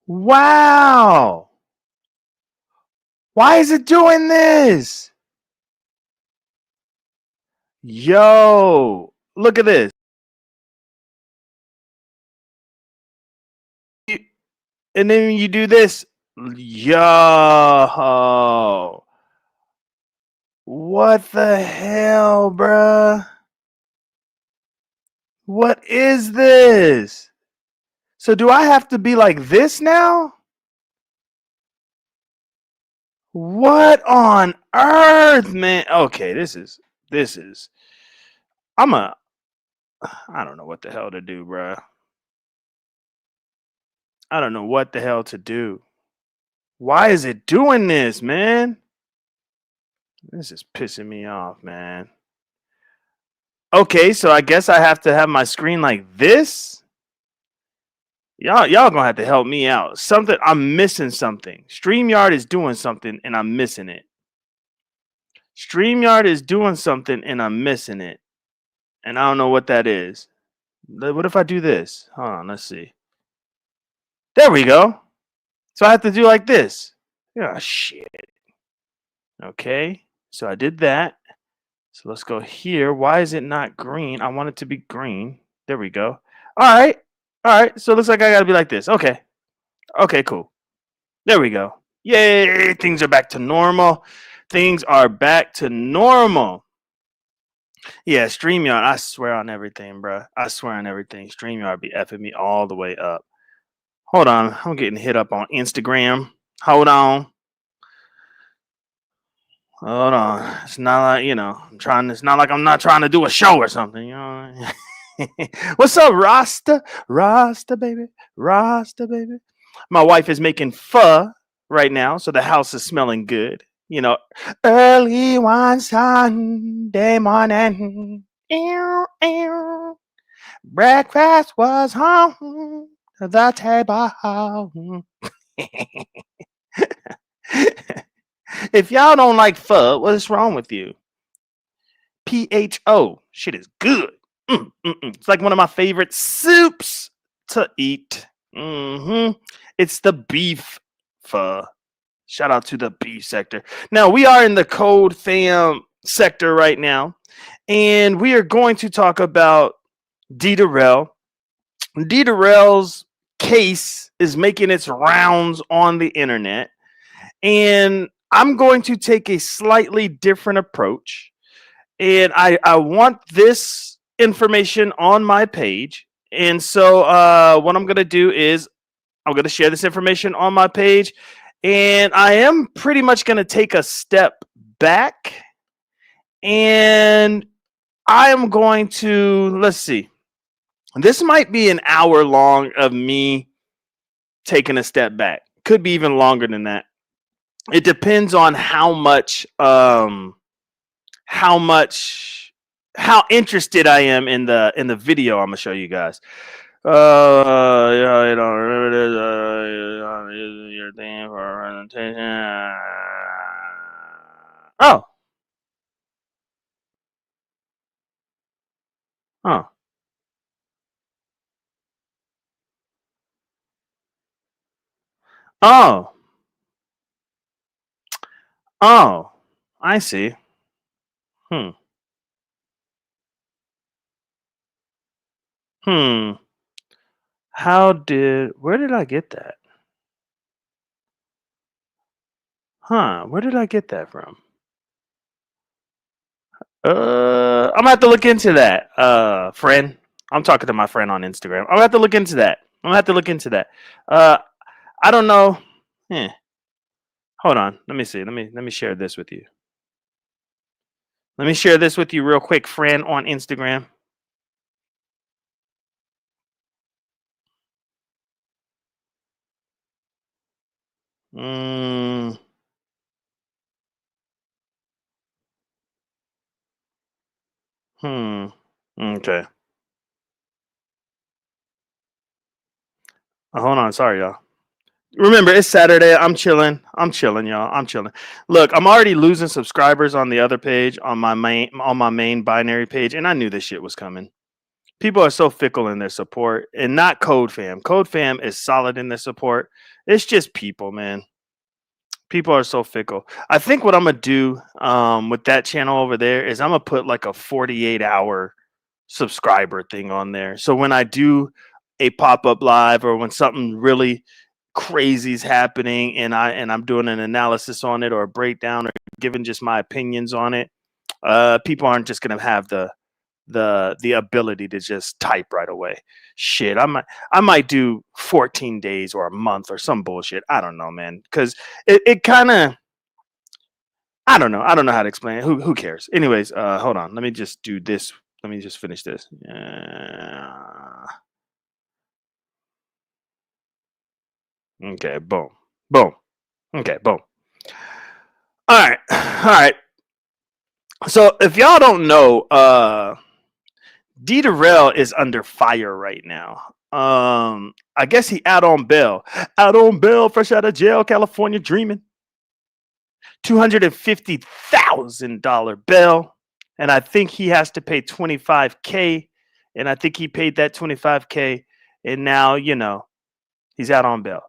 Wow. Why is it doing this? Yo, look at this. And then you do this. Yo. What the hell, bruh? What is this? So do I have to be like this now? What on earth, man? Okay, this is I don't know what the hell to do, bruh. I don't know what the hell to do. Why is it doing this, man? This is pissing me off, man. Okay, so I guess I have to have my screen like this. Y'all gonna have to help me out. Something I'm missing something. StreamYard is doing something and I'm missing it. StreamYard is doing something and I'm missing it. And I don't know what that is. What if I do this? Hold on, let's see. There we go. So I have to do like this. Oh shit. Okay. So I did that. So let's go here. Why is it not green? I want it to be green. There we go. All right. All right. So it looks like I got to be like this. Okay. Okay, cool. There we go. Yay. Things are back to normal. Things are back to normal. Yeah, StreamYard. I swear on everything, bro. I swear on everything. StreamYard be effing me all the way up. Hold on. I'm getting hit up on Instagram. Hold on. Hold on. It's not like, it's not like I'm not trying to do a show or something, you know. What's up, Rasta? Rasta, baby. Rasta, baby. My wife is making pho right now, so the house is smelling good. Early one Sunday morning. Ew, ew. Breakfast was on the table. If y'all don't like pho, what is wrong with you? PHO. Shit is good. It's like one of my favorite soups to eat. It's the beef pho. Shout out to the beef sector. Now, we are in the CodeFam sector right now, and we are going to talk about Derell. Derell's case is making its rounds on the internet, and I'm going to take a slightly different approach. And I want this information on my page. And so what I'm going to do is I'm going to share this information on my page. And I am pretty much going to take a step back. And I am going to, let's see. This might be an hour long of me taking a step back. Could be even longer than that. It depends on how interested I am in the video I'm gonna show you guys. Yeah, remember this. Your thing for presentation. Oh. Oh. Oh. Oh. I see. Hmm. Hmm. Where did I get that? Huh, where did I get that from? I'm gonna have to look into that, friend. I'm talking to my friend on Instagram. I'm gonna have to look into that. I don't know. Hold on. Let me see. Let me share this with you. Let me share this with you real quick, friend on Instagram. Okay. Hold on. Sorry, y'all. Remember, it's Saturday. I'm chilling, y'all. I'm chilling. Look, I'm already losing subscribers on the other page, on my main binary page, and I knew this shit was coming. People are so fickle in their support, and not CodeFam. CodeFam is solid in their support. It's just people, man. People are so fickle. I think what I'm gonna do with that channel over there is I'm gonna put like a 48-hour subscriber thing on there. So when I do a pop-up live or when something really crazy is happening and I'm doing an analysis on it or a breakdown or giving just my opinions on it, people aren't just gonna have the ability to just type right away. Shit, I might do 14 days or a month or some bullshit. I don't know, man, because it kind of I don't know. I don't know how to explain it. Who cares? Anyways, hold on. Let me just do this. Let me just finish this. Okay, boom, boom. Okay, boom. All right, all right. So if y'all don't know, Derell is under fire right now. I guess he out on bail. Out on bail, fresh out of jail, California dreaming. $250,000 bail, and I think he has to pay 25K, and I think he paid that 25K, and now he's out on bail.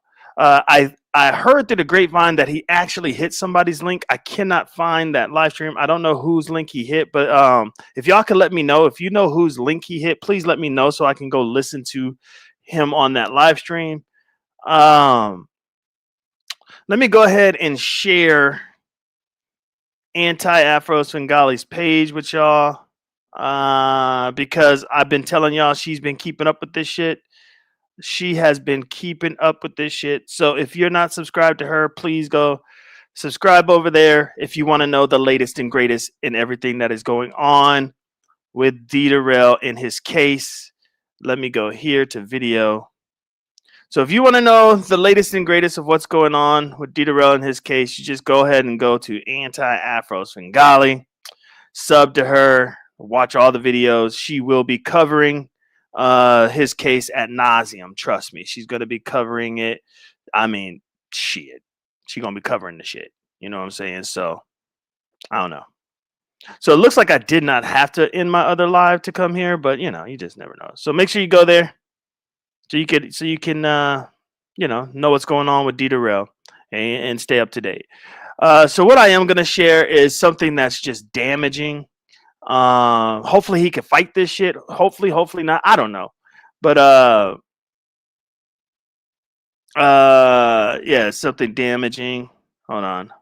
I heard through the grapevine that he actually hit somebody's link. I cannot find that live stream. I don't know whose link he hit, but if y'all can let me know, if you know whose link he hit, please let me know so I can go listen to him on that live stream. Let me go ahead and share Anti-Afro Svengali's page with y'all because I've been telling y'all she's been keeping up with this shit. She has been keeping up with this shit. So if you're not subscribed to her, please go subscribe over there if you want to know the latest and greatest in everything that is going on with Derell in his case. Let me go here to video. So if you want to know the latest and greatest of what's going on with Derell in his case, you just go ahead and go to Anti-Afro Svengali, sub to her, watch all the videos. She will be covering his case ad nauseum. Trust me, she's gonna be covering it. I mean, shit, she's gonna be covering the shit. You know what I'm saying? So I don't know. So it looks like I did not have to end my other live to come here, but you just never know. So make sure you go there so you can know what's going on with Derell and stay up to date. So what I am gonna share is something that's just damaging. Hopefully he can fight this shit. Hopefully not. I don't know. But yeah, something damaging. Hold on.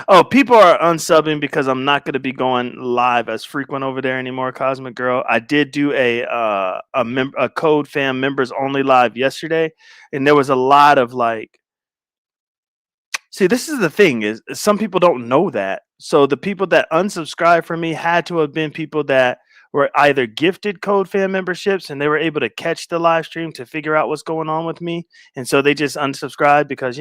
Oh, people are unsubbing because I'm not going to be going live as frequent over there anymore, Cosmic Girl. I did do a CodeFam members only live yesterday, and there was a lot of see, this is the thing is some people don't know that. So the people that unsubscribed from me had to have been people that were either gifted CodeFam memberships and they were able to catch the live stream to figure out what's going on with me, and so they just unsubscribed because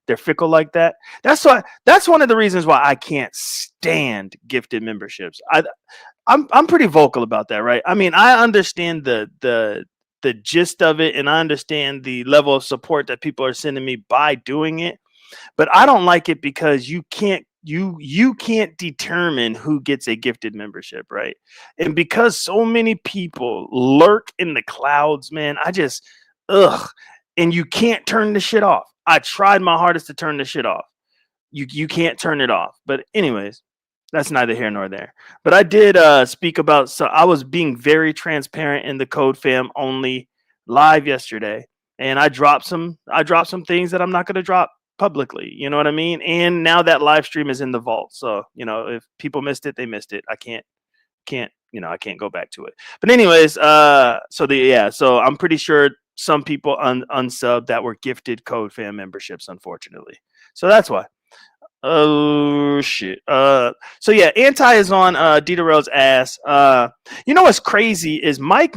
they're fickle like that. That's one of the reasons why I can't stand gifted memberships. I'm pretty vocal about that, right? I mean, I understand the gist of it, and I understand the level of support that people are sending me by doing it. But I don't like it because you can't determine who gets a gifted membership, right? And because so many people lurk in the clouds, man, I just and you can't turn the shit off. I tried my hardest to turn the shit off. You can't turn it off. But anyways, that's neither here nor there. But I did speak about, so I was being very transparent in the CodeFam only live yesterday, and I dropped some things that I'm not going to drop publicly. You know what I mean? And now that live stream is in the vault. So, if people missed it, they missed it. I can't go back to it. But anyways, so I'm pretty sure some people unsub that were gifted CodeFam memberships, unfortunately. So that's why. Oh shit. So yeah, Anti is on Derell's ass. What's crazy is Mike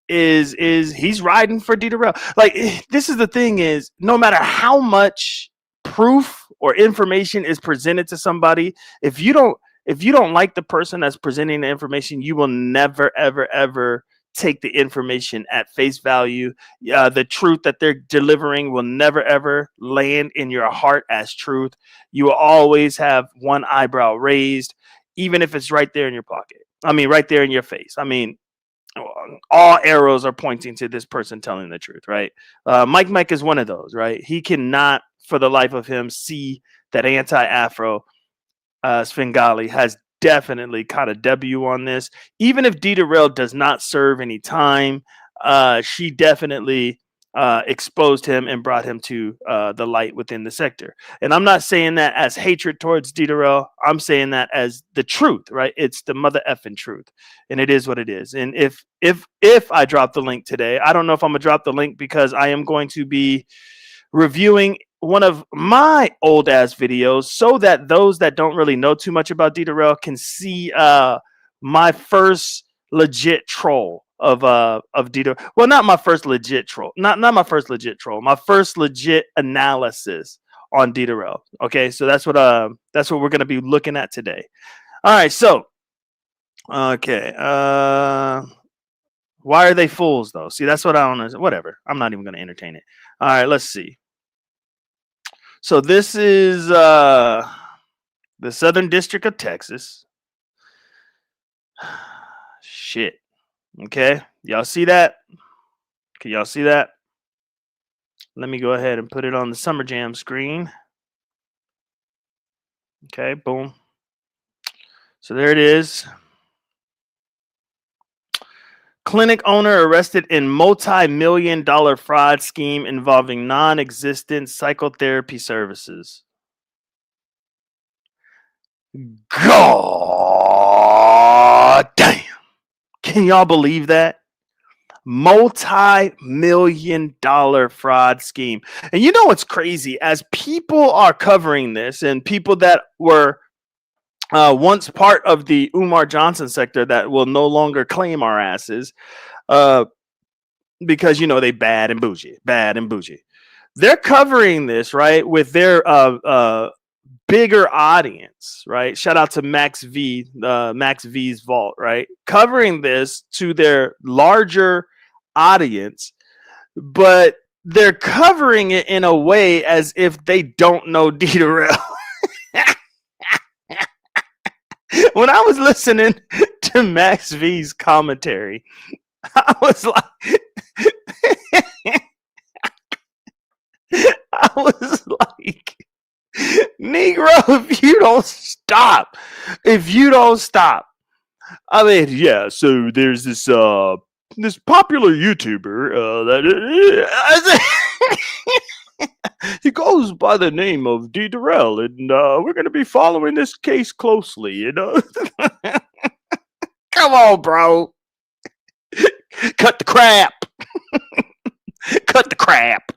is he's riding for Derell. Like, this is the thing is, no matter how much proof or information is presented to somebody, if you don't like the person that's presenting the information, you will never ever take the information at face value. The truth that they're delivering will never ever land in your heart as truth. You will always have one eyebrow raised, even if it's right there in your pocket. I mean, right there in your face. I mean, all arrows are pointing to this person telling the truth, right? Mike is one of those, right? He cannot, for the life of him, see that anti-Afro Svengali has definitely caught a W on this. Even if Derell does not serve any time, she definitely exposed him and brought him to the light within the sector. And I'm not saying that as hatred towards Derell. I'm saying that as the truth, right? It's the mother effing truth, and it is what it is. And if I drop the link today, I don't know if I'm gonna drop the link because I am going to be reviewing one of my old ass videos so that those that don't really know too much about Derell can see my first legit troll of Derell. Well, not my first legit troll. Not my first legit troll. My first legit analysis on Derell. Okay, so that's what we're gonna be looking at today. All right, so okay. Why are they fools though? See, that's what I don't know. Whatever. I'm not even gonna entertain it. All right, let's see. So this is the Southern District of Texas. Shit. Okay. Y'all see that? Can y'all see that? Let me go ahead and put it on the Summer Jam screen. Okay, boom. So there it is. Clinic owner arrested in multi-million-dollar fraud scheme involving non-existent psychotherapy services. God damn. Can y'all believe that? Multi-million-dollar fraud scheme. And you know what's crazy? As people are covering this and people that were once part of the Umar Johnson sector that will no longer claim our asses because, you know, they bad and bougie. They're covering this, right, with their bigger audience, right? Shout out to Max V's Vault, right? Covering this to their larger audience, but they're covering it in a way as if they don't know Derell. When I was listening to Max V's commentary, I was like, Negro, if you don't stop, I mean, yeah. So there's this popular YouTuber that he goes by the name of Derell, and we're going to be following this case closely. You know, come on, bro, cut the crap, cut the crap.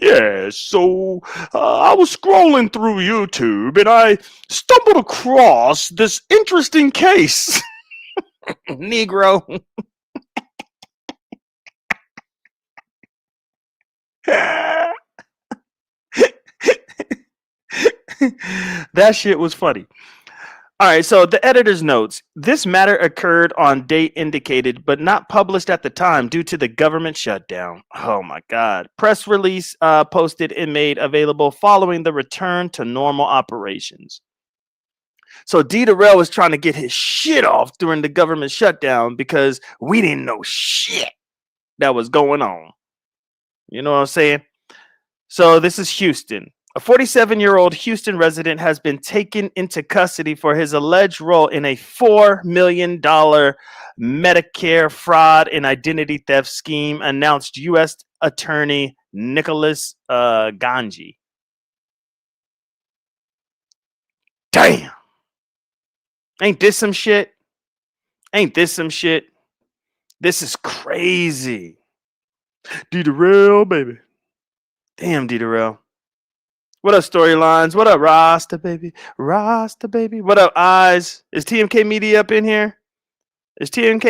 Yeah, so I was scrolling through YouTube and I stumbled across this interesting case. Negro. That shit was funny. All right, so the editor's notes. This matter occurred on date indicated, but not published at the time due to the government shutdown. Oh my God. Press release posted and made available following the return to normal operations. So Derell was trying to get his shit off during the government shutdown because we didn't know shit that was going on. You know what I'm saying? So this is Houston. A 47-year-old Houston resident has been taken into custody for his alleged role in a $4 million Medicare fraud and identity theft scheme, announced U.S. Attorney Nicholas Ganji. Damn. Ain't this some shit? This is crazy. Derell, baby. Damn, Derell. What up, Storylines? What up, Rasta, baby? What up, Eyes? Is TMK Media up in here? Shout out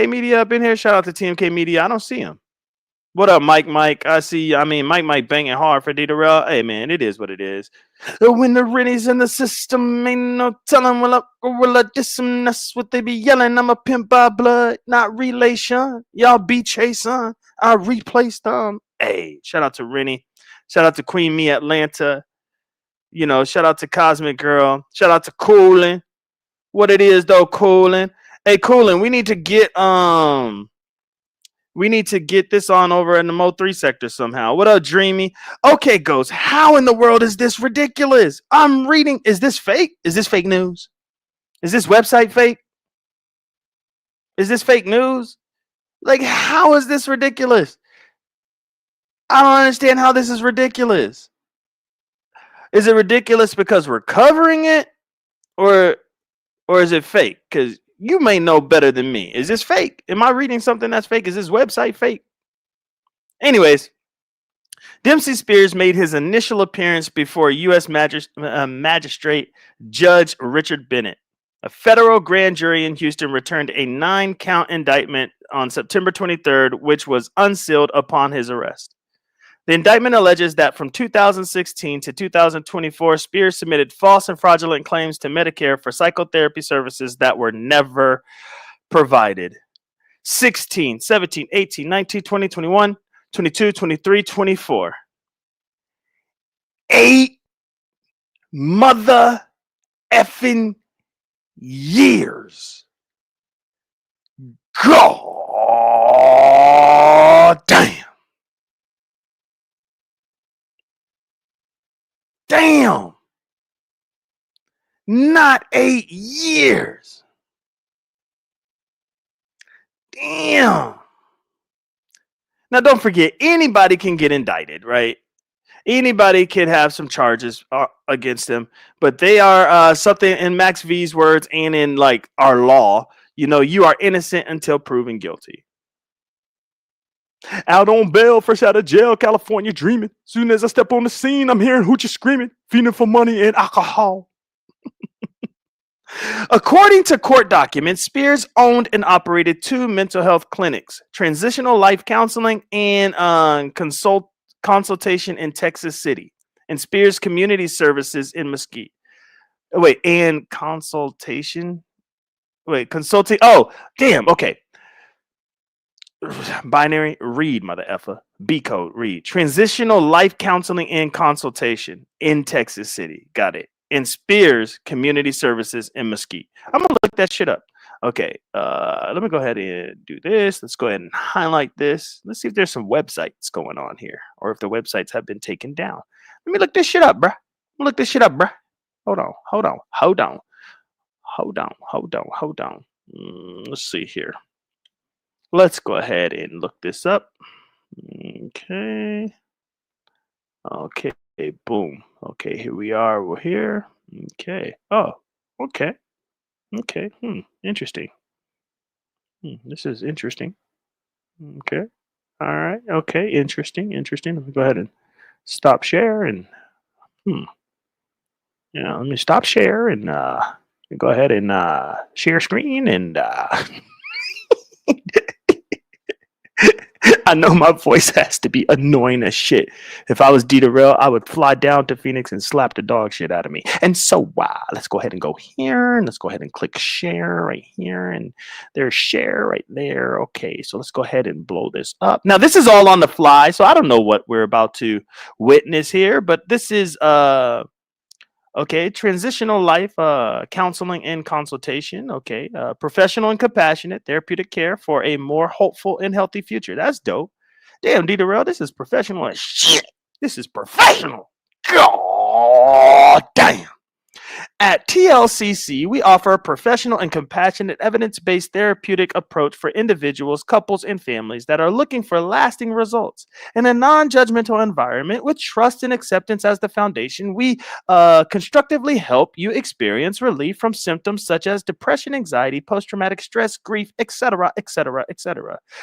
to TMK Media. I don't see him. What up, Mike? I see. I mean, Mike banging hard for Derell. Hey, man, it is what it is. When the Rennie's in the system, ain't no telling will I diss them. That's what they be yelling. I'm a pimp by blood, not relation. Y'all be chasing. I replaced them. Hey, shout out to Rennie. Shout out to Queen Me Atlanta. You know, shout out to Cosmic Girl. Shout out to Coolin. What it is, though, Coolin. Hey, Coolin, we need to get this on over in the Mo 3 sector somehow. What up, Dreamy? Okay, Ghost, how in the world is this ridiculous? I'm reading. Is this fake? Is this fake news? Is this website fake? Is this fake news? Like, how is this ridiculous? I don't understand how this is ridiculous. Is it ridiculous because we're covering it, or is it fake? Because you may know better than me. Is this fake? Am I reading something that's fake? Is this website fake? Anyways, Dempsey Spears made his initial appearance before U.S. Magistrate Judge Richard Bennett. A federal grand jury in Houston returned a 9-count indictment on September 23rd, which was unsealed upon his arrest. The indictment alleges that from 2016 to 2024, Spears submitted false and fraudulent claims to Medicare for psychotherapy services that were never provided. 16, 17, 18, 19, 20, 21, 22, 23, 24. 8 mother effing years. God damn. Damn. Not 8 years. Damn. Now, don't forget, anybody can get indicted, right? Anybody can have some charges against them, but they are something in Max V's words and in like our law. You know, you are innocent until proven guilty. Out on bail, fresh out of jail, California dreaming. Soon as I step on the scene, I'm hearing hoochies screaming, feeding for money and alcohol. According to court documents, Spears owned and operated 2 mental health clinics, transitional life counseling and consultation in Texas City, and Spears Community Services in Mesquite. Wait, and consultation? Wait, consulting. Oh, damn. Okay. Binary, read, mother effer. B code, read. Transitional life counseling and consultation in Texas City. Got it. And Spears Community Services in Mesquite. I'm gonna look that shit up. Okay, let me go ahead and do this. Let's go ahead and highlight this. Let's see if there's some websites going on here, or if the websites have been taken down. Let me look this shit up, bruh. Look this shit up, bruh. Hold on. Let's see here. Let's go ahead and look this up. Okay. Okay, boom. Okay, here we are. We're here. Okay. Oh, okay. Okay. Interesting. This is interesting. Okay. All right. Okay. Interesting. Let me go ahead and stop share and let me stop share and go ahead and share screen and I know my voice has to be annoying as shit. If I was Derell, I would fly down to Phoenix and slap the dog shit out of me. And so, let's go ahead and go here, and let's go ahead and click share right here, and there's share right there. Okay, so let's go ahead and blow this up. Now, this is all on the fly, so I don't know what we're about to witness here, but this is okay, transitional life counseling and consultation. Okay, professional and compassionate therapeutic care for a more hopeful and healthy future. That's dope. Damn, Derell, this is professional as shit. This is professional. God damn. At TLCC, we offer a professional and compassionate evidence-based therapeutic approach for individuals, couples, and families that are looking for lasting results. In a non-judgmental environment with trust and acceptance as the foundation, we constructively help you experience relief from symptoms such as depression, anxiety, post-traumatic stress, grief, etc.,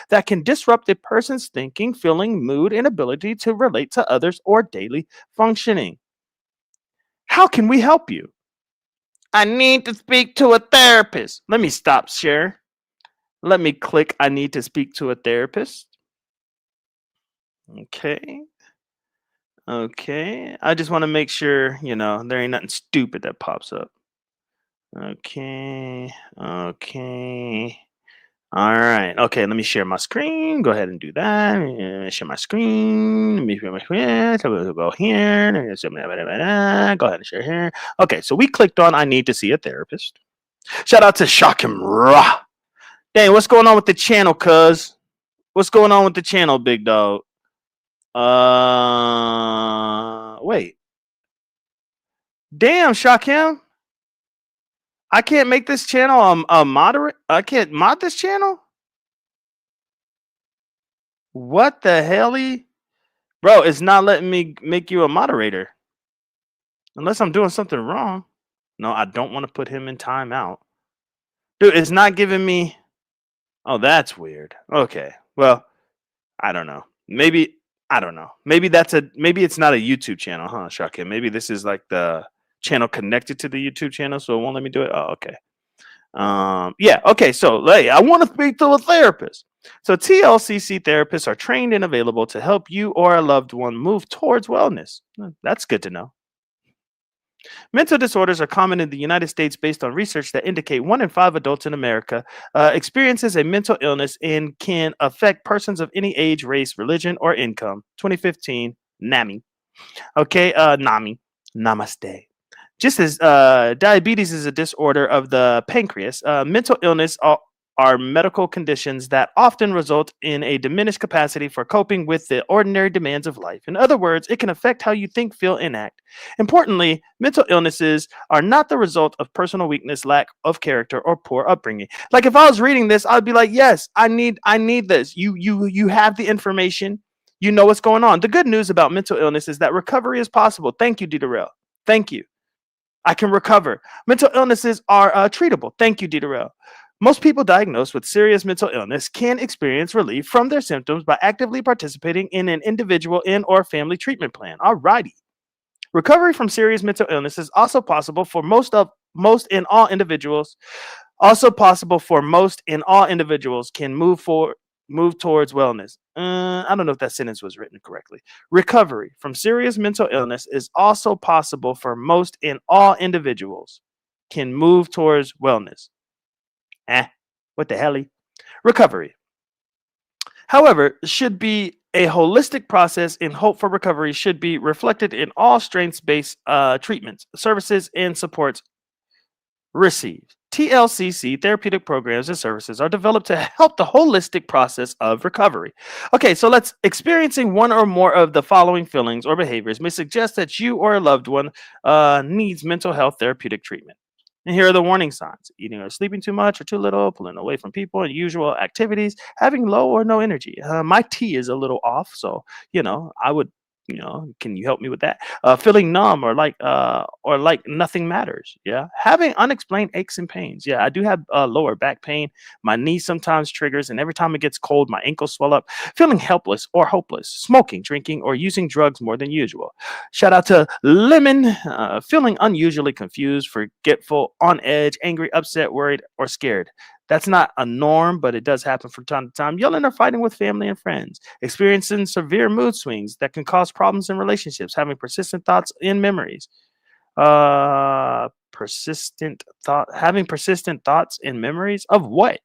that can disrupt a person's thinking, feeling, mood, and ability to relate to others or daily functioning. How can we help you? I need to speak to a therapist. Let me stop share. Let me click I need to speak to a therapist. Okay. I just want to make sure, there ain't nothing stupid that pops up. Okay. All right. Okay, let me share my screen. Go ahead and do that. Share my screen. Let me share my screen. So we'll go here. Go ahead and share here. Okay, so we clicked on I need to see a therapist. Shout out to Shakim Ra. Dang, what's going on with the channel, cuz? What's going on with the channel, big dog? Wait. Damn, Shakim. I can't make this channel a moderate. I can't mod this channel? What the hell? Bro, it's not letting me make you a moderator. Unless I'm doing something wrong. No, I don't want to put him in timeout. Dude, it's not giving me. Oh, that's weird. Okay. Well, I don't know. Maybe I don't know. Maybe it's not a YouTube channel, huh, Shakim? Maybe this is like the channel connected to the YouTube channel, so it won't let me do it. Oh, okay. Yeah, okay. So hey, I want to speak to a therapist. So TLCC therapists are trained and available to help you or a loved one move towards wellness. That's good to know. Mental disorders are common in the United States based on research that indicate 1 in 5 adults in America experiences a mental illness and can affect persons of any age, race, religion, or income. 2015, NAMI. Okay, NAMI. Namaste. Just as diabetes is a disorder of the pancreas, mental illness are medical conditions that often result in a diminished capacity for coping with the ordinary demands of life. In other words, it can affect how you think, feel, and act. Importantly, mental illnesses are not the result of personal weakness, lack of character, or poor upbringing. Like if I was reading this, I'd be like, "Yes, I need this. You have the information. You know what's going on." The good news about mental illness is that recovery is possible. Thank you, Derell. Thank you. I can recover. Mental illnesses are treatable. Thank you, Derell. Most people diagnosed with serious mental illness can experience relief from their symptoms by actively participating in an individual and or family treatment plan. Alrighty. Recovery from serious mental illness is also possible for most and all individuals. Also possible for most and all individuals can move towards wellness. I don't know if that sentence was written correctly. Recovery from serious mental illness is also possible for most and all individuals can move towards wellness. What the hell? Recovery, however, should be a holistic process, and hope for recovery should be reflected in all strengths-based treatments, services, and supports received. TLCC therapeutic programs and services are developed to help the holistic process of recovery. Okay, so let's experiencing one or more of the following feelings or behaviors may suggest that you or a loved one needs mental health therapeutic treatment. And here are the warning signs: eating or sleeping too much or too little, pulling away from people and usual activities, having low or no energy. My tea is a little off, so I would, can you help me with that? Feeling numb or like nothing matters. Yeah, having unexplained aches and pains. Yeah, I do have lower back pain. My knee sometimes triggers, and every time it gets cold, my ankles swell up. Feeling helpless or hopeless. Smoking, drinking, or using drugs more than usual. Shout out to Lemon. Feeling unusually confused, forgetful, on edge, angry, upset, worried, or scared. That's not a norm, but it does happen from time to time. Yelling or fighting with family and friends. Experiencing severe mood swings that can cause problems in relationships. Having persistent thoughts and memories. Having persistent thoughts and memories of what?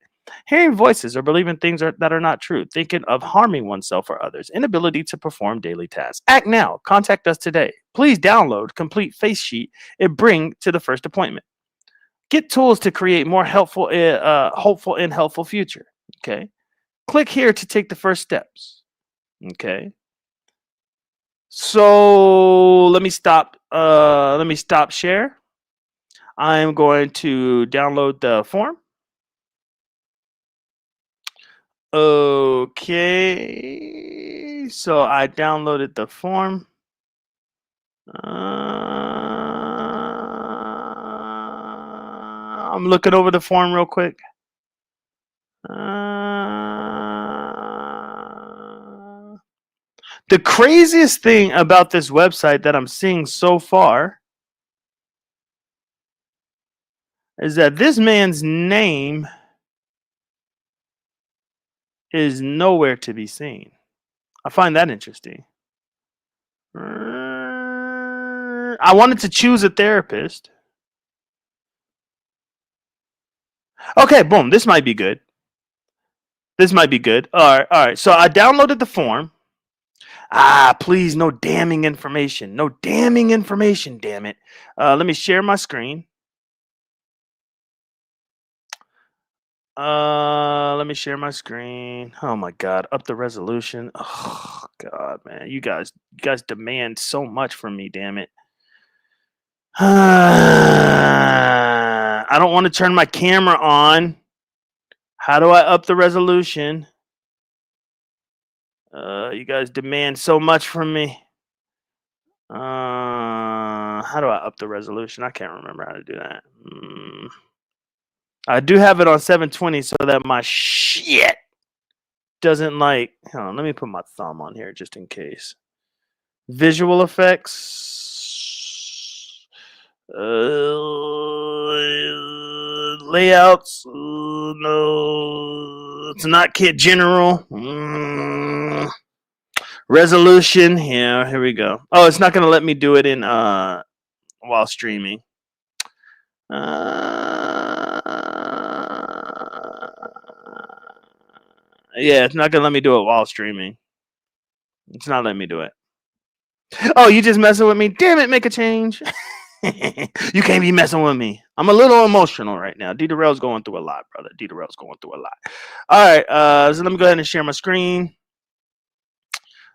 Hearing voices or believing things that are not true. Thinking of harming oneself or others. Inability to perform daily tasks. Act now. Contact us today. Please download complete face sheet and bring to the first appointment. Get tools to create more hopeful and helpful future. Okay. Click here to take the first steps. Okay. So let me stop. Let me stop share. I'm going to download the form. Okay. So I downloaded the form. I'm looking over the form real quick. The craziest thing about this website that I'm seeing so far is that this man's name is nowhere to be seen. I find that interesting. I wanted to choose a therapist. Okay, boom. This might be good. This might be good. All right. So I downloaded the form. Please, no damning information. No damning information, damn it. Let me share my screen. Let me share my screen. Oh my God, up the resolution. Oh God, man, you guys demand so much from me. Damn it. I don't want to turn my camera on. How do I up the resolution? You guys demand so much from me. How do I up the resolution? I can't remember how to do that. I do have it on 720 so that my shit doesn't like. Hold on, let me put my thumb on here just in case. Visual effects, layouts. No, it's not kit general. Resolution. Yeah, here we go. Oh, it's not gonna let me do it in while streaming. Yeah, it's not gonna let me do it while streaming. It's not letting me do it. Oh, you just messing with me? Damn it, make a change. You can't be messing with me. I'm a little emotional right now. Derell's going through a lot, brother. Derell's going through a lot. All right, so let me go ahead and share my screen.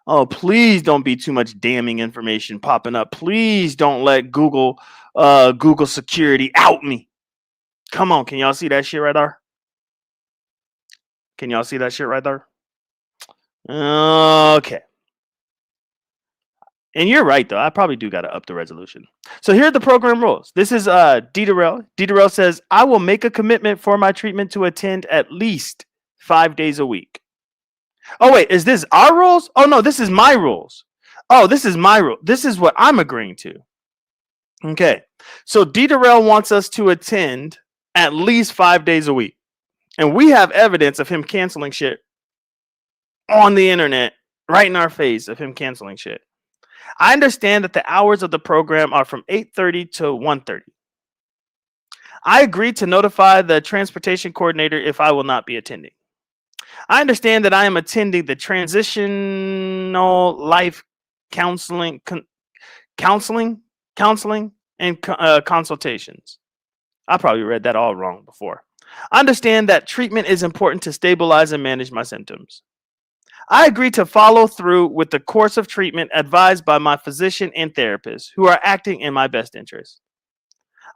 Oh, please don't be too much damning information popping up. Please don't let Google security out me. Come on, can y'all see that shit right there? Can y'all see that shit right there? Okay. And you're right, though. I probably do got to up the resolution. So here are the program rules. This is Derell. Derell says, I will make a commitment for my treatment to attend at least 5 days a week. Oh, wait, is this our rules? Oh, no, this is my rules. Oh, this is my rule. This is what I'm agreeing to. Okay. So Derell wants us to attend at least 5 days a week. And we have evidence of him canceling shit on the internet, right in our face of him canceling shit. I understand that the hours of the program are from 8:30 to 1:30. I agree to notify the transportation coordinator if I will not be attending. I understand that I am attending the transitional life counseling and consultations. I probably read that all wrong before. I understand that treatment is important to stabilize and manage my symptoms. I agree to follow through with the course of treatment advised by my physician and therapist who are acting in my best interest.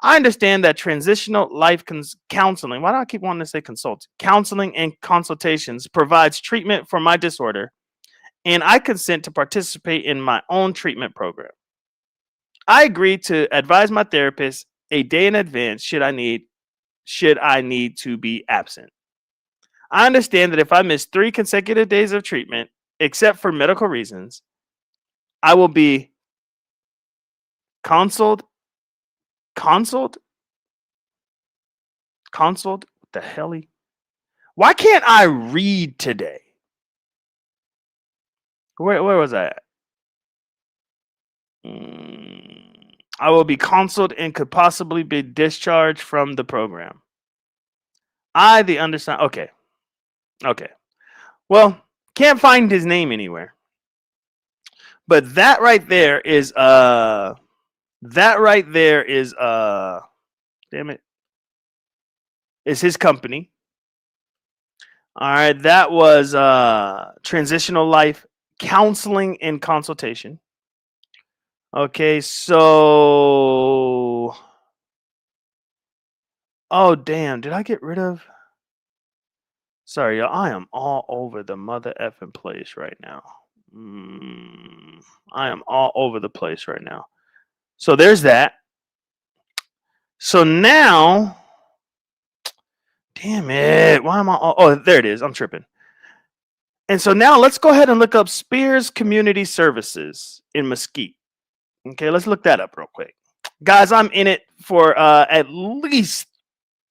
I understand that transitional life counseling, why do I keep wanting to say consult? Counseling and consultations provides treatment for my disorder, and I consent to participate in my own treatment program. I agree to advise my therapist a day in advance should I need to be absent. I understand that if I miss 3 consecutive days of treatment, except for medical reasons, I will be counseled. What the hell? Why can't I read today? Where was I at? I will be counseled and could possibly be discharged from the program. The undersigned. Okay. Well, can't find his name anywhere. But that right there is damn it. Is his company. All right, that was transitional life counseling and consultation. Okay, so oh damn, did I get rid of? Sorry, y'all, I am all over the mother effing place right now. I am all over the place right now. So there's that. So now, damn it, why am I? Oh, there it is. I'm tripping. And so now let's go ahead and look up Spears Community Services in Mesquite. Okay, let's look that up real quick. Guys, I'm in it for at least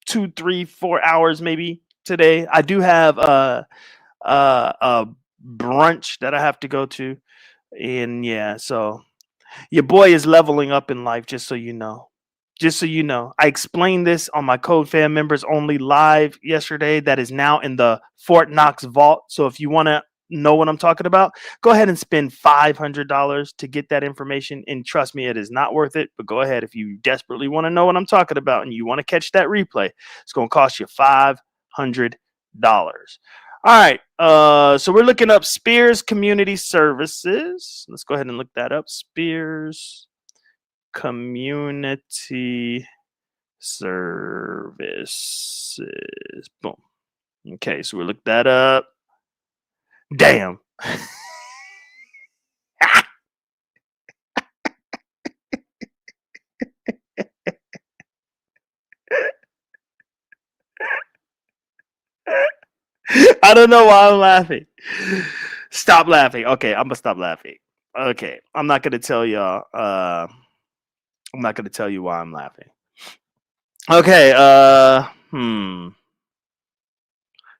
2, 3, 4 hours maybe today. I do have a brunch that I have to go to. And yeah, so your boy is leveling up in life, just so you know. Just so you know, I explained this on my CodeFam members only live yesterday. That is now in the Fort Knox vault. So if you want to know what I'm talking about, go ahead and spend $500 to get that information. And trust me, it is not worth it. But go ahead if you desperately want to know what I'm talking about and you want to catch that replay. It's going to cost you $500. All right. So we're looking up Spears Community Services. Let's go ahead and look that up. Spears Community Services. Boom. Okay, so we look that up. Damn. I don't know why I'm laughing. Stop laughing. Okay, I'm gonna stop laughing. Okay, I'm not gonna tell y'all. I'm not gonna tell you why I'm laughing. Okay.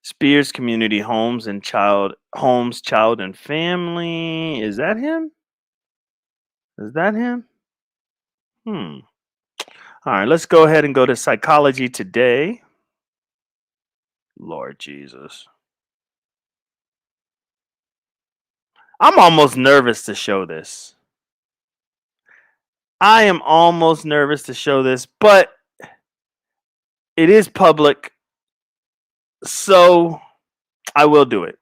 Spears Community Homes and Child and Family. Is that him? Is that him? Hmm. All right, let's go ahead and go to Psychology Today. Lord Jesus. I'm almost nervous to show this. I am almost nervous to show this, but it is public, so I will do it.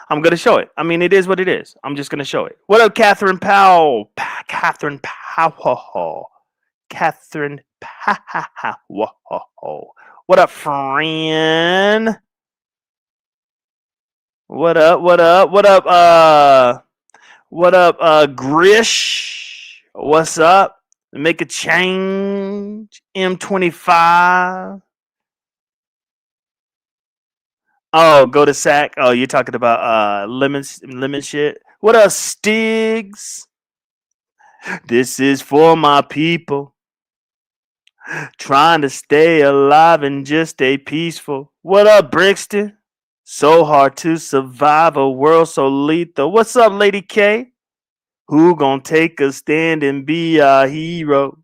I'm going to show it. I mean, it is what it is. I'm just going to show it. What up, Catherine Powell? Catherine Powell. Catherine Powell. What up, friend? What up? What up? What up? What up, Grish? What's up? Make a change. M25. Oh, go to Sack. Oh, you're talking about lemon shit. What up, Stigs? This is for my people. Trying to stay alive and just stay peaceful. What up, Brixton? So hard to survive a world so lethal. What's up, Lady K? Who gonna take a stand and be a hero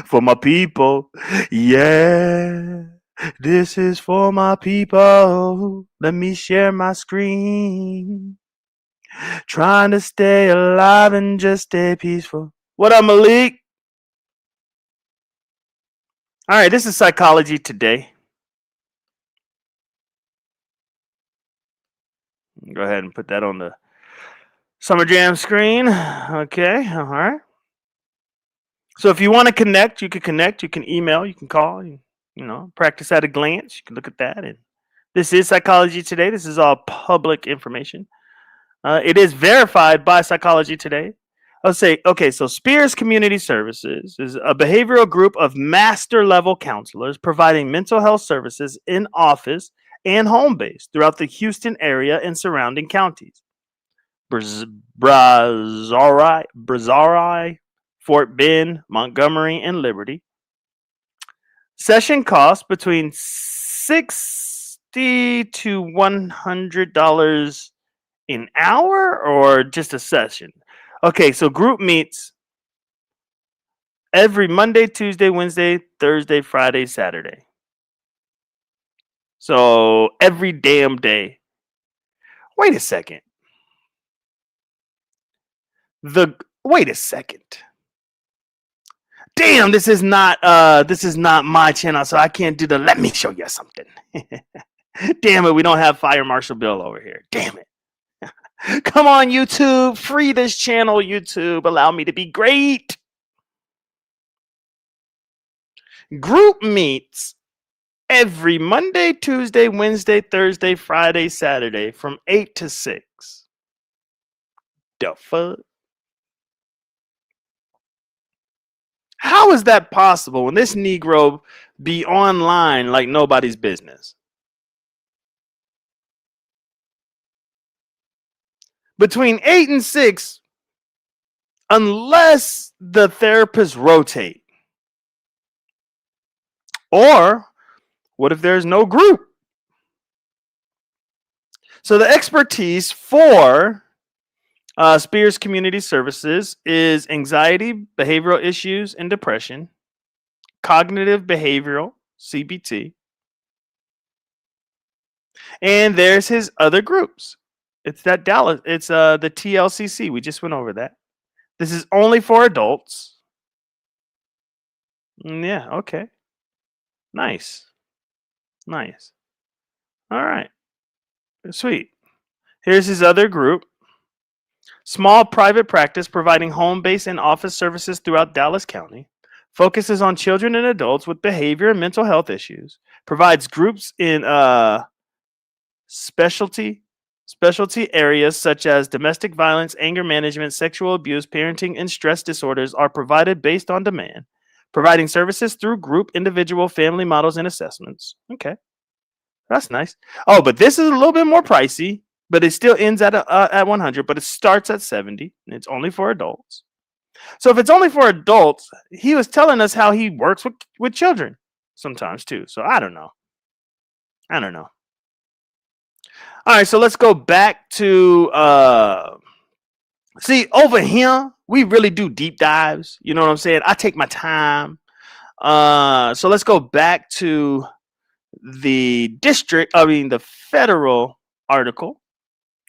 for my people? Yeah, this is for my people. Let me share my screen. Trying to stay alive and just stay peaceful. What up, Malik? All right, this is Psychology Today. Go ahead and put that on the Summer Jam screen. Okay, all right. So if you want to connect, you can connect. You can email. You can call. Practice at a glance. You can look at that. And this is Psychology Today. This is all public information. It is verified by Psychology Today. I'll say, okay, so Spears Community Services is a behavioral group of master level counselors providing mental health services in office and home base throughout the Houston area and surrounding counties. Brazoria, Fort Bend, Montgomery, and Liberty. Session costs between $60 to $100 an hour or just a session. Okay, so group meets every Monday, Tuesday, Wednesday, Thursday, Friday, Saturday. So every damn day. Wait a second. Wait a second. Damn, this is not my channel, so I can't do the let me show you something. Damn it, we don't have Fire Marshal Bill over here. Damn it. Come on, YouTube. Free this channel, YouTube. Allow me to be great. Group meets every Monday, Tuesday, Wednesday, Thursday, Friday, Saturday from 8 to 6. The fuck? How is that possible when this Negro be online like nobody's business? Between 8 and 6, unless the therapists rotate. Or what if there's no group? So the expertise for Spears Community Services is anxiety, behavioral issues, and depression, cognitive behavioral, CBT, and there's his other groups. It's that Dallas. It's the TLCC. We just went over that. This is only for adults. Yeah. Okay. Nice. All right. Sweet. Here's his other group. Small private practice providing home-based and office services throughout Dallas County. Focuses on children and adults with behavior and mental health issues. Provides groups in specialty specialty areas such as domestic violence, anger management, sexual abuse, parenting, and stress disorders are provided based on demand. Providing services through group, individual, family models, and assessments. Okay, that's nice. Oh, but this is a little bit more pricey, but it still ends at 100, but it starts at 70, and it's only for adults. So if it's only for adults, he was telling us how he works with children sometimes too. So I don't know. I don't know. All right, so let's go back to see over here. We really do deep dives. You know what I'm saying? I take my time. So let's go back to the the federal article.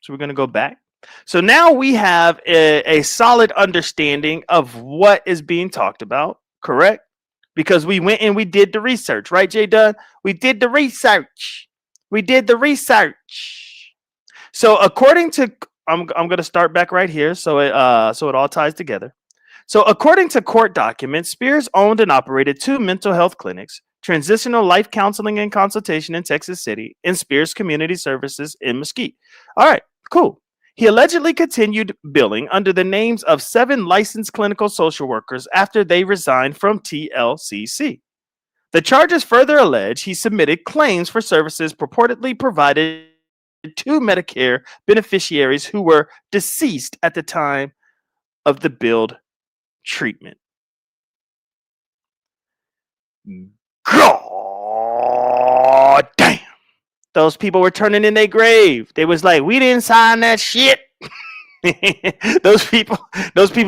So we're going to go back. So now we have a solid understanding of what is being talked about, correct? Because we went and we did the research, right, Jay Dunn? We did the research. We did the research. So according to, I'm going to start back right here, so it all ties together. So according to court documents, Spears owned and operated 2 mental health clinics, Transitional Life Counseling and Consultation in Texas City, and Spears Community Services in Mesquite. All right, cool. He allegedly continued billing under the names of 7 licensed clinical social workers after they resigned from TLCC. The charges further allege he submitted claims for services purportedly provided to Medicare beneficiaries who were deceased at the time of the billed treatment. God damn. Those people were turning in their grave. They was like, we didn't sign that shit. those people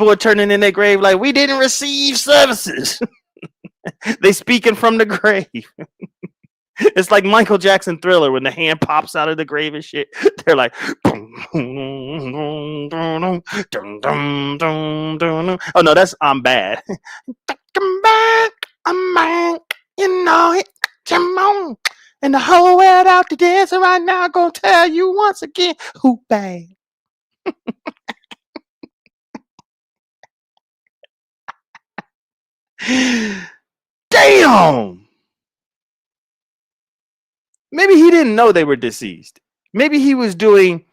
were turning in their grave like, we didn't receive services. They speaking from the grave. It's like Michael Jackson Thriller when the hand pops out of the grave and shit. They're like, oh no, that's I'm bad. Come back, I'm back, you know it. Come on. And the whole world out to dance right now, gonna tell you once again who bad. Damn. Maybe he didn't know they were deceased. Maybe he was backdating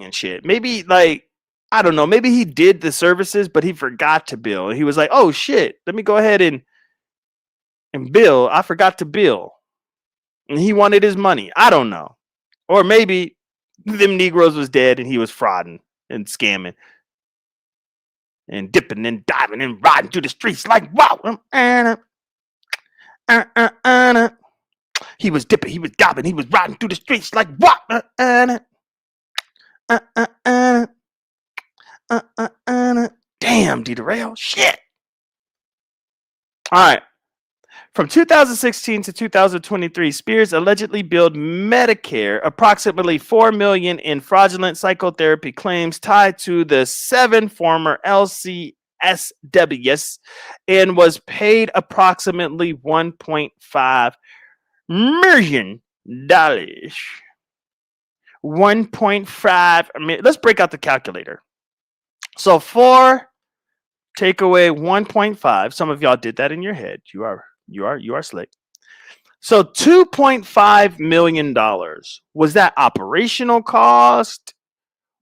and shit. Maybe like, I don't know, maybe he did the services, but he forgot to bill. He was like, oh shit, let me go ahead and bill. I forgot to bill. And he wanted his money. I don't know. Or maybe them Negroes was dead and he was frauding and scamming and dipping and diving and riding through the streets like, wow. He was dipping, he was diving, he was riding through the streets like, wow. Damn, Derell. Shit. All right. From 2016 to 2023, Spears allegedly billed Medicare approximately $4 million in fraudulent psychotherapy claims tied to the 7 former LCSWs and was paid approximately $1.5 million. 1.5 million. Let's break out the calculator. So 4 take away 1.5. Some of y'all did that in your head. You are slick. So $2.5 million. Was that operational cost?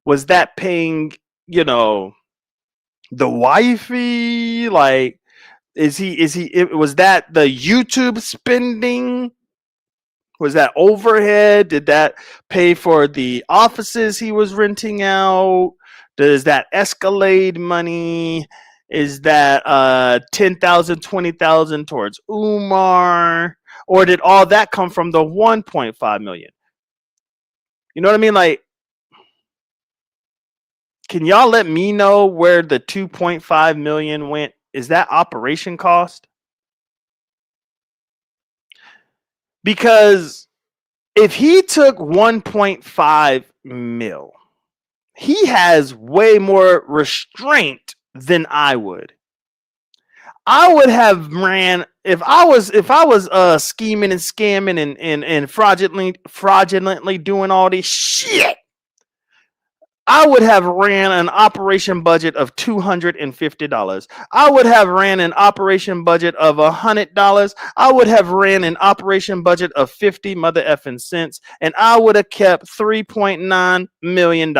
Was that paying, the wifey? Like, was that the YouTube spending? Was that overhead? Did that pay for the offices he was renting out? Does that Escalade money? Is that 10,000, 20,000 towards Umar? Or did all that come from the 1.5 million? You know what I mean? Like, can y'all let me know where the 2.5 million went? Is that operation cost? Because if he took 1.5 mil, he has way more restraint than I would. I would have ran if I was scheming and scamming and fraudulently doing all this shit. I would have ran an operation budget of $250. I would have ran an operation budget of $100. I would have ran an operation budget of 50 mother effing cents, and I would have kept $3.9 million.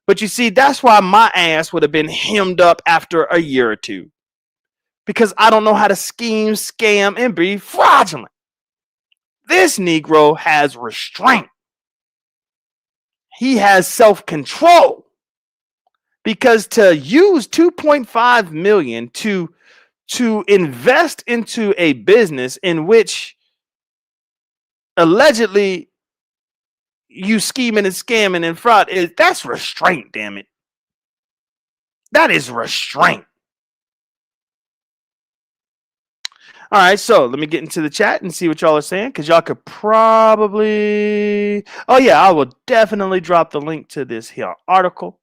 But you see, that's why my ass would have been hemmed up after a year or two. Because I don't know how to scheme, scam, and be fraudulent. This Negro has restraint. He has self-control. Because to use 2.5 million to invest into a business in which allegedly you scheming and scamming and fraud, that's restraint, damn it. That is restraint. All right, so let me get into the chat and see what y'all are saying, because y'all could probably... Oh, yeah, I will definitely drop the link to this here article.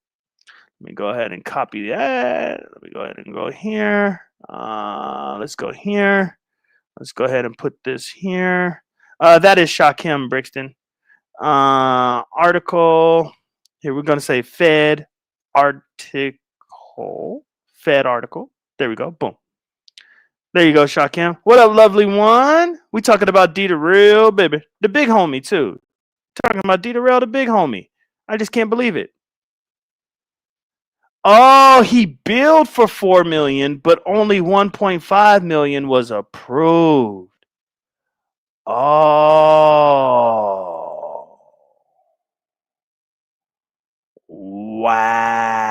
Let me go ahead and copy that. Let me go ahead and go here. Let's go here. Let's go ahead and put this here. That is Shakim Brixton. Article. Here, we're going to say Fed article. Fed article. There we go. Boom. There you go, Shakim. What up, lovely one? We talking about Derell, baby. The big homie, too. Talking about Derell, the big homie. I just can't believe it. Oh, he billed for $4 million, but only $1.5 million was approved. Oh. Wow.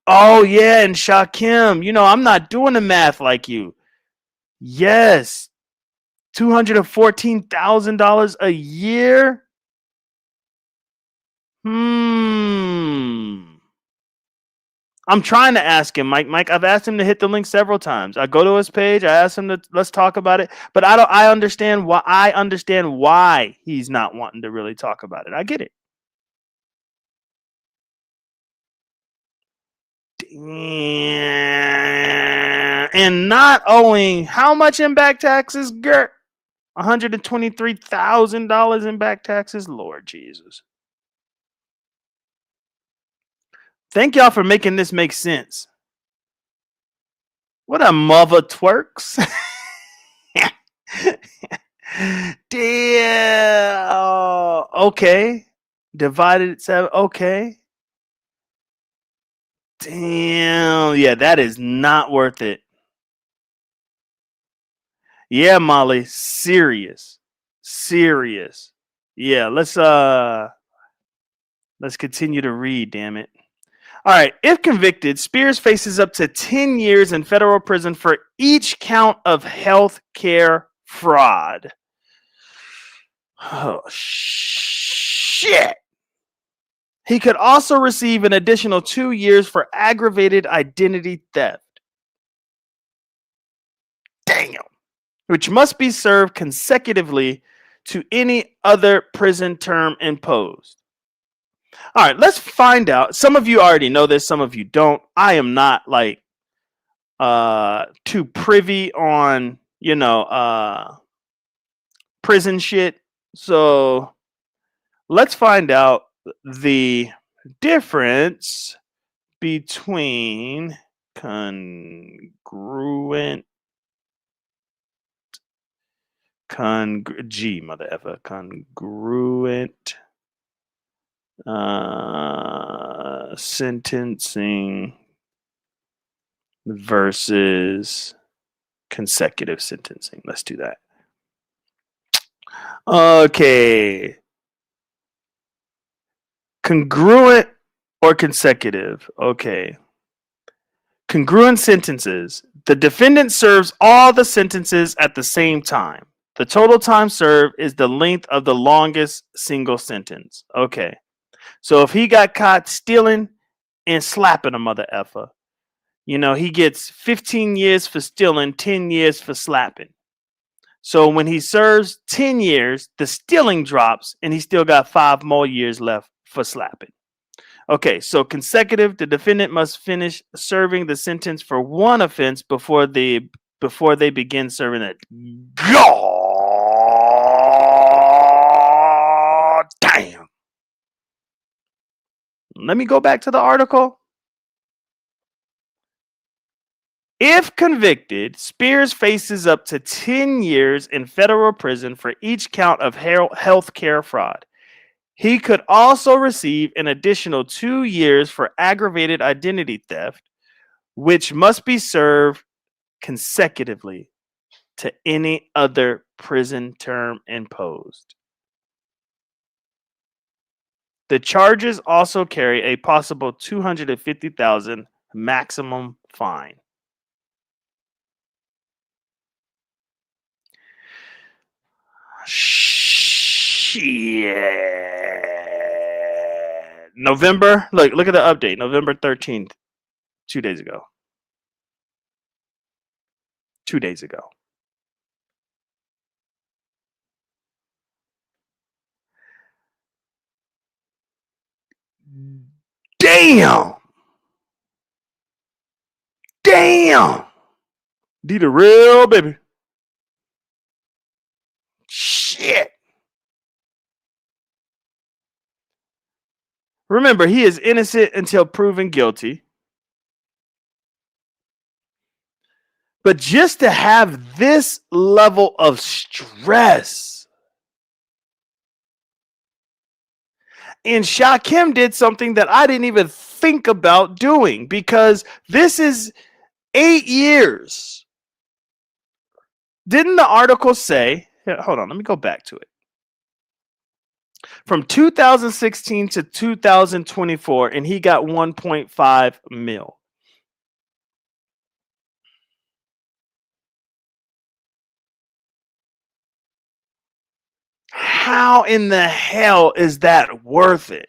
Oh, yeah, and Shakim, you know, I'm not doing the math like you. Yes. $214,000 a year? I'm trying to ask him, Mike. I've asked him to hit the link several times. I go to his page. I ask him to let's talk about it. But I understand why he's not wanting to really talk about it. I get it. And not owing how much in back taxes, Gert? $123,000 in back taxes. Lord Jesus. Thank y'all for making this make sense. What a mother twerks. Damn. Okay. Divided at 7. Okay. Damn. Yeah, that is not worth it. Yeah, Molly. Serious. Yeah, let's continue to read, damn it. All right. If convicted, Spears faces up to 10 years in federal prison for each count of health care fraud. Oh, shit. He could also receive an additional 2 years for aggravated identity theft. Damn. Which must be served consecutively to any other prison term imposed. All right, let's find out. Some of you already know this, some of you don't. I am not like too privy on, you know, prison shit. So let's find out the difference between congruent congruent sentencing versus consecutive sentencing. Let's do that. Okay. Congruent or consecutive? Okay. Congruent sentences. The defendant serves all the sentences at the same time. The total time served is the length of the longest single sentence. Okay. So if he got caught stealing and slapping a mother effer, you know, he gets 15 years for stealing, 10 years for slapping. So when he serves 10 years, the stealing drops and he still got 5 more years left for slapping. Okay, so consecutive, the defendant must finish serving the sentence for one offense before they begin serving it. God damn. Let me go back to the article. If convicted, Spears faces up to 10 years in federal prison for each count of health care fraud. He could also receive an additional 2 years for aggravated identity theft, which must be served consecutively to any other prison term imposed. The charges also carry a possible $250,000 maximum fine. Shit. November. Look at the update. November 13th. 2 days ago. 2 days ago. Damn. Damn. Derell, baby. Shit. Remember, he is innocent until proven guilty. But just to have this level of stress. And Shakim did something that I didn't even think about doing, because this is 8 years. Didn't the article say, hold on, let me go back to it. From 2016 to 2024, and he got 1.5 mil. How in the hell is that worth it?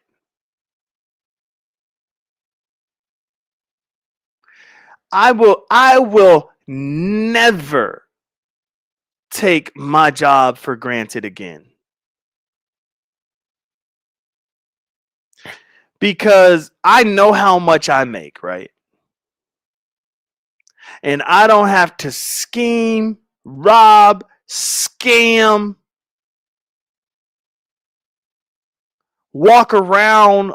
I will never take my job for granted again. Because I know how much I make, right? And I don't have to scheme, rob, scam, walk around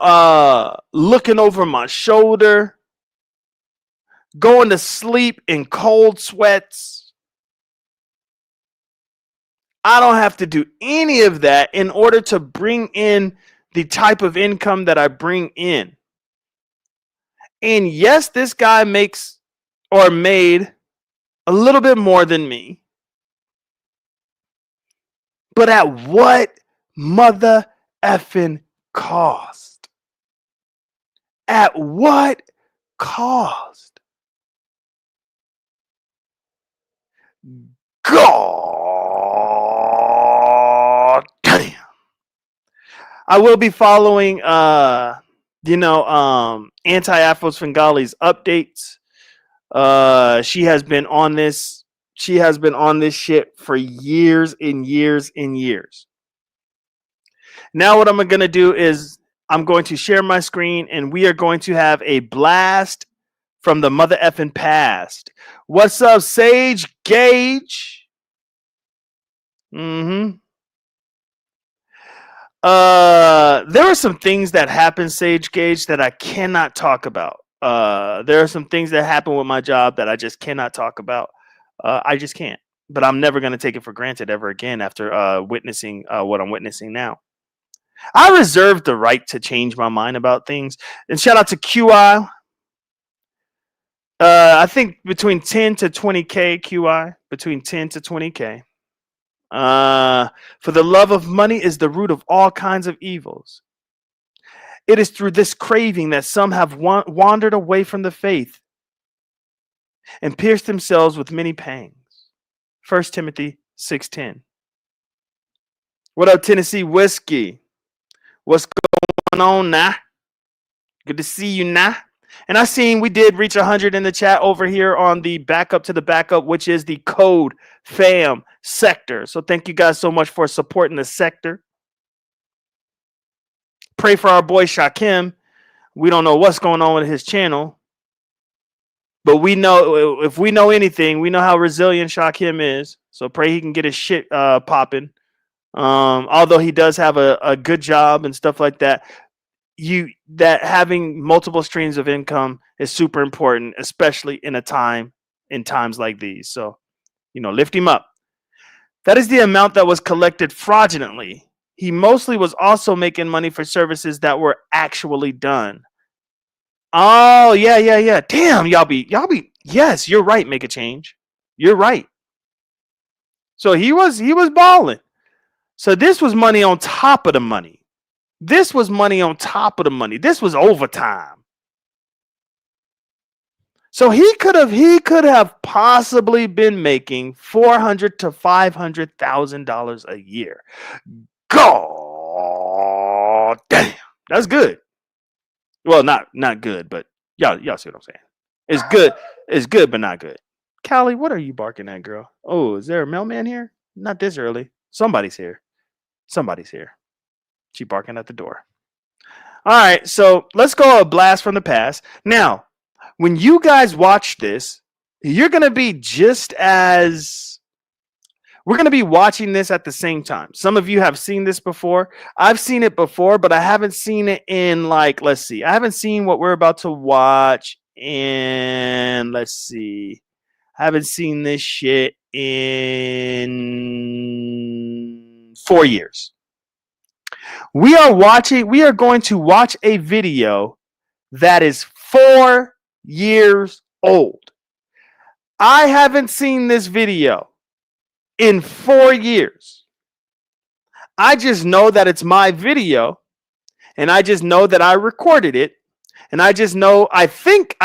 looking over my shoulder, going to sleep in cold sweats. I don't have to do any of that in order to bring in the type of income that I bring in. And yes, this guy makes or made a little bit more than me. But at what mother effing cost? At what cost? God damn. I will be following Anti-Afro Svengali's updates. She has been on this shit for years and years and years. Now what I'm going to do is I'm going to share my screen, and we are going to have a blast from the mother effing past. What's up, Sage Gage? There are some things that happen, Sage Gage, that I cannot talk about. There are some things that happen with my job that I just cannot talk about. I just can't. But I'm never going to take it for granted ever again after witnessing what I'm witnessing now. I reserve the right to change my mind about things. And shout out to QI. I think between 10 to 20K, QI. Between 10 to 20K. For the love of money is the root of all kinds of evils. It is through this craving that some have wandered away from the faith and pierced themselves with many pangs. 1 Timothy 6:10. What up, Tennessee Whiskey? What's going on now? Good to see you now. And I seen we did reach 100 in the chat over here on the backup to the backup, which is the CodeFam sector. So thank you guys so much for supporting the sector. Pray for our boy Shakim. We don't know what's going on with his channel, but we know, if we know anything, we know how resilient Shakim is. So pray he can get his shit popping. Although he does have a good job and stuff like that, that having multiple streams of income is super important, especially in times like these. So, lift him up. That is the amount that was collected fraudulently. He mostly was also making money for services that were actually done. Oh, yeah. Damn, y'all be. Yes, you're right. Make a change. You're right. So he was balling. So this was money on top of the money. This was money on top of the money. This was overtime. So he could have possibly been making $400,000 to $500,000 a year. God damn, that's good. Well, not good, but y'all see what I'm saying. It's good. It's good, but not good. Callie, what are you barking at, girl? Oh, is there a mailman here? Not this early. Somebody's here. She barking at the door. All right, so let's go a blast from the past. Now, when you guys watch this, you're going to be we're going to be watching this at the same time. Some of you have seen this before. I've seen it before, but I haven't seen it in let's see. I haven't seen what we're about to watch in, let's see. I haven't seen this shit in 4 years. We are going to watch a video that is 4 years old. I haven't seen this video in 4 years. I just know that it's my video, and I just know that I recorded it, and I just know I think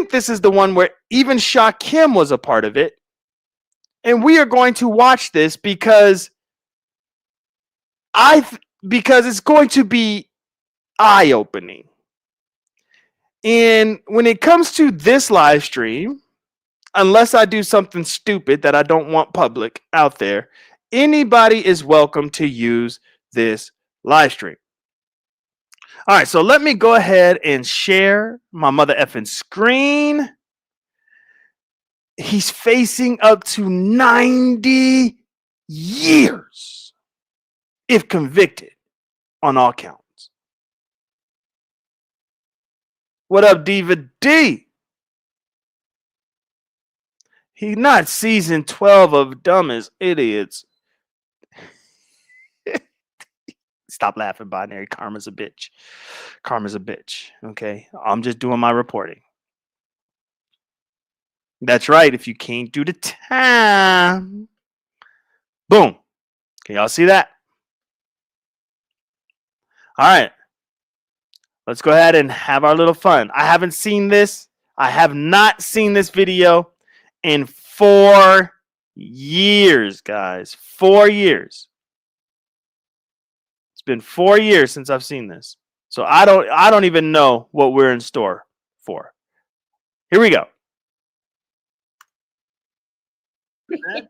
this is the one where even Shakim was a part of it. And we are going to watch this because it's going to be eye-opening. And when it comes to this live stream, unless I do something stupid that I don't want public out there, anybody is welcome to use this live stream. All right, so let me go ahead and share my mother effing screen. He's facing up to 90 years if convicted on all counts. What up, Diva D? He's not season 12 of Dumb as Idiots. Stop laughing, binary. Karma's a bitch. Okay, I'm just doing my reporting. That's right. If you can't do the time, boom. Can y'all see that? All right. Let's go ahead and have our little fun. I have not seen this video in 4 years, guys. 4 years. It's been 4 years since I've seen this. So I don't even know what we're in store for. Here we go. That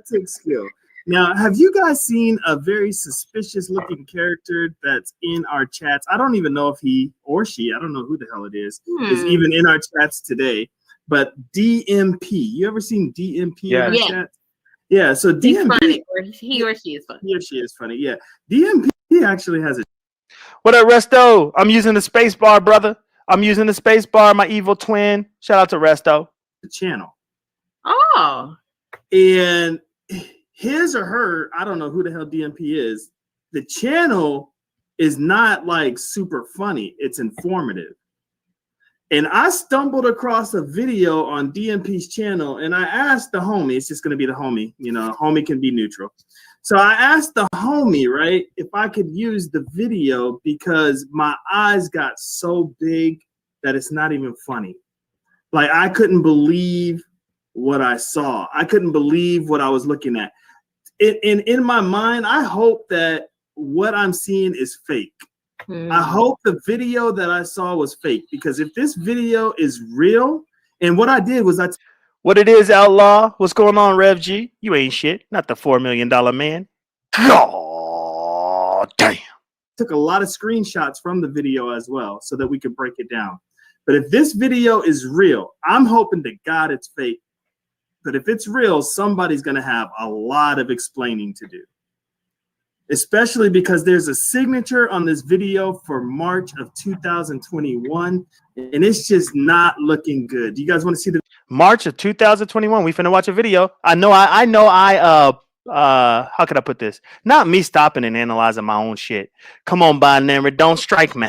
took skill. Now, have you guys seen a very suspicious looking character that's in our chats? I don't even know if he or she, I don't know who the hell it is even in our chats today. But DMP, you ever seen DMP in our chat? Yeah, so DMP. He's funny, or he or she is funny. He or she is funny, yeah. DMP actually has a... What up, Resto? I'm using the space bar, brother. I'm using the space bar, my evil twin. Shout out to Resto. Channel. Oh. And his or her, I don't know who the hell DMP is. The channel is not super funny. It's informative. And I stumbled across a video on DMP's channel, and I asked the homie, it's just going to be the homie, homie can be neutral. So I asked the homie, right, if I could use the video because my eyes got so big that it's not even funny. I couldn't believe what I saw. I couldn't believe what I was looking at. In my mind, I hope that what I'm seeing is fake. I hope the video that I saw was fake, because if this video is real, and what I did was what it is, Outlaw? What's going on, Rev G? You ain't shit. Not the $4 million man. God damn. took a lot of screenshots from the video as well so that we could break it down. But if this video is real, I'm hoping to God it's fake. But if it's real, somebody's going to have a lot of explaining to do. Especially because there's a signature on this video for March of 2021, and it's just not looking good. Do you guys want to see the March of 2021? We finna watch a video. I know how could I put this? Not me stopping and analyzing my own shit. Come on, Binary, don't strike me.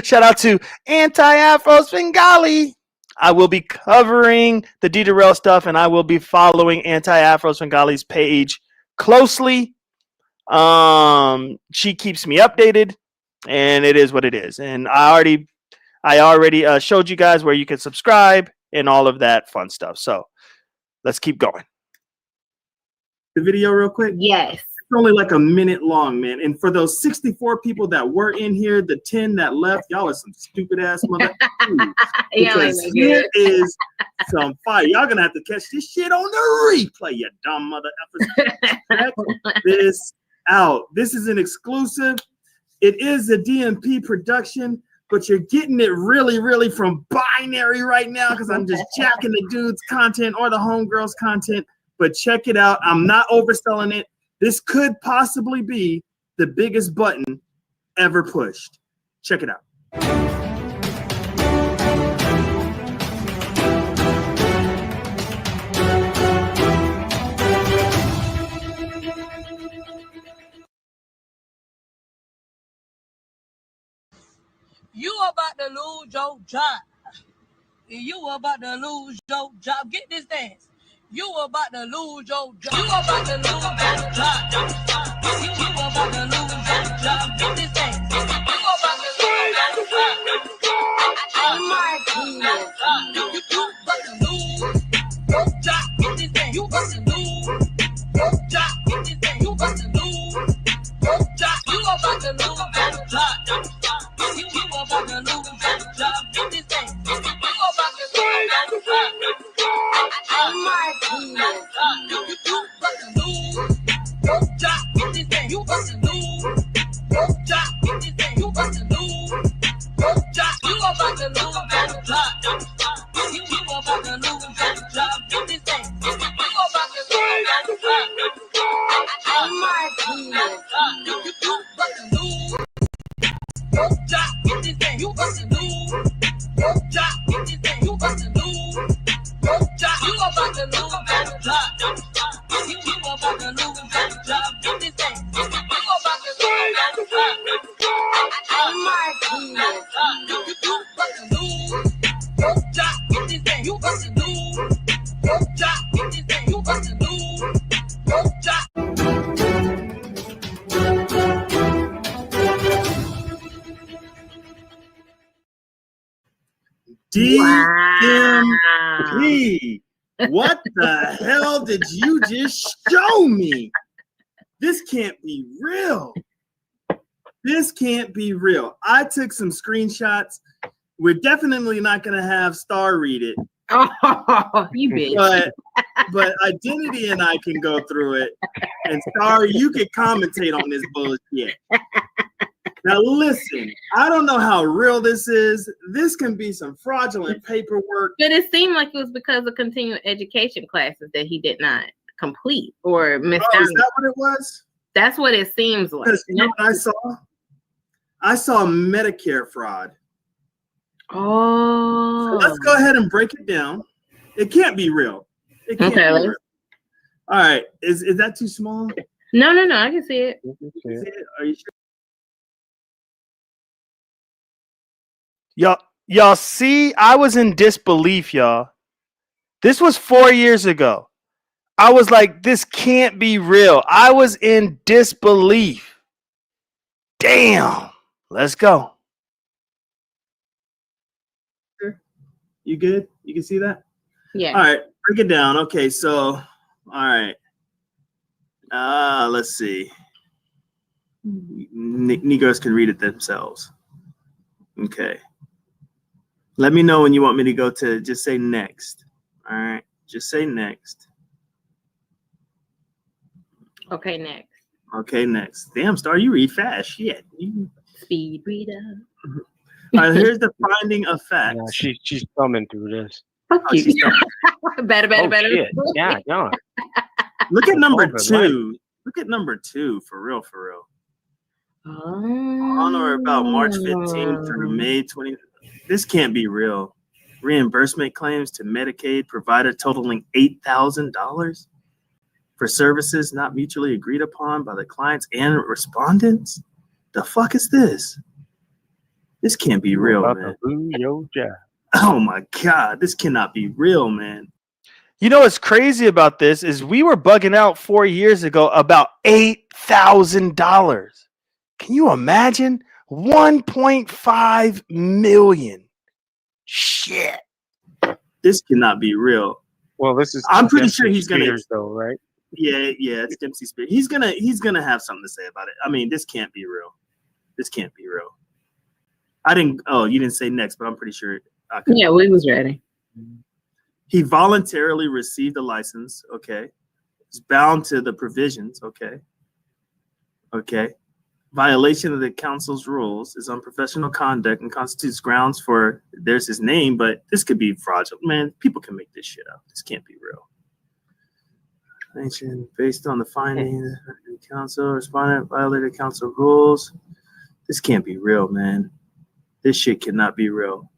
Shout out to Anti-Afro Svengali. I will be covering the Derell stuff, and I will be following Anti-Afro Svengali's page closely. She keeps me updated, and it is what it is. And I already showed you guys where you can subscribe and all of that fun stuff. So let's keep going. The video real quick? Yes. It's only like a minute long, man. And for those 64 people that were in here, the 10 that left, y'all are some stupid ass mother. Because here is some fire. Y'all gonna have to catch this shit on the replay, you dumb mother effers. Check this out. This is an exclusive. It is a DMP production, but you're getting it really, really from Binary right now because I'm just jacking the dude's content or the homegirl's content. But check it out. I'm not overselling it. This could possibly be the biggest button ever pushed. Check it out. You about to lose your job. You about to lose your job. Get this dance. You about to lose your job. You about to lose your job. You about to lose your job. Get this dance. You about to lose your job. Oh my goodness. You about to lose your job. Get this dance. You about to lose your job. Get this dance. You about to lose your job. You about to lose your job. You about to lose your job. Get this dance. You about to lose your job. Oh my goodness. You about to lose your job. Get this dance. You about to lose your job. Get this dance. You about to lose your job. You about to lose your job. You about to lose your job. Get this dance. You about to lose your job. Oh my goodness. You about to lose your job. Get this dance. You about to lose your job. Get this dance. You about to lose your job. You about to lose your job. You about to lose your job. Get this dance. You about to lose your job. Oh my goodness. You about to lose your job. Get this dance. You about to lose your job. Get this dance. You about to lose your job. DMP. What the hell did you just show me? This can't be real. This can't be real. I took some screenshots. We're definitely not going to have Star read it. Oh, you bitch. But Identity and I can go through it. And Star, you can commentate on this bullshit. Now listen, I don't know how real this is. This can be some fraudulent paperwork. But it seemed like it was because of continuing education classes that he did not complete or missed out. Is that what it was? That's what it seems like. Because you know what I saw? I saw Medicare fraud. Oh. So let's go ahead and break it down. It can't be real. It can't be real. All right. Is that too small? No. I can see it. Are you sure? Y'all see, I was in disbelief, y'all. This was 4 years ago. I was like, this can't be real. I was in disbelief. Damn. Let's go. You good? You can see that? Yeah. All right. Break it down. Okay. So, all right. Let's see. Negroes can read it themselves. Okay. Let me know when you want me to go to, just say next. All right. Just say next. Okay, next. Okay, next. Damn, Star, you read fast. Shit. Speed reader. All right, here's the finding of facts. Yeah, she's thumbing through this. Fuck Oh, you. she's done. better. Oh shit! Yeah, no. Look at number Over, 2. Look at number 2 for real. On or about March 15th through May 20th. This can't be real. Reimbursement claims to Medicaid provider totaling $8,000 for services not mutually agreed upon by the clients and respondents. The fuck is this? This can't be real, About man. to lose your job. Oh my God, this cannot be real, man. You know what's crazy about this is we were bugging out 4 years ago about $8,000. Can you imagine? 1.5 million. Shit. This cannot be real. Well, this is. I'm pretty Dempsey sure he's gonna- Spears, though, right? Yeah, it's Dempsey Spears. He's gonna have something to say about it. I mean, this can't be real. This can't be real. I didn't. Oh, you didn't say next, but I'm pretty sure. Yeah, we was ready. He voluntarily received a license. Okay, he's bound to the provisions. Okay. Violation of the council's rules is unprofessional conduct and constitutes grounds for. There's his name, but this could be fraudulent. Man, people can make this shit up. This can't be real. Based on the findings, the council respondent violated council rules. This can't be real, man. This shit cannot be real.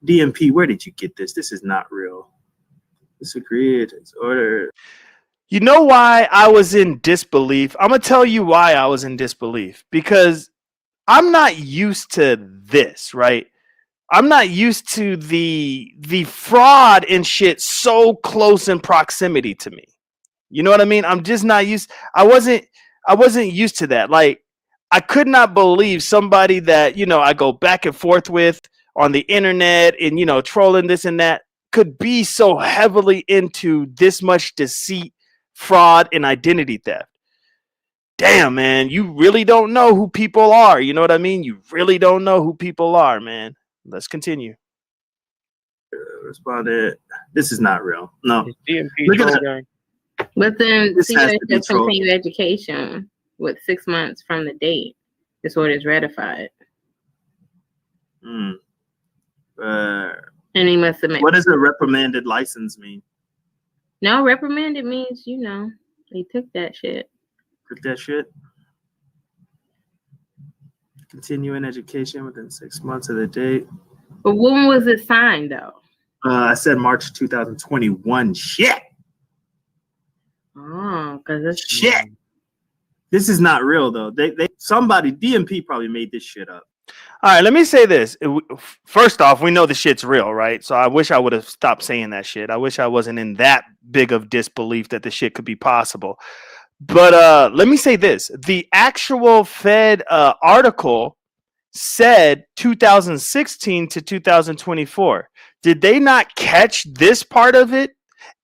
DMP, where did you get this? This is not real. Disagreed. It's order. You know why I was in disbelief? I'm going to tell you why I was in disbelief. Because I'm not used to this, right? I'm not used to the fraud and shit so close in proximity to me. You know what I mean? I'm just not used. I wasn't used to that. Like, I could not believe somebody that, I go back and forth with on the internet and, trolling this and that could be so heavily into this much deceit, fraud, and identity theft. Damn, man, you really don't know who people are. You know what I mean? You really don't know who people are, man. Let's continue. Responded. This is not real. No. DMP Look at troll that. gang. But then This has to be CUHF continued education with 6 months from the date. This order is ratified. And he must submit. What does a reprimanded license mean? No, reprimanded means, they took that shit. Took that shit. Continuing education within 6 months of the date. But when was it signed, though? I said March 2021. Shit. Oh, because that's Shit. This is not real though. Somebody DMP probably made this shit up. All right, let me say this. First off, we know the shit's real, right? So I wish I would have stopped saying that shit. I wish I wasn't in that big of disbelief that the shit could be possible. But let me say this. The actual Fed article said 2016 to 2024. Did they not catch this part of it?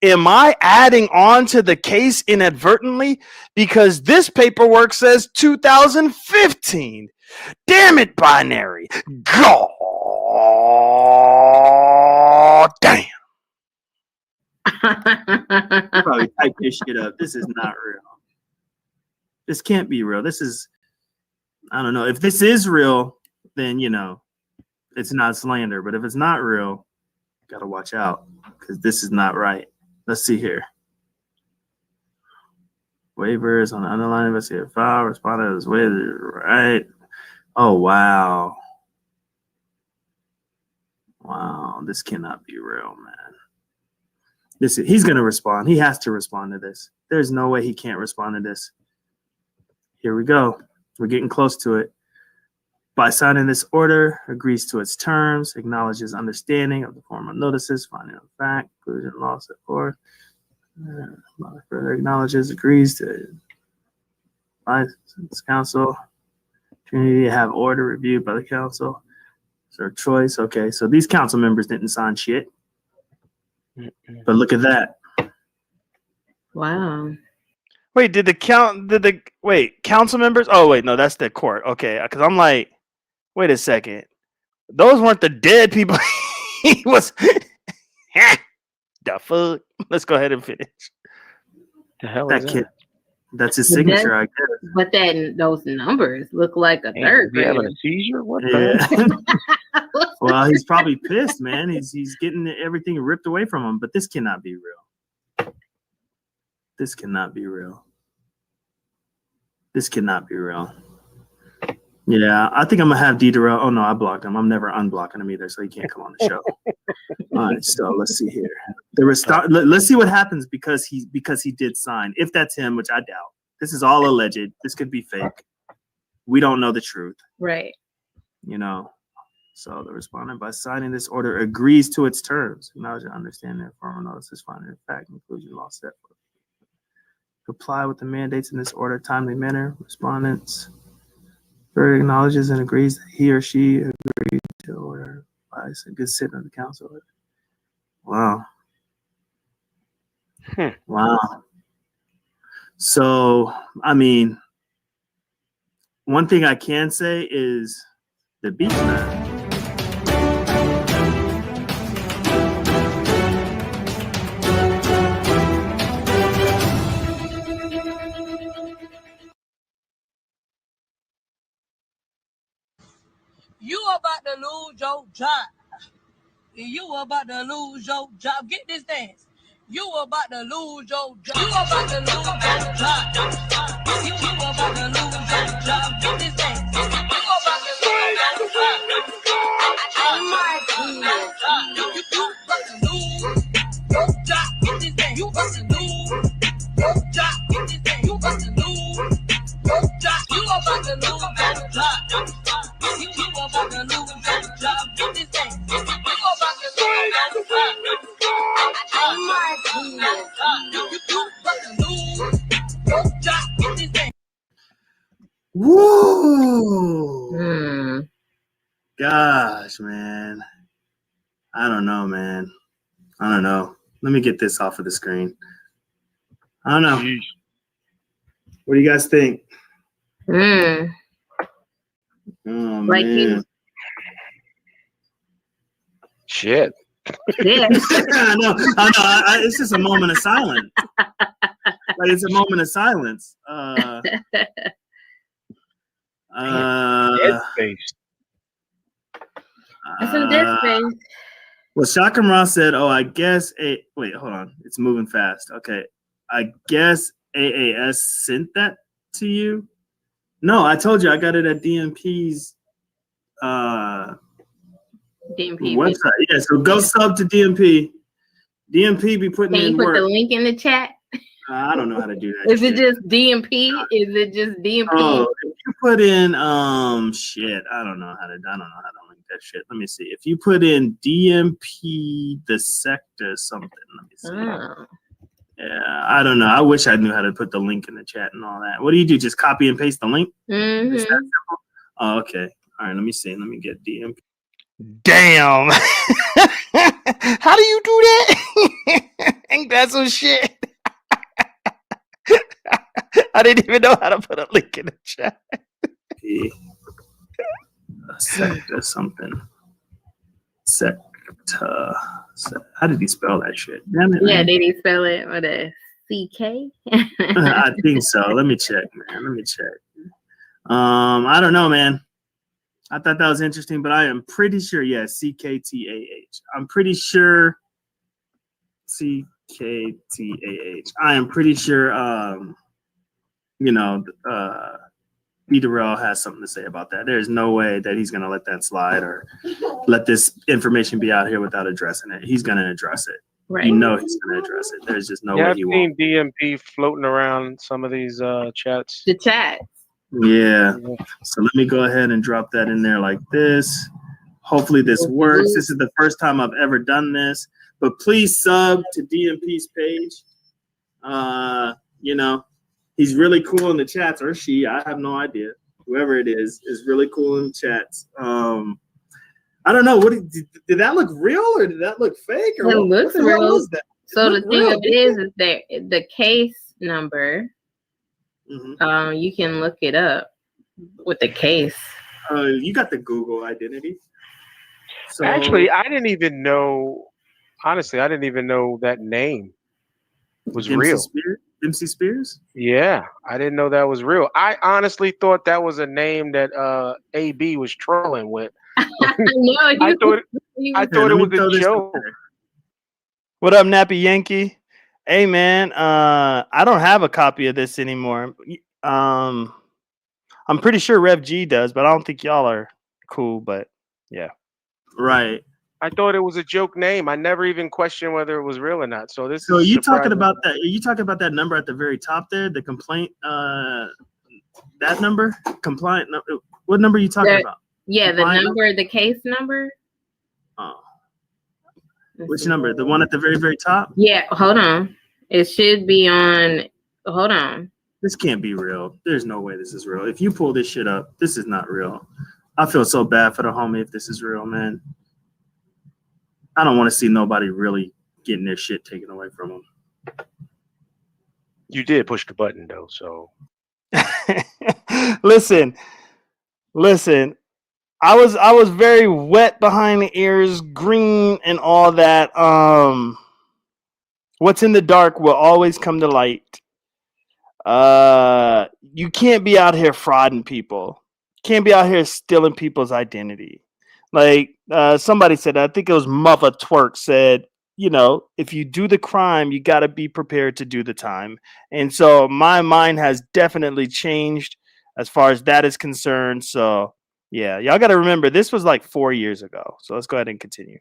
Am I adding on to the case inadvertently? Because this paperwork says 2015. Damn it, binary. God damn. Probably typed this shit up. This is not real. This can't be real. This is, I don't know. If this is real, then, it's not slander. But if it's not real, you gotta watch out because this is not right. Let's see here. Waivers on the underlying investigative file. Respondent is waived. Right. Oh, wow. Wow. This cannot be real, man. He's going to respond. He has to respond to this. There's no way he can't respond to this. Here we go. We're getting close to it. By signing this order, agrees to its terms, acknowledges understanding of the formal notices, finding of fact, conclusion, law, set forth. Further acknowledges, agrees to license council. Opportunity to have order reviewed by the council. It's their choice. Okay, so these council members didn't sign shit. But look at that. Wow. Wait, council members? Oh, wait, no, that's the court. Okay, because I'm like, wait a second. Those weren't the dead people. He was. The fuck? Let's go ahead and finish. The hell That is kid. That's his But signature, I guess. But then those numbers look like a Hey, third is he having grader. a seizure? What the Yeah. Well, he's probably pissed, man. He's getting everything ripped away from him. But this cannot be real. This cannot be real. This cannot be real. Yeah, I think I'm gonna have Derell. Oh no, I blocked him. I'm never unblocking him either, so he can't come on the show. All right, so let's see here. Let's see what happens because he did sign. If that's him, which I doubt. This is all alleged. This could be fake. We don't know the truth. Right. You know. So the respondent, by signing this order, agrees to its terms. Acknowledge and understand that formal notice is finding in fact inclusion law set forth. Comply with the mandates in this order, timely manner. Respondents further acknowledges and agrees that he or she agreed to order by a good sit of the council. Wow. Wow. So, I mean, one thing I can say is the beach man. You about to lose your job. You about to lose your job. Get this dance. You about to lose your job. You about to lose your job. You about to lose your job. Get this dance. You about to lose your job. Oh my God. You about to lose your job. Get this dance. You about to lose your job. Get this dance. You about to lose your job. You about to lose your job. You about to lose your job. Get this dance. You about to lose your job. Oh my God. You about to lose your job. Get this dance. Woo! Gosh, man. I don't know, man. I don't know. Let me get this off of the screen. I don't know. What do you guys think? Oh, Like man. shit? Yeah. I know. It's just a moment of silence. Like it's a moment of silence. Dead face. That's in this space. Well, Shakam Ross said, "Oh, I guess wait, hold on. It's moving fast. Okay, I guess AAS sent that to you. No, I told you I got it at DMP's DMP. website. Yeah, so go sub to DMP. DMP be putting Can you in put work. the link in the chat? I don't know how to do that. Is it just DMP? Is it just DMP? Oh, if you put in shit, I don't know how to link that shit. Let me see. If you put in DMP the sector something, let me see. Oh. Yeah, I don't know. I wish I knew how to put the link in the chat and all that. What do you do? Just copy and paste the link? Mhm. Is that simple? Oh, okay. All right, let me see. Let me get DMP. Damn. How do you do that? Ain't that some shit? I didn't even know how to put a link in the chat. Sector something. Sector. How did he spell that shit? Damn it, Yeah, man. did he spell it with a CK? I think so. Let me check, man. Let me check. I don't know, man. I thought that was interesting, but I am pretty sure, yeah, CKTAH. I'm pretty sure CKTAH. I am pretty sure, Derell has something to say about that. There's no way that he's going to let that slide or let this information be out here without addressing it. He's going to address it. Right. You know he's going to address it. There's just no way I've he seen won't. DMP floating around some of these chats. The chat. Yeah. So let me go ahead and drop that in there like this. Hopefully this works. This is the first time I've ever done this. But please sub to DMP's page. He's really cool in the chats, or she. I have no idea. Whoever it is really cool in the chats. I don't know. What did that look real or did that look fake? Or It what looks the hell real. was that? So the looked thing real. of it is that the case number, Mhm. you can look it up with the case. You got the Google identity. So Actually, I didn't even know. Honestly, I didn't even know that name was Against the real. Spirit? MC Spears? Yeah, I didn't know that was real. I honestly thought that was a name that AB was trolling with. I know. I thought it Let me was throw a this joke. up there. What up, Nappy Yankee? Hey man, I don't have a copy of this anymore. I'm pretty sure Rev G does, but I don't think y'all are cool. But yeah, Right. I thought it was a joke name. I never even questioned whether it was real or not. So this So are is you talking surprising. about that? Are you talking about that number at the very top there? The complaint, that number? Compliant number? What number are you talking about? Yeah, the Compliant number, the case number. Oh, Let's which see. number? The one at the very, very top? Yeah, hold on. It should be on. Hold on. This can't be real. There's no way this is real. If you pull this shit up, this is not real. I feel so bad for the homie if this is real, man. I don't want to see nobody really getting their shit taken away from them. You did push the button though, so listen. I was very wet behind the ears, green and all that. What's in the dark will always come to light. You can't be out here frauding people. Can't be out here stealing people's identity. Like somebody said, I think it was Mother Twerk said, you know, if you do the crime, you got to be prepared to do the time. And so my mind has definitely changed as far as that is concerned. So yeah, y'all got to remember this was like 4 years ago. So let's go ahead and continue.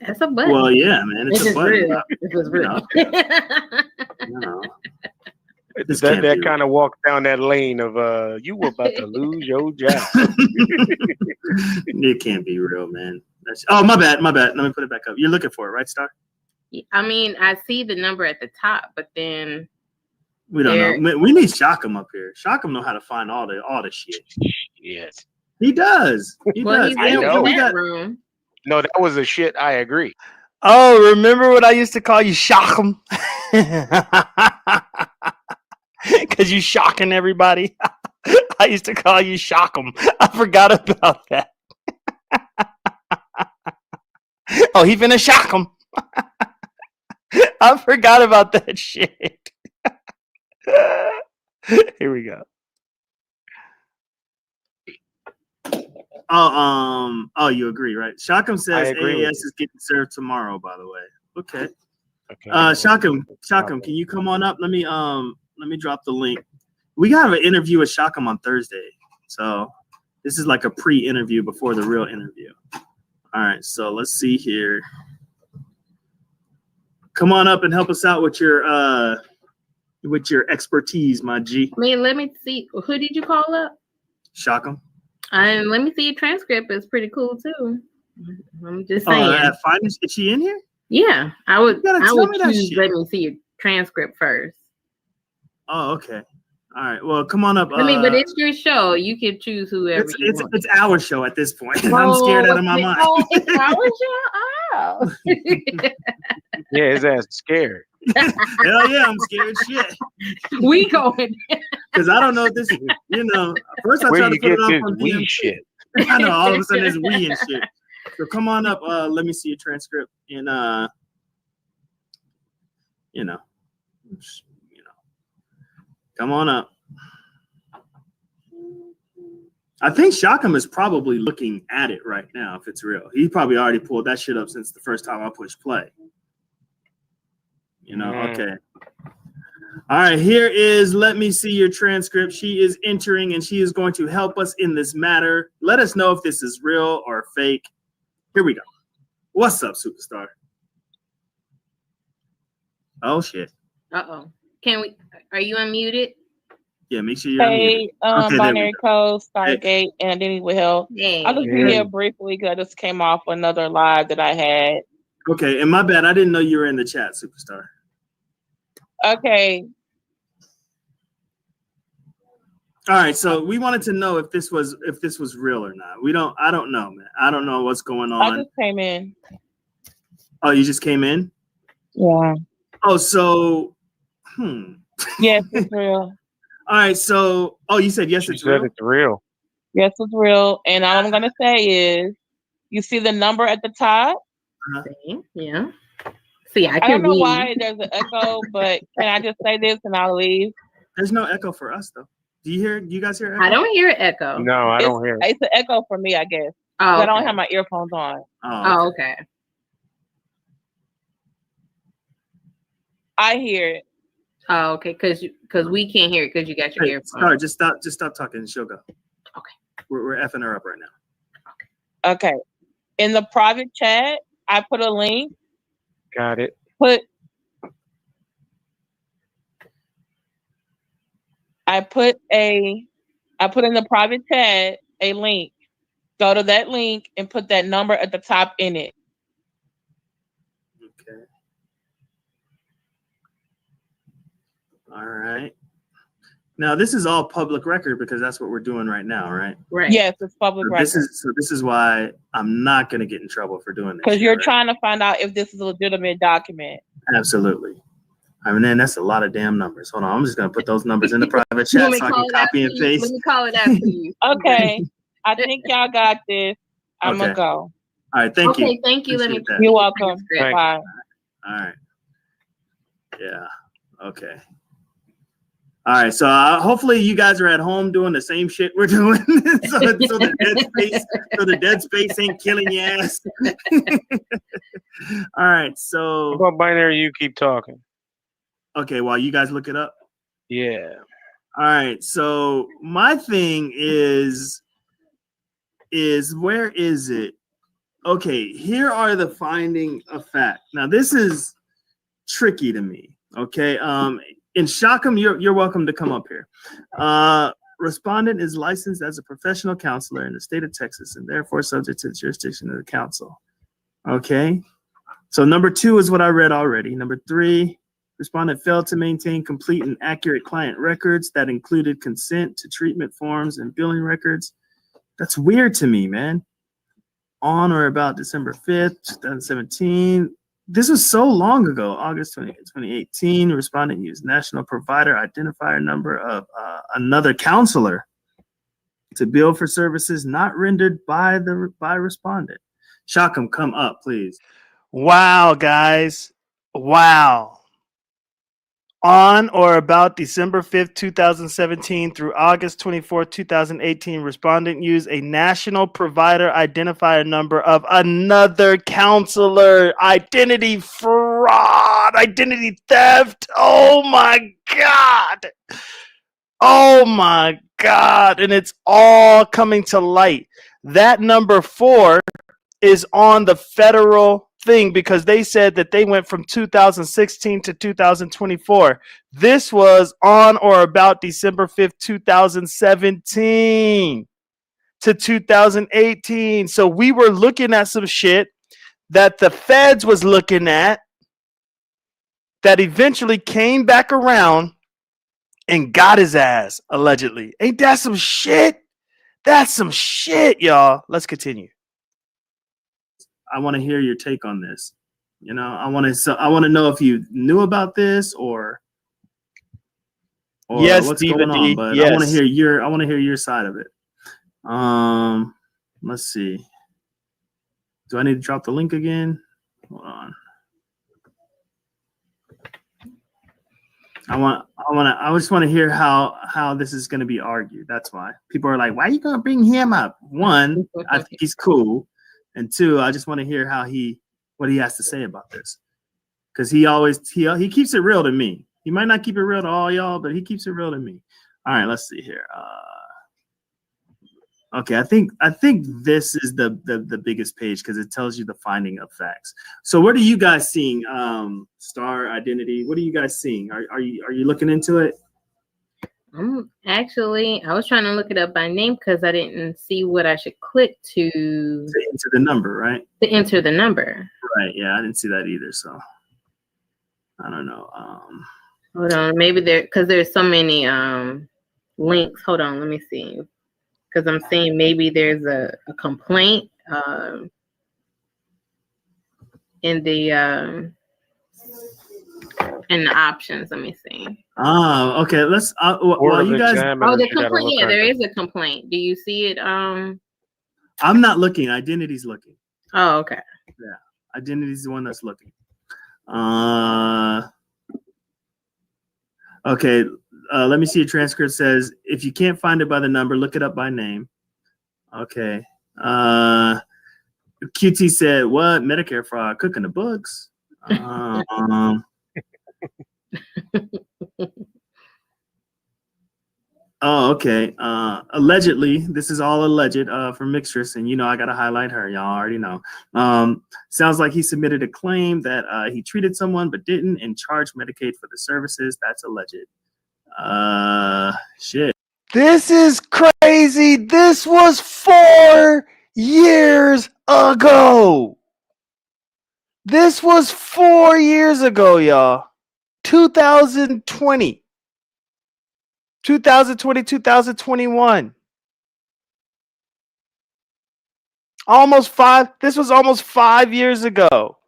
That's a button. Well, yeah, man. It's This a is button. real. This is real. You know, that kind of walked down that lane of you were about to lose your job. It can't be real, man. Oh, my bad. Let me put it back up. You're looking for it, right, Star? I mean, I see the number at the top, but then We don't know. We need Shockham up here. Shockham know how to find all the shit. Yes. He does. He well, does. he's I in know. that room. No, that was a shit. I agree. Oh, remember what I used to call you, Shockham? Because you shocking everybody. I used to call you Shockham. I forgot about that. Oh, he finna shock him. I forgot about that shit. Here we go. Oh, you agree, right? Shockham says agree AAS is getting served tomorrow, by the way. Okay. Okay. Shockham, can you come on up? Let me drop the link. We got an interview with Shockham on Thursday. So this is like a pre-interview before the real interview. All right, so let's see here. Come on up and help us out with your expertise, my G. I mean, let me see. Who did you call up? Shockham. And let me see your transcript. It's pretty cool too. I'm just saying. Is she in here? Yeah, I would. gotta I tell would me that choose. shit. Let me see your transcript first. Oh, okay. All right. Well, come on up. I mean, but it's your show. You can choose whoever you want. It's our show at this point. I'm scared out of my mind. Oh, it's our show. Oh. Yeah, his ass is scared. Hell yeah, I'm scared shit. We going. Because I don't know if this, first I Where tried to you put it get off this on wee DMC. shit? I know, all of a sudden it's we and shit. So come on up. Let me see your transcript. And, come on up. I think Shockham is probably looking at it right now if it's real. He probably already pulled that shit up since the first time I pushed play. Okay. All right, here is, let me see your transcript. She is entering and she is going to help us in this matter. Let us know if this is real or fake. Here we go. What's up, superstar? Oh, shit. Uh-oh. Are you unmuted? Yeah, make sure you're unmuted. Okay, Binary Code, Stargate, and Identity with Health. Yeah. I'll just be here briefly because I just came off another live that I had. Okay, and my bad. I didn't know you were in the chat, superstar. Okay. All right, so we wanted to know if this was real or not. I don't know, man. I don't know what's going on. I just came in. Oh, you just came in? Yeah. Oh, so Yes, it's real. All right, so you said yes, it's real. It's real. Yes, it's real. And all I'm gonna say is, you see the number at the top? Yeah. See, I I can don't know read. why there's an echo, but can I just say this and I'll leave? There's no echo for us though. Do you guys hear echo? I don't hear echo. No, I don't hear it. It's an echo for me, I guess. Oh, I okay. don't have my earphones on. Oh, okay. I hear it. Oh, okay. Because we can't hear it because you got your Hey, earphones. sorry, just stop talking and she'll go. Okay. We're effing her up right now. Okay. In the private chat, I put a link. Got it. I put in the private chat a link. Go to that link and put that number at the top in it. Okay. All right. Now this is all public record because that's what we're doing right now, right? Right. Yes, it's public record. This is why I'm not going to get in trouble for doing this. Because you're right? trying to find out if this is a legitimate document. Absolutely. I mean, then that's a lot of damn numbers. Hold on, I'm just going to put those numbers in the private chat so I can copy and paste. Let me call it out for you. Okay. I think y'all got this. I'm going to go. All right, thank you. Okay, thank you. Let me. Appreciate that. You're welcome. Thank you. Bye. All right. Yeah. Okay. All right. So hopefully you guys are at home doing the same shit we're doing, so the dead space ain't killing your ass. All right. So. How about binary? You keep talking. Okay. While you guys look it up. Yeah. All right. So my thing is where is it? Okay. Here are the finding of fact. Now this is tricky to me. Okay. In Shockham, you're welcome to come up here. Respondent is licensed as a professional counselor in the state of Texas and therefore subject to the jurisdiction of the council. Okay. So number 2 is what I read already. Number 3, respondent failed to maintain complete and accurate client records that included consent to treatment forms and billing records. That's weird to me, man. On or about December 5th, 2017. This was so long ago, August 20, 2018. The respondent used national provider identifier number of another counselor to bill for services not rendered by respondent. Shockham, come up, please. Wow, guys. Wow. On or about December 5th, 2017 through August 24th, 2018, respondent used a national provider identifier number of another counselor. Identity fraud, identity theft. Oh my God. Oh my God. And it's all coming to light. That number 4 is on the federal thing because they said that they went from 2016 to 2024. This was on or about December 5th, 2017 to 2018. So we were looking at some shit that the feds was looking at that eventually came back around and got his ass, allegedly. Ain't that some shit? That's some shit, y'all. Let's continue. I want to hear your take on this. You know, I want to know if you knew about this or yes, what's Diva going on. D, But yes. I want to hear your side of it. Let's see. Do I need to drop the link again? Hold on. I just want to hear how this is going to be argued. That's why people are like, why are you going to bring him up? 1, I think he's cool. And 2, I just want to hear what he has to say about this. Because he keeps it real to me. He might not keep it real to all y'all, but he keeps it real to me. All right, let's see here. Okay, I think this is the biggest page because it tells you the finding of facts. So what are you guys seeing? Star identity. What are you guys seeing? Are you looking into it? Actually, I was trying to look it up by name because I didn't see what I should click to enter the number, right? To enter the number. Right. Yeah, I didn't see that either. So I don't know. Hold on, maybe because there's so many links. Hold on, let me see. Because I'm seeing maybe there's a complaint in the options. Let me see. Okay. Let's. Well, you guys. The complaint. Yeah, there is a complaint. Do you see it? I'm not looking. Identity's looking. Oh, okay. Yeah, Identity's the one that's looking. Okay. Let me see. A transcript says if you can't find it by the number, look it up by name. Okay. QT said, "What Medicare fraud? Cooking the books." Oh, okay. Allegedly, this is all alleged from Mixtress, and I gotta highlight her. Y'all already know. Sounds like he submitted a claim that he treated someone but didn't and charged Medicaid for the services. That's alleged. Shit. This is crazy. This was 4 years ago. This was 4 years ago, y'all. 2020. 2020, 2021. This was almost 5 years ago.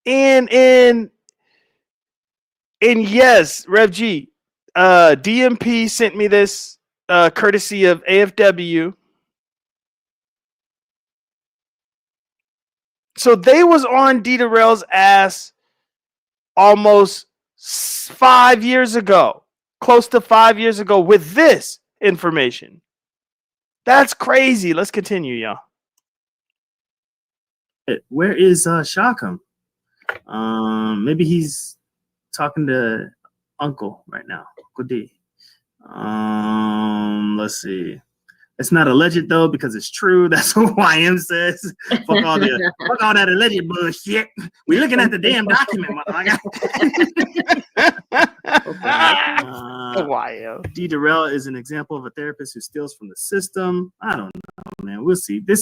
And yes, Rev G, DMP sent me this courtesy of AFW. So they was on Derell's ass almost 5 years ago, close to 5 years ago with this information. That's crazy. Let's continue, y'all. Where is Shockham? Maybe he's talking to Uncle right now. Uncle D. Let's see. It's not alleged though because it's true. That's what YM says. Fuck all that alleged bullshit. We're looking at the damn document, motherfucker. YM. D. Derell is an example of a therapist who steals from the system. I don't know, man. We'll see. D.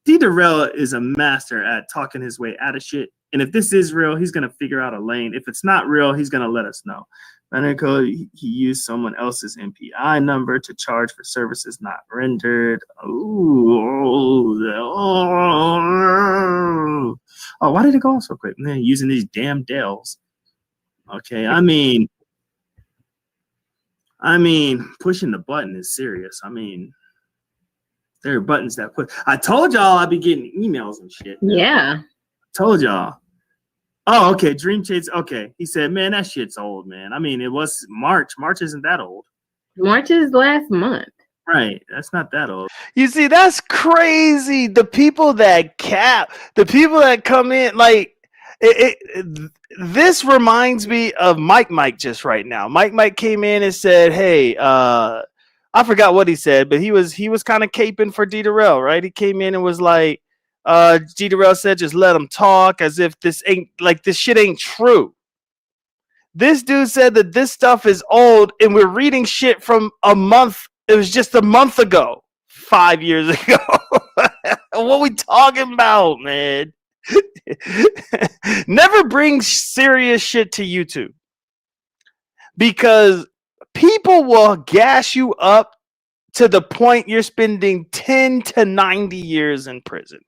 Derell is a master at talking his way out of shit. And if this is real, he's gonna figure out a lane. If it's not real, he's gonna let us know. He used someone else's MPI number to charge for services not rendered. Oh, why did it go so quick? Man, using these damn Dells. Okay, I mean, pushing the button is serious. I mean, there are buttons that push. I told y'all I'd be getting emails and shit. Yeah. Told y'all. Oh, okay. Dream Chase. Okay. He said, man, that shit's old, man. I mean, it was March. March isn't that old. March is last month. Right. That's not that old. You see, that's crazy. The people that come in, like, this reminds me of Mike just right now. Mike came in and said, hey, I forgot what he said, but he was kind of caping for D. Derell, right? He came in and was like, D. Derell said, just let him talk as if this shit ain't true. This dude said that this stuff is old and we're reading shit from a month. It was just a month ago, 5 years ago. What we talking about, man? Never bring serious shit to YouTube because people will gas you up to the point you're spending 10 to 90 years in prison.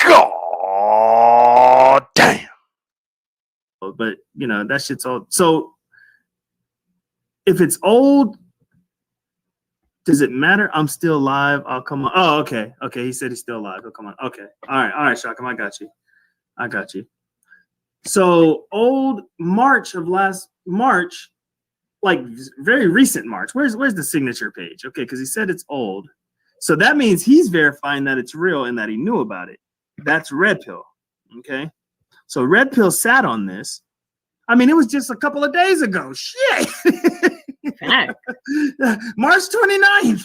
God damn. But that shit's old. So if it's old, does it matter? I'm still alive. I'll come on. Oh, okay. Okay. He said he's still alive. He'll come on. Okay. All right, Shockham. I got you. So old March of last March, like very recent March. Where's the signature page? Okay, because he said it's old. So that means he's verifying that it's real and that he knew about it. That's Red Pill. Okay. So Red Pill sat on this. I mean, it was just a couple of days ago. Shit. March 29th.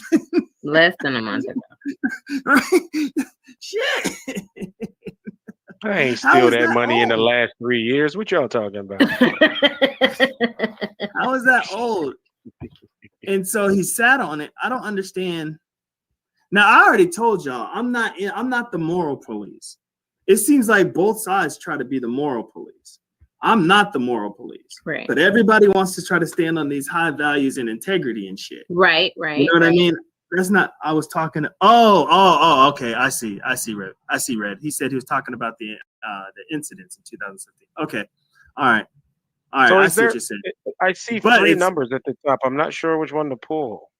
Less than a month ago. Right? Shit. I ain't steal that money in the last 3 years. What y'all talking about? How is that old? And so he sat on it. I don't understand. Now, I already told y'all, I'm not the moral police. It seems like both sides try to be the moral police. I'm not the moral police. Right. But everybody wants to try to stand on these high values and integrity and shit. Right. You know what I mean? That's not, I was talking to, okay. I see Red. He said he was talking about the incidents in 2015. Okay. All right. So I see what you're saying. I see three numbers at the top. I'm not sure which one to pull.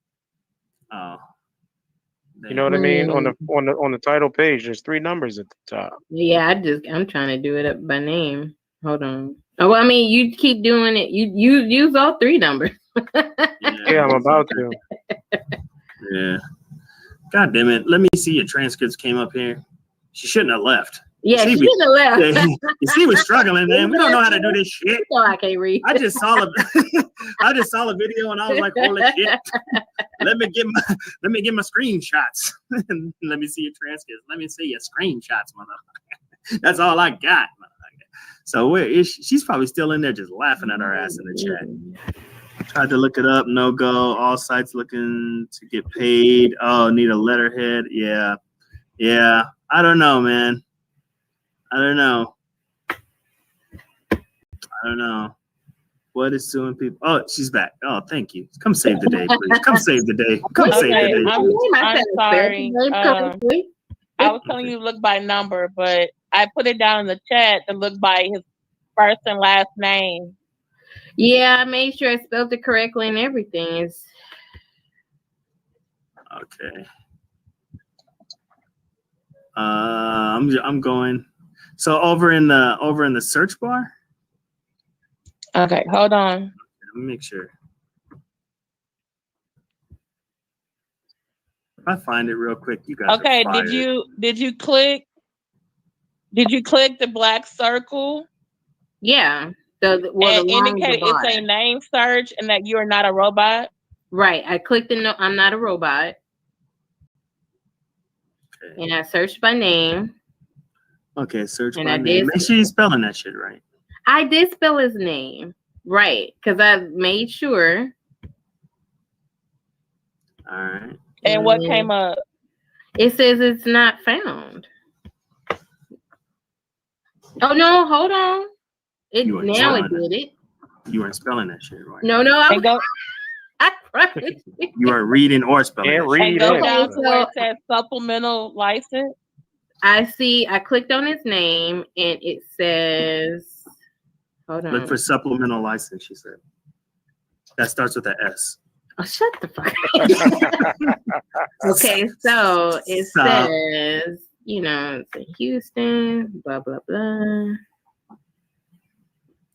Oh, You know what I mean? On the title page, there's 3 numbers at the top. Yeah, I'm trying to do it up by name. Hold on. Oh, well, I mean, you keep doing it. You use all 3 numbers. Yeah, I'm about to. Yeah. God damn it. Let me see your transcripts came up here. She shouldn't have left. Yeah, she shouldn't have left. You see, we're struggling, man. We don't know how to do this shit. So I can't read. I just saw the video and I was like, holy shit. Let me get my screenshots. Let me see your transcripts. Let me see your screenshots, motherfucker. That's all I got, motherfucker. So where is she? She's probably still in there just laughing at our ass in the chat. Tried to look it up, no go. All sites looking to get paid. Oh, need a letterhead. Yeah. I don't know, man. I don't know. What is suing people? Oh, she's back. Oh, thank you. Come save the day, please. Come save the day. Come save the day. I'm sorry. I was telling you to look by number, but I put it down in the chat to look by his first and last name. Yeah, I made sure I spelled it correctly and everything. Okay. I'm going. So over in the search bar. Okay, hold on. Let me make sure. If I find it real quick, you guys. Okay, are fired. did you click the black circle? Yeah. And indicate it's a name search and that you are not a robot. Right. I clicked the no. I'm not a robot. Okay. And I searched by name. Okay, search by name. Make sure you're spelling that shit right. I did spell his name right because I made sure. All right. And what came up? It says it's not found. Oh no! Hold on. It did it. You weren't spelling that shit right. No. I promise. You are reading or spelling. Can't read go down to where it says supplemental license. I clicked on his name and it says, hold on. Look for supplemental license, she said. That starts with an S. Oh, shut the fuck up. Okay, so it says, it's in Houston, blah, blah, blah.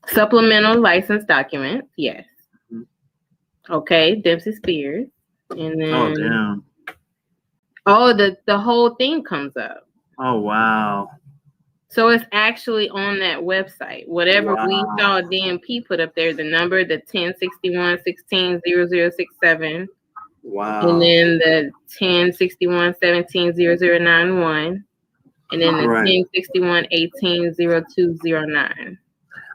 Supplemental license documents, yes. Mm-hmm. Okay, Dempsey Spears. And then oh damn. Oh, the whole thing comes up. Oh wow. So it's actually on that website. Whatever we saw DMP put up there, the number, the 1061-16-0067. Wow. And then the 1061-17-0091. And then the 1061-18-0209.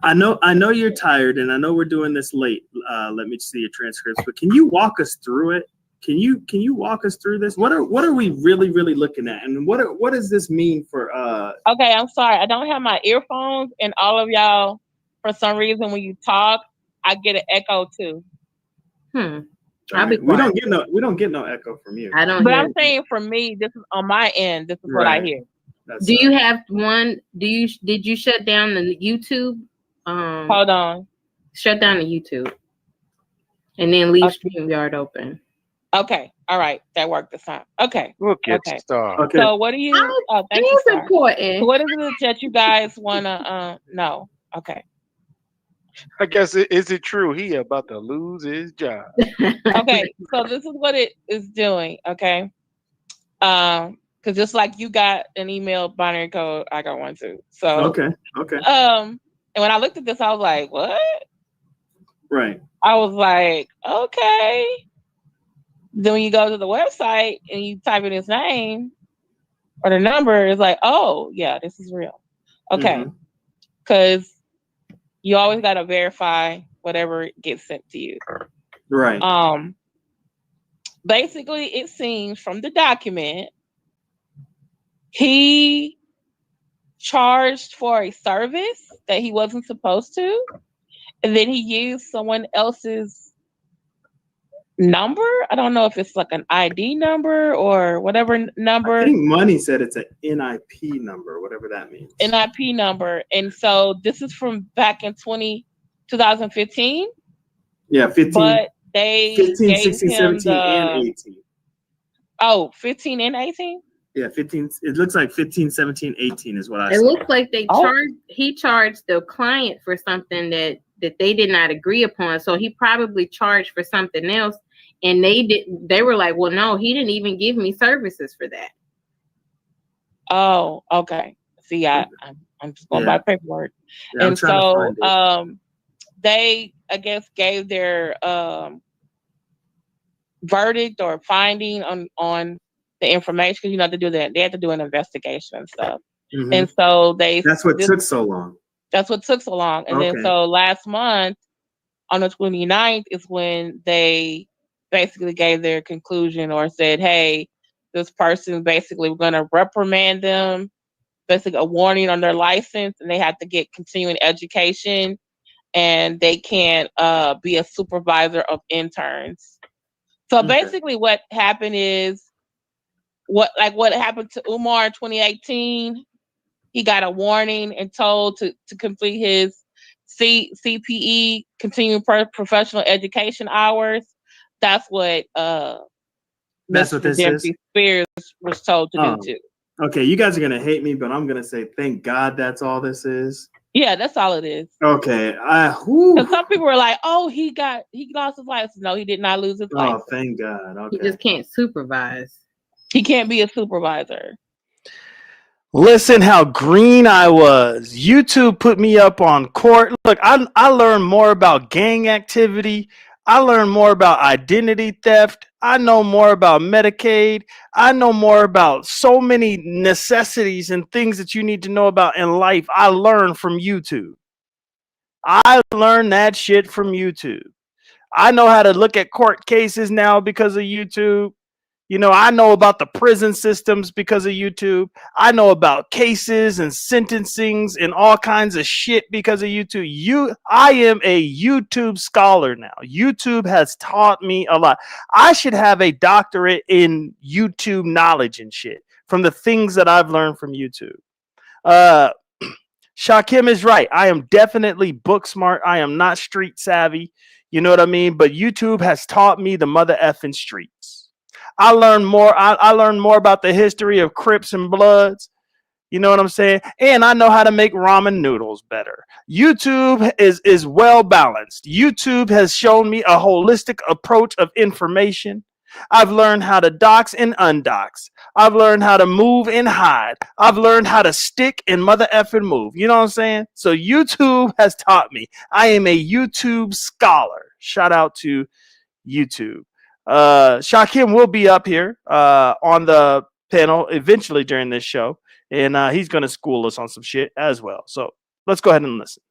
I know you're tired, and I know we're doing this late. Let me see your transcripts, but can you walk us through it? Can you walk us through this? What are we really looking at, and what does this mean for? Okay, I'm sorry, I don't have my earphones, and all of y'all, for some reason, when you talk, I get an echo too. Right. We don't get no echo from you. I don't. But I'm saying for me, this is on my end. This is what I hear. Do you have one? Did you shut down the YouTube? Hold on. Shut down the YouTube, and then leave StreamYard open. Okay. All right. That worked this time. Okay. Look at stuff. Okay. So what do you? Oh, thank you. Important. So what is it that you guys wanna know? Okay. I guess is it true he about to lose his job? Okay. So this is what it is doing. Okay. Because just like you got an email binary code, I got one too. So okay. And when I looked at this, I was like, what? Right. I was like, okay. Then when you go to the website and you type in his name or the number, it's like, oh yeah, this is real. Okay. Because you always got to verify whatever gets sent to you. Right. Basically, it seems from the document, he charged for a service that he wasn't supposed to, and then he used someone else's number. I don't know if it's like an ID number or whatever number. I think Money said it's an NIP number, whatever that means. NIP number. And so this is from back in 2015. Yeah, 15. But they 15, gave 16, him 17, and 18. Oh, 15 and 18? Yeah, 15. It looks like 15, 17, 18 is what I It saw. looks like they Oh. he charged the client for something that they did not agree upon. So he probably charged for something else, and they were like, well, no, he didn't even give me services for that. Oh, okay. See, I'm just going by paperwork. Yeah, and so they, I guess, gave their verdict or finding on the information, because you know they have to do an investigation and stuff. Mhm. And so that's what took so long. That's what took so long. And then so last month on the 29th is when they basically gave their conclusion or said, hey, this person basically we're going to reprimand them, basically a warning on their license, and they have to get continuing education, and they can't be a supervisor of interns. So basically what happened is what happened to Umar in 2018. He got a warning and told to complete his CPE, continuing professional education hours. That's what Mr. Dempsey Spears was told to do too. Okay, you guys are gonna hate me, but I'm gonna say thank God that's all this is. Yeah, that's all it is. Okay, because some people were like, "Oh, he lost his license." No, he did not lose his license. Oh, thank God. Okay. He just can't supervise. He can't be a supervisor. Listen how green I was. YouTube put me up on court. Look, I learned more about gang activity. I learned more about identity theft. I know more about Medicaid. I know more about so many necessities and things that you need to know about in life. I learned from YouTube. I learned that shit from YouTube. I know how to look at court cases now because of YouTube. You know, I know about the prison systems because of YouTube. I know about cases and sentencings and all kinds of shit because of YouTube. I am a YouTube scholar now. YouTube has taught me a lot. I should have a doctorate in YouTube knowledge and shit from the things that I've learned from YouTube. Shakim is right. I am definitely book smart. I am not street savvy. You know what I mean? But YouTube has taught me the mother effing streets. I learned more. I learned more about the history of Crips and Bloods. You know what I'm saying? And I know how to make ramen noodles better. YouTube is well balanced. YouTube has shown me a holistic approach of information. I've learned how to dox and undox. I've learned how to move and hide. I've learned how to stick and mother effing move. You know what I'm saying? So YouTube has taught me. I am a YouTube scholar. Shout out to YouTube. Shakim will be up here on the panel eventually during this show, and he's going to school us on some shit as well. So let's go ahead and listen.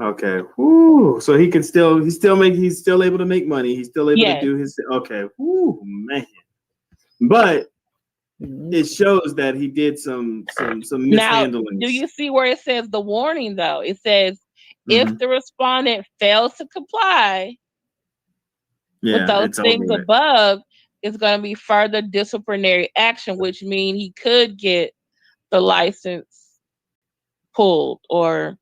Okay. Woo. So he's still able to make money. He's still able to do his. Okay. Woo, man. But it shows that he did some mishandling. Do you see where it says the warning though? It says if the respondent fails to comply with those things above, it's going to be further disciplinary action, which means he could get the license pulled or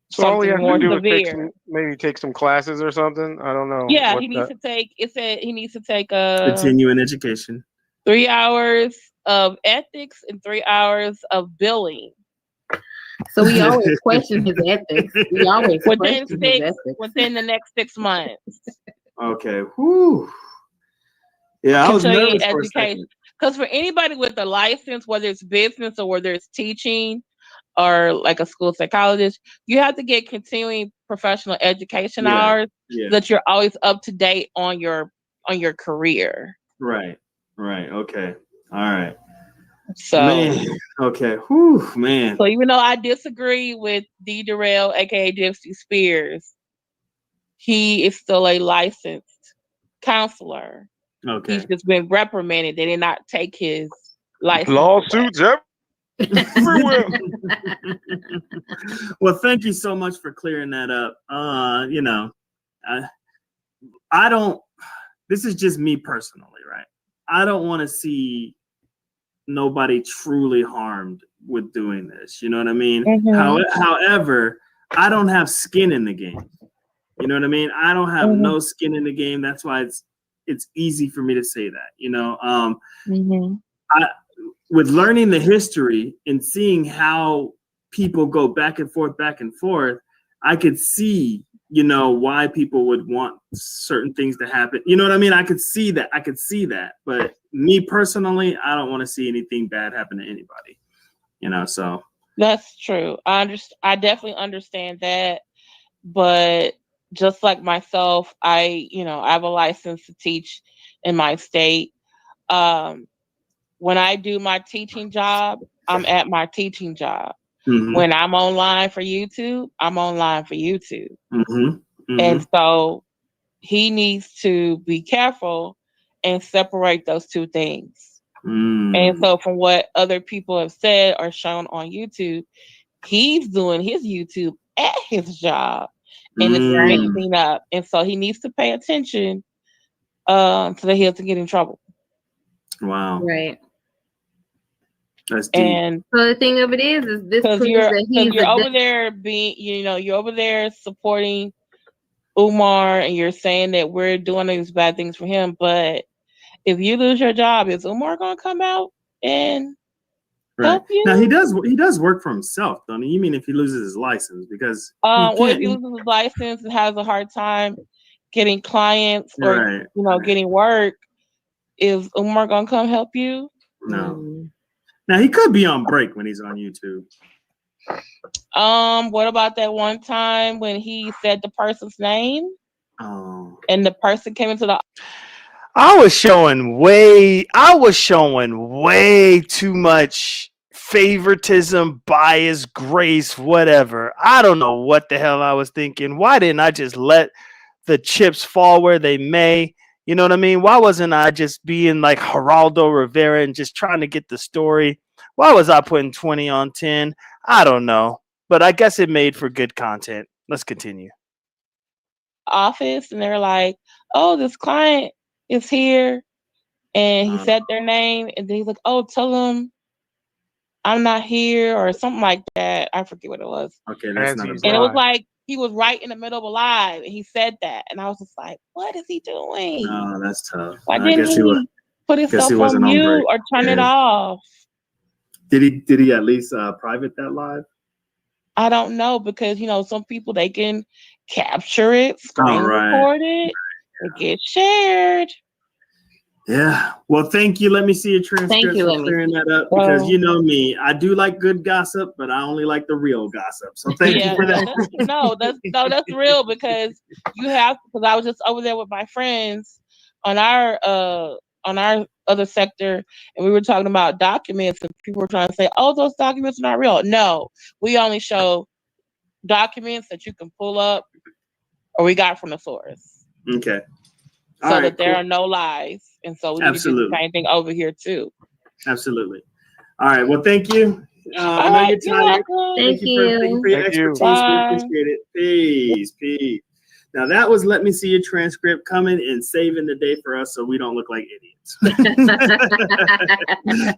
So all we have more to do severe. is maybe take some classes or something. I don't know. Yeah, he needs to take. It said he needs to take continuing education, 3 hours of ethics and 3 hours of billing. So we always question his ethics. We always within the next 6 months. Okay. Whew. Yeah, I was nervous for a second. Because for anybody with a license, whether it's business or whether it's teaching or like a school psychologist, you have to get continuing professional education hours so that you're always up to date on your career. Right. Okay. All right. So, man. Okay. Whew, man. So even though I disagree with Derell, aka Dempsey Spears, he is still a licensed counselor. Okay. He's just been reprimanded. They did not take his license. Lawsuits everywhere. Well, thank you so much for clearing that up. You know, I don't. This is just me personally, right? I don't want to see nobody truly harmed with doing this. You know what I mean? However, I don't have skin in the game. You know what I mean? I don't have no skin in the game. That's why it's easy for me to say that, you know. Mhm. With learning the history and seeing how people go back and forth, I could see, you know, why people would want certain things to happen. You know what I mean? I could see that. But me personally, I don't want to see anything bad happen to anybody, you know, so. That's true. I definitely understand that. But just like myself, I have a license to teach in my state. When I do my teaching job, I'm at my teaching job. Mm-hmm. When I'm online for YouTube, I'm online for YouTube. Mm-hmm. Mm-hmm. And so he needs to be careful and separate those two things. And so from what other people have said or shown on YouTube, he's doing his YouTube at his job and it's mixing up. And so he needs to pay attention so that he doesn't get in trouble. Wow. Right. That's deep. And so the thing of it is this proves that you're over there you're over there supporting Umar and you're saying that we're doing these bad things for him, but if you lose your job, is Umar gonna come out and help you? Now he does work for himself, don't he? You mean if he loses his license? Because if he loses his license and has a hard time getting clients or getting work, is Umar gonna come help you? No. Now he could be on break when he's on YouTube. Mm-hmm. What about that one time when he said the person's name? Oh. And the person came into the I was showing way too much favoritism, bias, grace, whatever. I don't know what the hell I was thinking. Why didn't I just let the chips fall where they may? You know what I mean? Why wasn't I just being like Geraldo Rivera and just trying to get the story? Why was I putting 20 on 10? I don't know. But I guess it made for good content. Let's continue. Office and they're like, oh, this client is here. And he said their name. And then he's like, oh, tell them I'm not here or something like that. I forget what it was. Okay, that's not a and it was like he was right in the middle of a live and he said that. And I was just like, what is he doing? No, that's tough. Why didn't he put himself on mute or turn it off? Did he at least private that live? I don't know because some people they can capture it, screen record it, it gets shared. Yeah. Well, thank you. Let me see a transcript for clearing that up because you know me, I do like good gossip, but I only like the real gossip. So thank you for that. That's real because because I was just over there with my friends on our other sector and we were talking about documents and people were trying to say, oh, those documents are not real. No, we only show documents that you can pull up or we got from the source. Okay. So that there are no lies. And so we need to do the same thing over here too. Absolutely. All right. Well, thank you. I know you're tired. Thank you for your expertise. We appreciate it. Peace. Now that was Let Me See Your Transcript coming and saving the day for us so we don't look like idiots.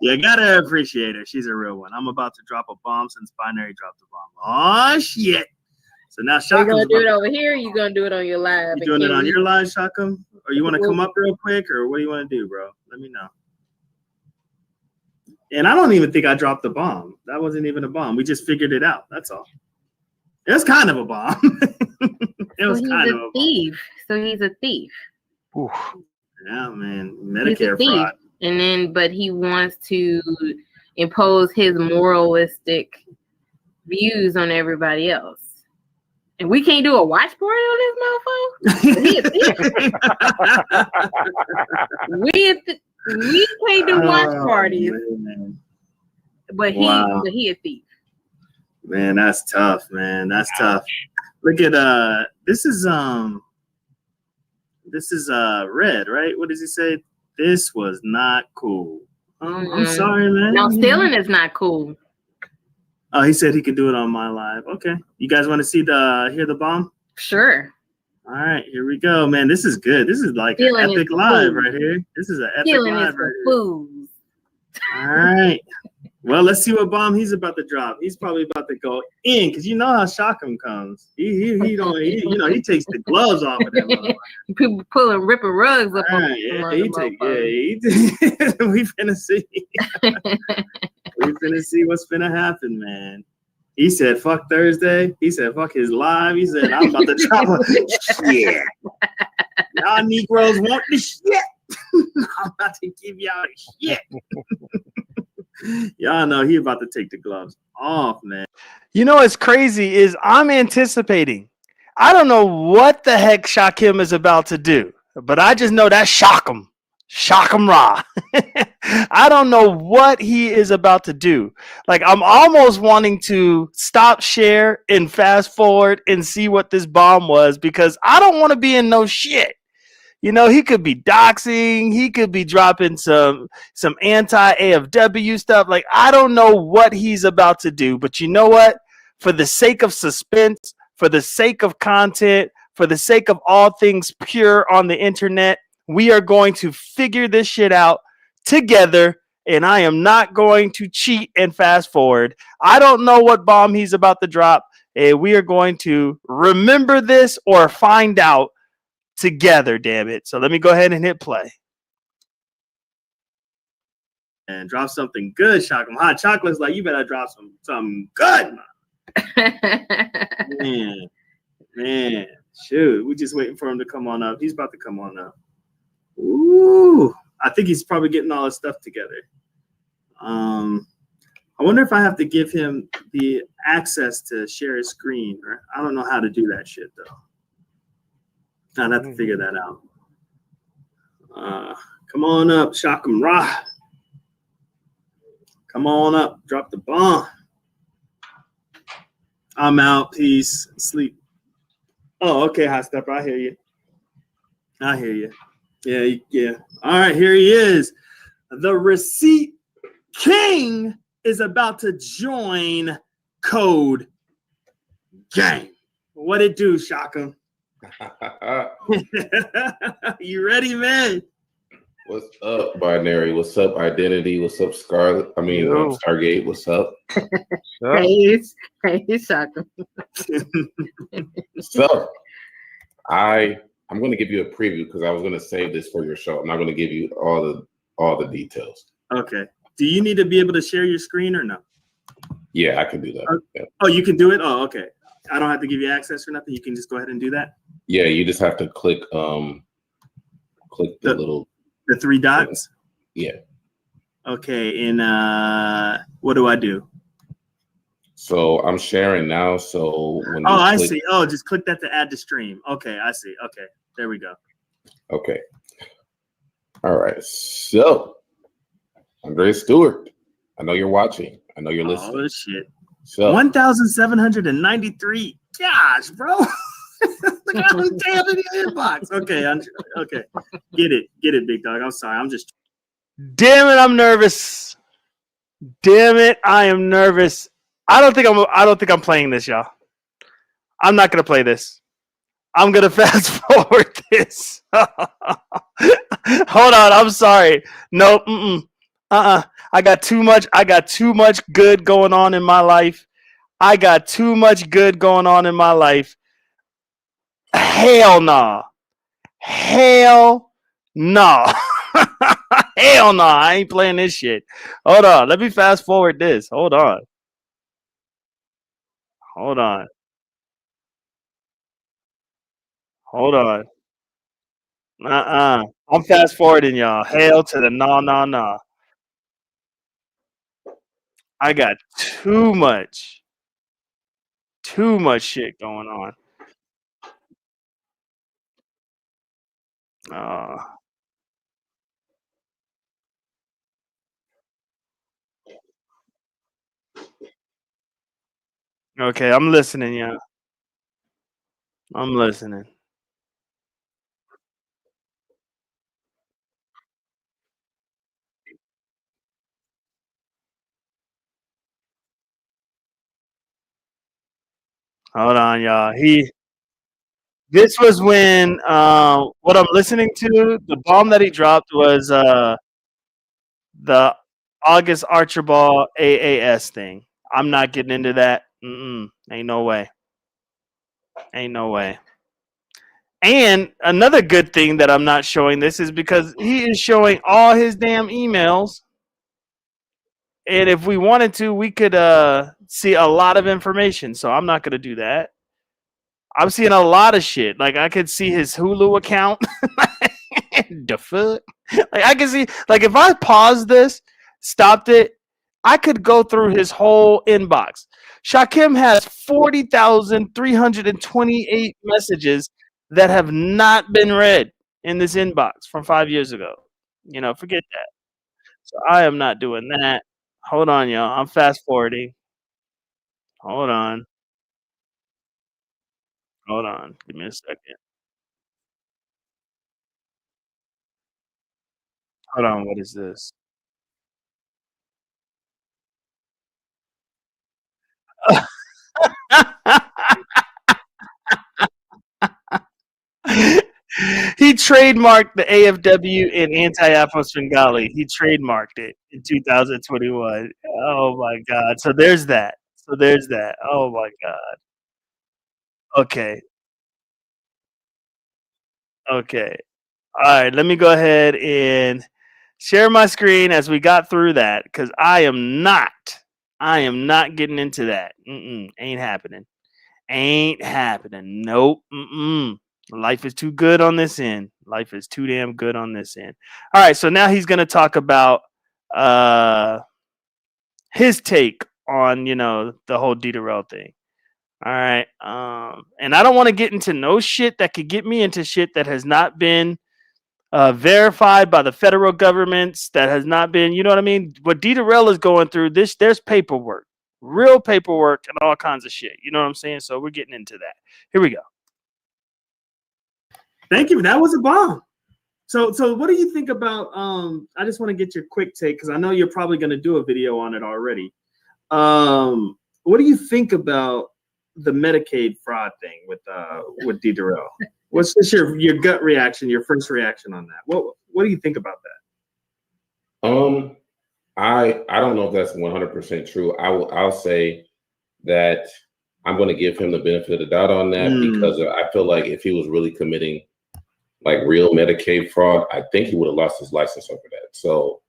You gotta appreciate her. She's a real one. I'm about to drop a bomb since Binary dropped a bomb. Oh shit. So now Shaka. You're gonna do it over here, or you gonna do it on your live? You doing it on your live, Shaka? Or you want to come up real quick, or what do you want to do, bro? Let me know. And I don't even think I dropped the bomb. That wasn't even a bomb. We just figured it out. That's all. It's kind of a bomb. It was kind of a thief. So he's a thief. Oof. Yeah, man. Medicare fraud. And then, but he wants to impose his moralistic views on everybody else. And we can't do a watch party on this motherfucker? We can't do watch parties. Man. But he a thief. Man, that's tough, man. That's tough. Look at this is Red, right? What does he say? This was not cool. I'm sorry, man. No, stealing is not cool. Oh, he said he could do it on my live. Okay. You guys want to hear the bomb? Sure. All right, here we go, man. This is good. This is like an epic live right here. This is an epic live right here. All right. Well, let's see what bomb he's about to drop. He's probably about to go in because you know how Shockham comes. He don't he takes the gloves off of them. People pulling ripping rugs up on we finna see. We finna see what's finna happen, man. He said, fuck Thursday. He said, fuck his live. He said, I'm about to drop a shit. Y'all Negroes want the shit. I'm about to give y'all the shit. Y'all know he about to take the gloves off, man. You know what's crazy is I'm anticipating. I don't know what the heck Shakim is about to do, but I just know that Shockham Ra. I don't know what he is about to do. Like, I'm almost wanting to stop share and fast forward and see what this bomb was because I don't want to be in no shit. You know, he could be doxing. He could be dropping some anti-AFW stuff. Like, I don't know what he's about to do. But you know what? For the sake of suspense, for the sake of content, for the sake of all things pure on the internet, we are going to figure this shit out together. And I am not going to cheat and fast forward. I don't know what bomb he's about to drop. And we are going to remember this or find out together, damn it. So let me go ahead and hit play. And drop something good, Shockham. Hot chocolate's like, you better drop something good, man. Shoot, we just waiting for him to come on up. He's about to come on up. Ooh, I think he's probably getting all his stuff together. I wonder if I have to give him the access to share his screen, or I don't know how to do that shit though. I'd have to figure that out. Come on up, Shockham Ra. Come on up, drop the bomb. I'm out, peace, sleep. Oh, okay, Hot Stepper, I hear you. Yeah. All right, here he is. The Receipt King is about to join Code Gang. What it do, Shockham? You ready, man? What's up, Binary? What's up, Identity? What's up, Scarlet? Stargate. What's up? Hey, Shockham. So, I'm going to give you a preview because I was going to save this for your show. I'm not going to give you all the details. Okay. Do you need to be able to share your screen or no? Yeah, I can do that. Yeah. Oh, you can do it? Oh, okay. I don't have to give you access or nothing. You can just go ahead and do that. Yeah, you just have to click the three dots. Yeah. Okay, and what do I do? So I'm sharing now. So when I see. Oh, just click that to add to stream. Okay, I see. Okay, there we go. Okay. All right. So Andre Stewart, I know you're watching. I know you're listening. Oh shit. So 1,793. Gosh, bro. Look how many damn in your inbox. Okay, okay. Get it, big dog. I'm sorry. I'm just. Damn it, I'm nervous. Damn it, I am nervous. I don't think I'm playing this, y'all. I'm not gonna play this. I'm gonna fast forward this. Hold on, I'm sorry. Nope. I got too much good going on in my life. Hell nah. Hell nah. Hell nah. I ain't playing this shit. Hold on. Let me fast forward this. Hold on. I'm fast forwarding, y'all. Hell to the nah. I got too much shit going on. Okay, I'm listening, yeah. I'm listening. Hold on, y'all. This was when what I'm listening to, the bomb that he dropped was the August Archibald AAS thing. I'm not getting into that. Ain't no way. Ain't no way. And another good thing that I'm not showing this is because he is showing all his damn emails. And if we wanted to, we could see a lot of information. So I'm not going to do that. I'm seeing a lot of shit. Like I could see his Hulu account. The fuck? Like I can see, like if I paused this, stopped it, I could go through his whole inbox. Shakim has 40,328 messages that have not been read in this inbox from 5 years ago. You know, forget that. So I am not doing that. Hold on, y'all. I'm fast forwarding. Hold on. Hold on. Give me a second. Hold on. What is this? He trademarked the AFW in anti-Afro Bengali. He trademarked it in 2021. Oh my God. So there's that. So there's that. Oh my God. Okay. Okay. All right. Let me go ahead and share my screen as we got through that because I am not getting into that. Ain't happening. Ain't happening. Nope. Life is too good on this end. Life is too damn good on this end. All right, so now he's going to talk about his take on, you know, the whole Derell thing. All right. And I don't want to get into no shit that could get me into shit that has not been verified by the federal governments, that has not been, you know what I mean? What Derell is going through, there's paperwork, real paperwork and all kinds of shit. You know what I'm saying? So we're getting into that. Here we go. Thank you. That was a bomb. So what do you think about? I just want to get your quick take because I know you're probably going to do a video on it already. What do you think about the Medicaid fraud thing with Derell? What's just your gut reaction, your first reaction on that? What do you think about that? I don't know if that's 100% true. I'll say that I'm going to give him the benefit of the doubt on that because I feel like if he was really committing like real Medicaid fraud, I think he would have lost his license over that. So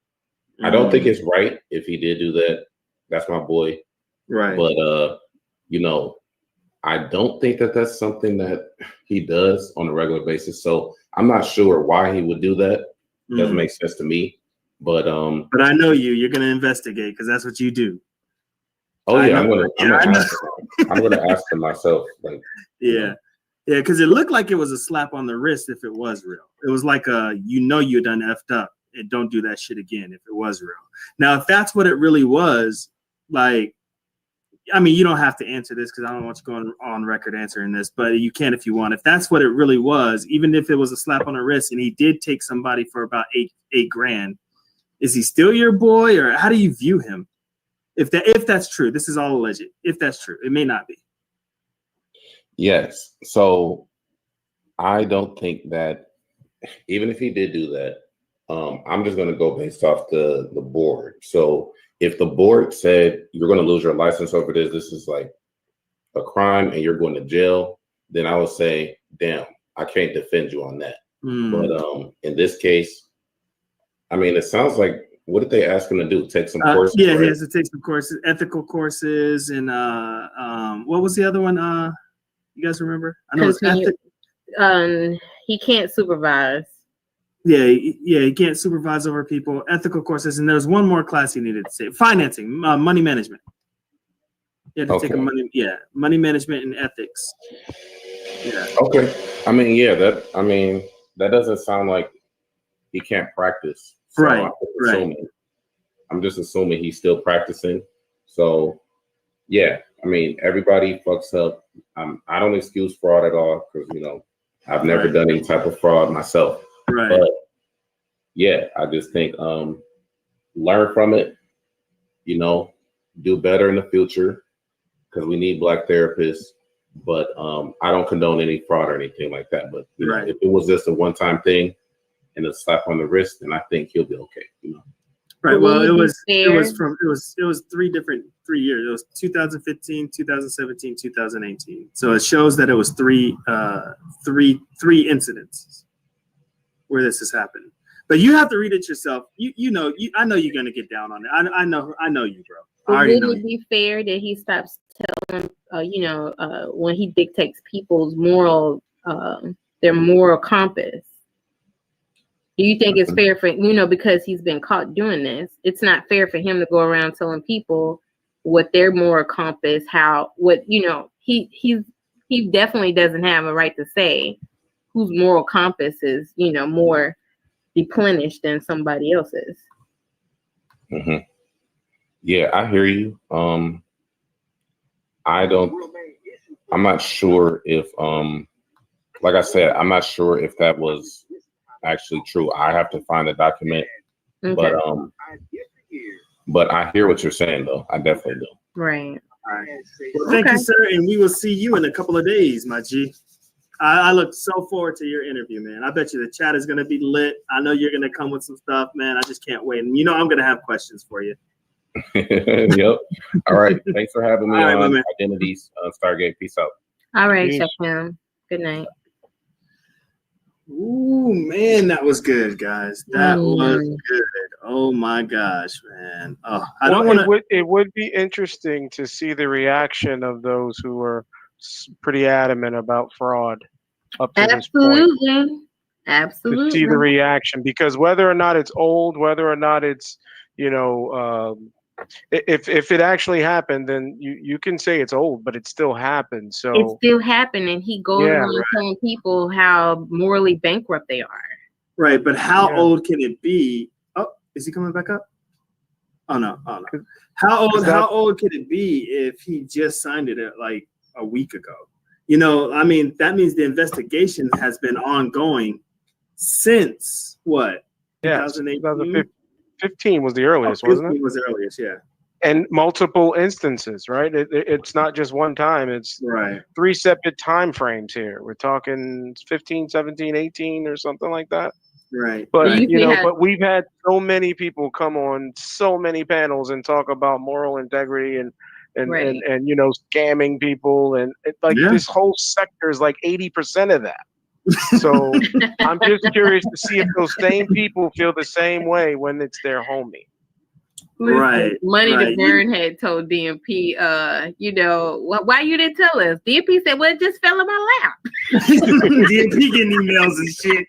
I don't think it's right if he did do that. That's my boy. Right. But, you know, I don't think that that's something that he does on a regular basis. So I'm not sure why he would do that. Doesn't make sense to me. But I know you're going to investigate because that's what you do. Oh yeah, I'm gonna ask him myself. Like, yeah, because it looked like it was a slap on the wrist if it was real. It was like you done effed up and don't do that shit again if it was real. Now, if that's what it really was, like, I mean, you don't have to answer this because I don't want you going on record answering this, but you can if you want. If that's what it really was, even if it was a slap on the wrist and he did take somebody for about eight grand, is he still your boy, or how do you view him? If that's true, this is all alleged. If that's true, it may not be. Yes. So I don't think that even if he did do that, I'm just going to go based off the board. So if the board said you're going to lose your license over this is like a crime and you're going to jail, then I would say, damn, I can't defend you on that. But in this case, I mean, it sounds like, what did they ask him to do? Take some courses? Yeah, right? He has to take some courses, ethical courses, and what was the other one? You guys remember? I know it's he can't supervise. Yeah, he can't supervise over people. Ethical courses, and there's one more class he needed to say: financing, money management. Yeah, to take money management and ethics. Yeah. Okay. I mean, that doesn't sound like he can't practice. So Right. I'm just assuming he's still practicing. So, yeah, I mean, everybody fucks up. I don't excuse fraud at all because, you know, I've never done any type of fraud myself. Right. But, yeah, I just think learn from it, you know, do better in the future because we need Black therapists. But I don't condone any fraud or anything like that. But you know, if it was just a one-time thing, and a slap on the wrist, and I think he'll be okay. You know. Right. But Well, will it you be was fair? it was 3 years. It was 2015, 2017, 2018. So it shows that it was three incidents where this has happened. But you have to read it yourself. I know you're gonna get down on it. I know you, bro. I But already would know it you. be fair that he stops telling, when he dictates people's their moral compass? Do you think it's fair for, because he's been caught doing this, it's not fair for him to go around telling people what their moral compass, he definitely doesn't have a right to say whose moral compass is, more replenished than somebody else's. Mm-hmm. Yeah, I hear you. I'm not sure if, like I said, I'm not sure if that was actually true. I have to find a document, Okay. but I hear what you're saying, though. I definitely do. Right. All right. Well, thank you, sir, and we will see you in a couple of days, my G. I look so forward to your interview, man. I bet you the chat is going to be lit. I know you're going to come with some stuff, man. I just can't wait. And I'm going to have questions for you. Yep. All right. Thanks for having me All right, my on man. Identities Stargate. Peace out. All right, Peace. check him. Good night. Ooh, man, that was good, guys. That was good. Oh my gosh, man. Oh, I don't want to. It would be interesting to see the reaction of those who were pretty adamant about fraud up to this point. Absolutely. To see the reaction, because whether or not it's old, whether or not it's, if it actually happened, then you can say it's old, but it still happened. So it still happened, and he goes around telling people how morally bankrupt they are. Right, but how old can it be? Oh, is he coming back up? Oh no. How old can it be if he just signed it like a week ago? I mean, that means the investigation has been ongoing since what? Yeah, 2015 was the earliest, wasn't it? 15 was the earliest, yeah. And multiple instances, right? It's not just one time. It's right. 3 separate time frames here. We're talking 15, 17, 18 or something like that. Right. But, right. But we've had so many people come on so many panels and talk about moral integrity and scamming people. And this whole sector is like 80% of that. So I'm just curious to see if those same people feel the same way when it's their homie. Right. Money to Burn had told DMP, why you didn't tell us? DMP said, well, it just fell in my lap. DMP getting emails and shit.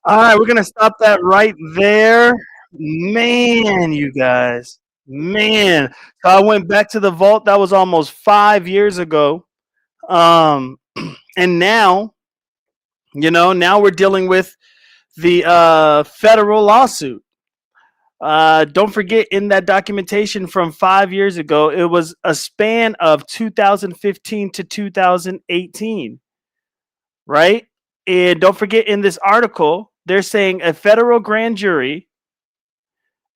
All right, we're going to stop that right there. Man, you guys. Man. So I went back to the vault. That was almost 5 years ago. And now, now we're dealing with the federal lawsuit. Don't forget, in that documentation from 5 years ago, it was a span of 2015 to 2018, right? And don't forget, in this article, they're saying a federal grand jury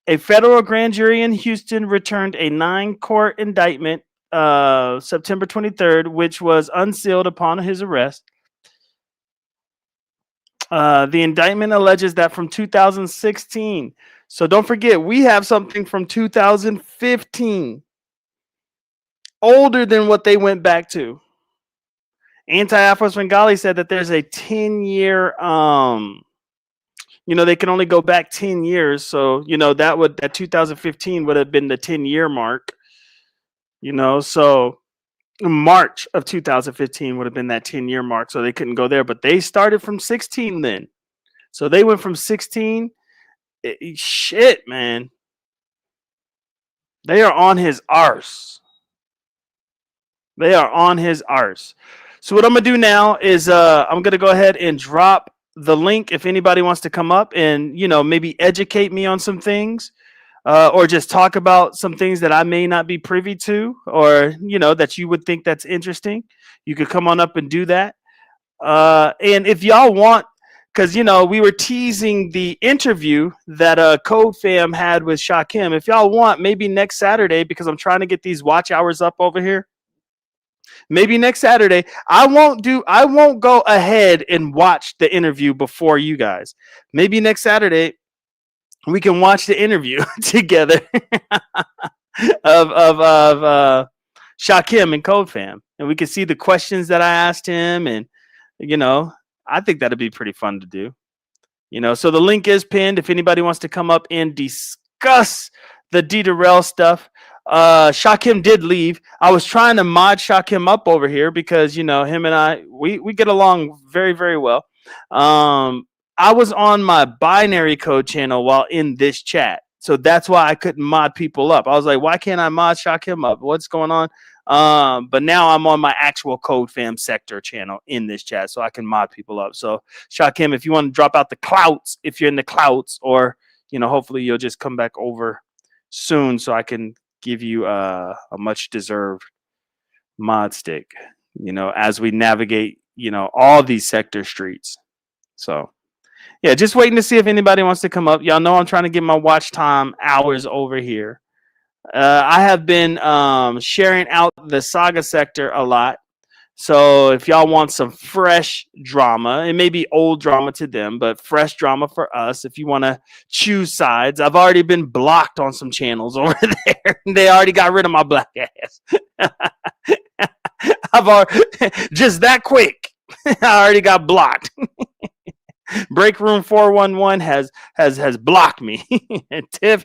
in Houston returned a 9-count indictment September 23rd, which was unsealed upon his arrest. The indictment alleges that from 2016. So don't forget, we have something from 2015, older than what they went back to. Anti-Afro Svengali said that there's a 10-year, they can only go back 10 years. So, that 2015 would have been the 10-year mark, so March of 2015 would have been that 10-year mark. So they couldn't go there, but they started from 16 then. So they went from 16. Shit, man. They are on his arse. They are on his arse. So what I'm going to do now is I'm going to go ahead and drop the link if anybody wants to come up and, maybe educate me on some things or just talk about some things that I may not be privy to or, that you would think that's interesting. You could come on up and do that. And if y'all want, because, we were teasing the interview that CodeFam had with Shakim. If y'all want, maybe next Saturday, because I'm trying to get these watch hours up over here. Maybe next Saturday, I won't go ahead and watch the interview before you guys. Maybe next Saturday, we can watch the interview together of Shakim and CodeFam, and we can see the questions that I asked him, and I think that'd be pretty fun to do. So the link is pinned if anybody wants to come up and discuss the Derell stuff. Shakim did leave. I was trying to mod Shakim up over here because him and I we get along very, very well. I was on my binary code channel while in this chat, so that's why I couldn't mod people up. I was like, why can't I mod Shakim up? What's going on? But now I'm on my actual CodeFam sector channel in this chat, so I can mod people up. So Shakim, if you want to drop out the clouds, if you're in the clouds, or hopefully you'll just come back over soon so I can give you a much deserved mod stick, as we navigate, all these sector streets. So yeah, just waiting to see if anybody wants to come up. Y'all know I'm trying to get my watch time hours over here. I have been sharing out the Saga sector a lot. So if y'all want some fresh drama, it may be old drama to them, but fresh drama for us. If you want to choose sides, I've already been blocked on some channels over there. They already got rid of my black ass. I've already, just that quick. I already got blocked. Break Room 411 has blocked me. And Tiff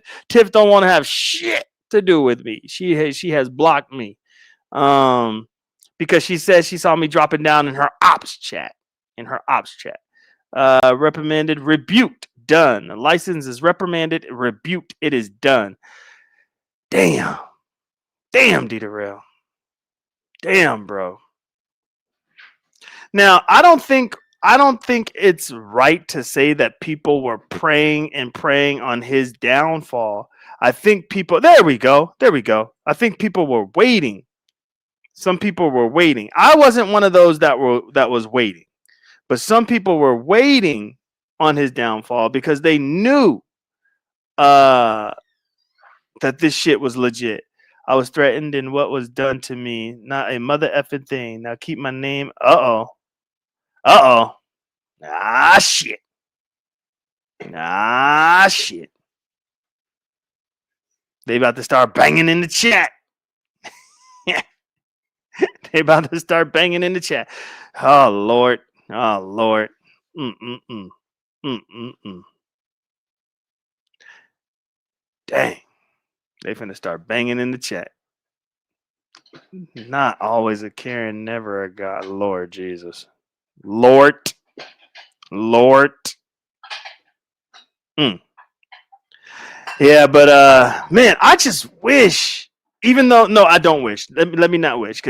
don't want to have shit to do with me. She has blocked me. Because she says she saw me dropping down in her ops chat. Reprimanded, rebuked, done. The license is reprimanded, rebuked, it is done. Damn, Derell. Damn, bro. Now, I don't think it's right to say that people were praying on his downfall. I think people, there we go. I think people were waiting. Some people were waiting. I wasn't one of those that was waiting, but some people were waiting on his downfall because they knew that this shit was legit. I was threatened in what was done to me. Not a mother effing thing. Now keep my name. Uh-oh. Ah, shit. They about to start banging in the chat. They about to start banging in the chat. Oh, Lord. Dang. They finna start banging in the chat. Not always a Karen, never a God. Lord Jesus. Lord. Yeah, but man, I just wish, even though no, I don't wish. Let me not wish,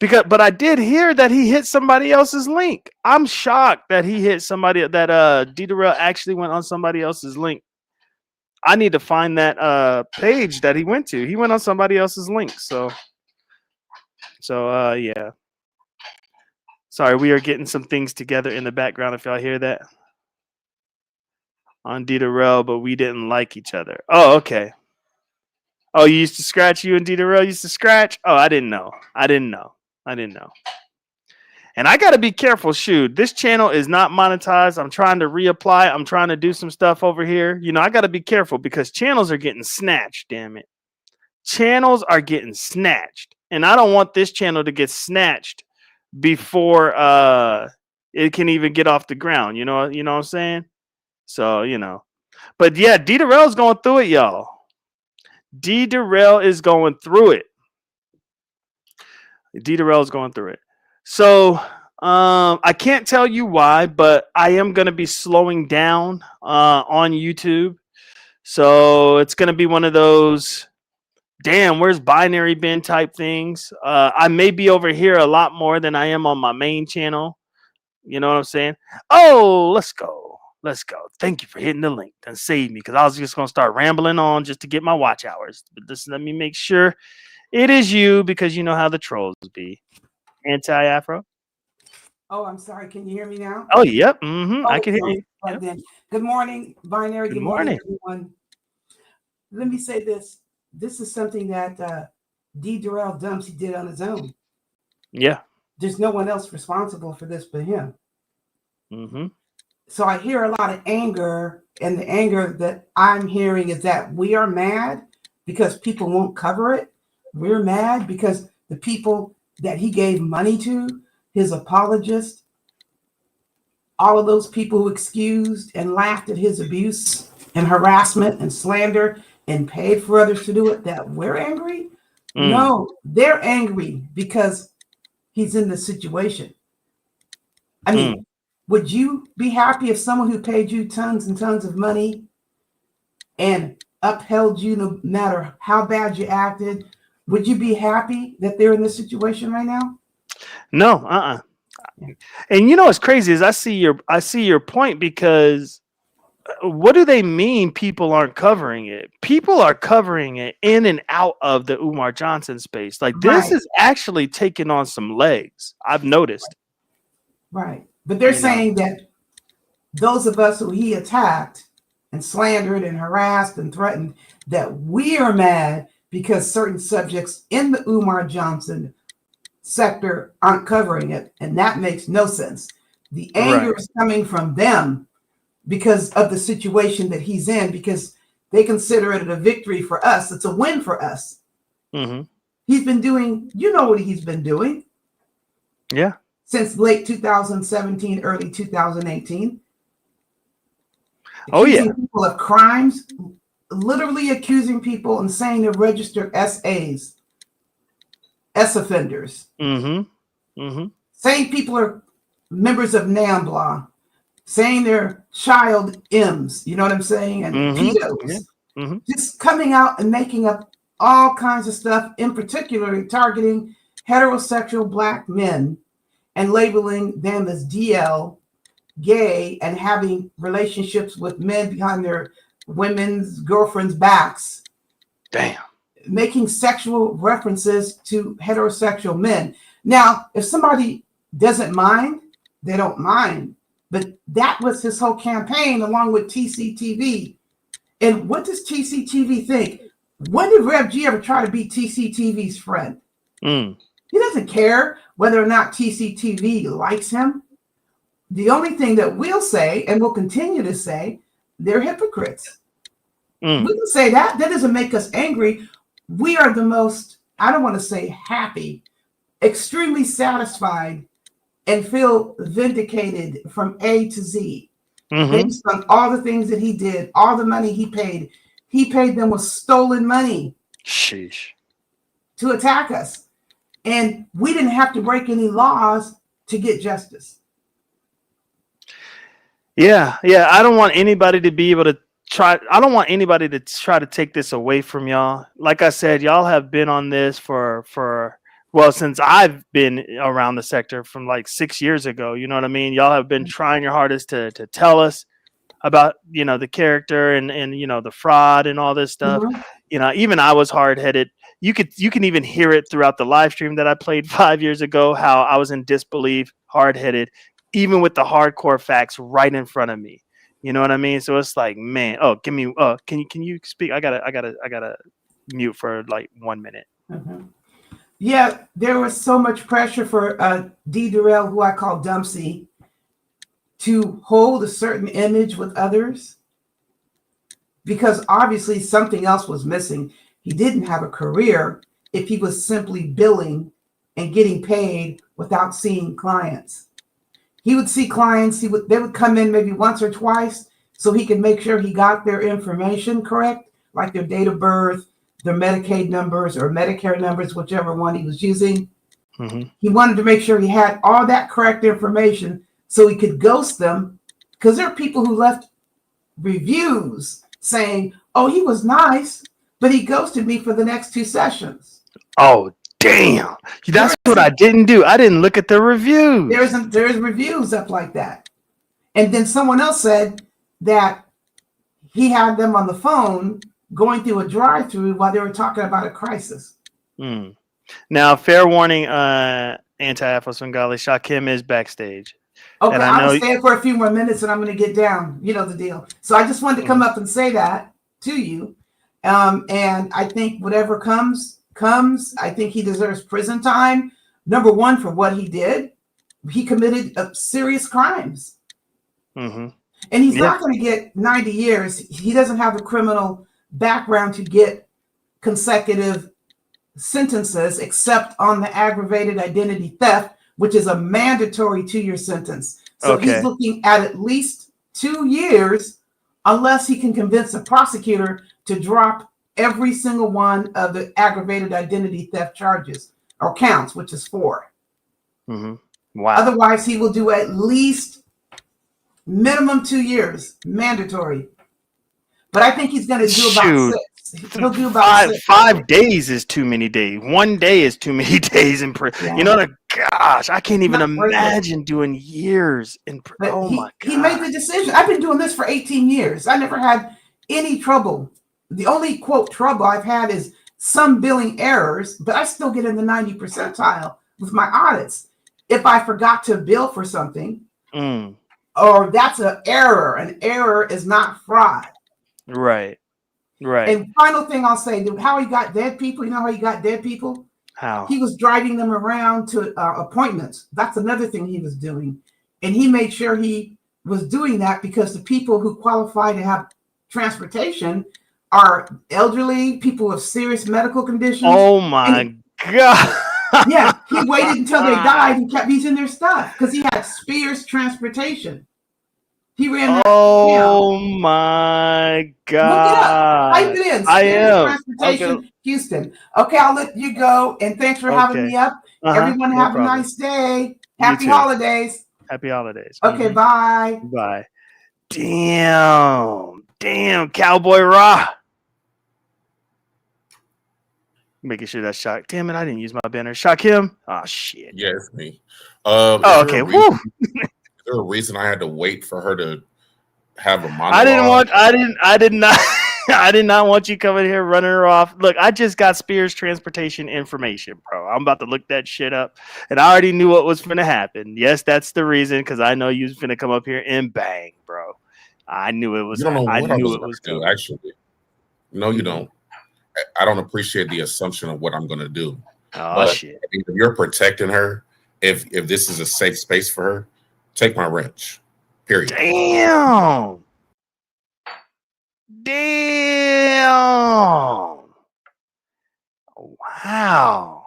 but I did hear that he hit somebody else's link. I'm shocked that he hit somebody that Derell actually went on somebody else's link. I need to find that page that he went to. He went on somebody else's link. So yeah. Sorry, we are getting some things together in the background if y'all hear that. On Derell, but we didn't like each other. Oh, okay. Oh, you used to scratch? You and Derell used to scratch? Oh, I didn't know. And I got to be careful. Shoot, this channel is not monetized. I'm trying to reapply. I'm trying to do some stuff over here. I got to be careful because channels are getting snatched, damn it. Channels are getting snatched. And I don't want this channel to get snatched before it can even get off the ground. You know what I'm saying? So, But yeah, Derell is going through it, y'all. Derell is going through it. So, I can't tell you why, but I am going to be slowing down on YouTube. So, it's going to be one of those, damn, where's binary bin type things. I may be over here a lot more than I am on my main channel. You know what I'm saying? Oh, let's go. Thank you for hitting the link and save me, because I was just going to start rambling on just to get my watch hours. But just let me make sure it is you, because you know how the trolls be. Anti-Afro. Oh, I'm sorry. Can you hear me now? Oh, yep. Mm-hmm. I can hear you. Yep. Good morning, Binary. Good morning, everyone. Let me say this. This is something that Derell Dumps he did on his own. Yeah. There's no one else responsible for this but him. Mm-hmm. So I hear a lot of anger, and the anger that I'm hearing is that we are mad because people won't cover it. We're mad because the people that he gave money to, his apologists, all of those people who excused and laughed at his abuse and harassment and slander and paid for others to do it, that we're angry? No, they're angry because he's in the situation. I mean, would you be happy if someone who paid you tons and tons of money and upheld you no matter how bad you acted, would you be happy that they're in this situation right now? No, And you know what's crazy is I see your point, because what do they mean people aren't covering it? People are covering it in and out of the Umar Johnson space. Like, this is actually taking on some legs, I've noticed. Right. But they're saying that those of us who he attacked and slandered and harassed and threatened, that we are mad because certain subjects in the Umar Johnson sector aren't covering it. And that makes no sense. The anger is coming from them because of the situation that he's in, because they consider it a victory for us. It's a win for us. He's been doing, you know what he's been doing. Yeah. Since late 2017, early 2018. Accusing people of crimes, literally accusing people and saying they're registered SAs, S offenders. Saying people are members of NAMBLA, saying they're child M's, you know what I'm saying? And pedos. Just coming out and making up all kinds of stuff, in particular targeting heterosexual Black men and labeling them as DL, gay, and having relationships with men behind their women's girlfriends' backs. Damn. Making sexual references to heterosexual men. Now, if somebody doesn't mind, they don't mind. But that was his whole campaign, along with TCTV. And what does TCTV think? When did Rev G ever try to be TCTV's friend? He doesn't care whether or not TCTV likes him. The only thing that we'll say, and we'll continue to say, they're hypocrites. We can say that. That doesn't make us angry. We are the most, I don't want to say happy, extremely satisfied and feel vindicated from A to Z. Based on all the things that he did, all the money he paid. He paid them with stolen money. Sheesh. To attack us. And we didn't have to break any laws to get justice. Yeah. I don't want anybody to be able to I don't want anybody to try to take this away from y'all. Like I said, y'all have been on this well, since I've been around the sector from like 6 years ago. You know what I mean? Y'all have been trying your hardest to tell us about, the character and the fraud and all this stuff. Even I was hard-headed. You can even hear it throughout the live stream that I played 5 years ago, how I was in disbelief, hard-headed, even with the hardcore facts right in front of me. You know what I mean? So it's like, man, can you speak? I gotta mute for like 1 minute. Yeah, there was so much pressure for Derell, who I call Dumpsy, to hold a certain image with others, because obviously something else was missing. He didn't have a career if he was simply billing and getting paid without seeing clients. He would see clients, they would come in maybe once or twice so he could make sure he got their information correct, like their date of birth, their Medicaid numbers or Medicare numbers, whichever one he was using. He wanted to make sure he had all that correct information so he could ghost them, because there are people who left reviews saying, oh, he was nice, but he ghosted me for the next 2 sessions. Oh, damn. That's what I didn't do. I didn't look at the reviews. There's reviews up like that. And then someone else said that he had them on the phone going through a drive-through while they were talking about a crisis. Now, fair warning, anti-Afro Svengali, Shakim is backstage. Okay, and I'll stay for a few more minutes and I'm going to get down. You know the deal. So I just wanted to come up and say that to you. And I think whatever comes. I think he deserves prison time. Number one, for what he did. He committed serious crimes. And he's not going to get 90 years. He doesn't have the criminal background to get consecutive sentences, except on the aggravated identity theft, which is a mandatory 2-year sentence. So he's looking at least 2 years, unless he can convince a prosecutor to drop every single one of the aggravated identity theft charges or counts, which is 4. Wow. Otherwise, he will do at least minimum 2 years, mandatory. But I think he's going to do about 6. He'll do about 6. 5 days is too many days. 1 day is too many days in prison. Yeah. You know, gosh, I can't even imagine doing years in prison. Oh my God. He made the decision. I've been doing this for 18 years. I never had any trouble. The only, quote, trouble I've had is some billing errors, but I still get in the 90 percentile with my audits. If I forgot to bill for something, or that's an error. An error is not fraud. Right. Right. And final thing I'll say, how he got dead people. You know how he got dead people? How? He was driving them around to appointments. That's another thing he was doing. And he made sure he was doing that because the people who qualify to have transportation are elderly, people with serious medical conditions. Oh my God. Yeah, he waited until they died and kept using their stuff because he had Spears Transportation. He ran that. Oh my God. Look it up. Type it in. Spears Transportation, Houston. Okay, I'll let you go. And thanks for having me up. Everyone have a nice day. Happy holidays. Happy holidays. Okay, bye. Bye. Damn, Cowboy Raw. Making sure that's Shock. Damn it, I didn't use my banner. Shock him. Oh shit. Yeah, it's me. Okay. Is there a reason I had to wait for her to have a monologue? I did not want you coming here running her off. Look, I just got Spears Transportation information, bro. I'm about to look that shit up, and I already knew what was going to happen. Yes, that's the reason, because I know you was going to come up here and bang, bro. I knew it was. You don't know what I knew it was going to do. Actually, no, you don't. I don't appreciate the assumption of what I'm going to do. Oh shit! If you're protecting her, if this is a safe space for her, take my wrench. Period. Damn. Wow.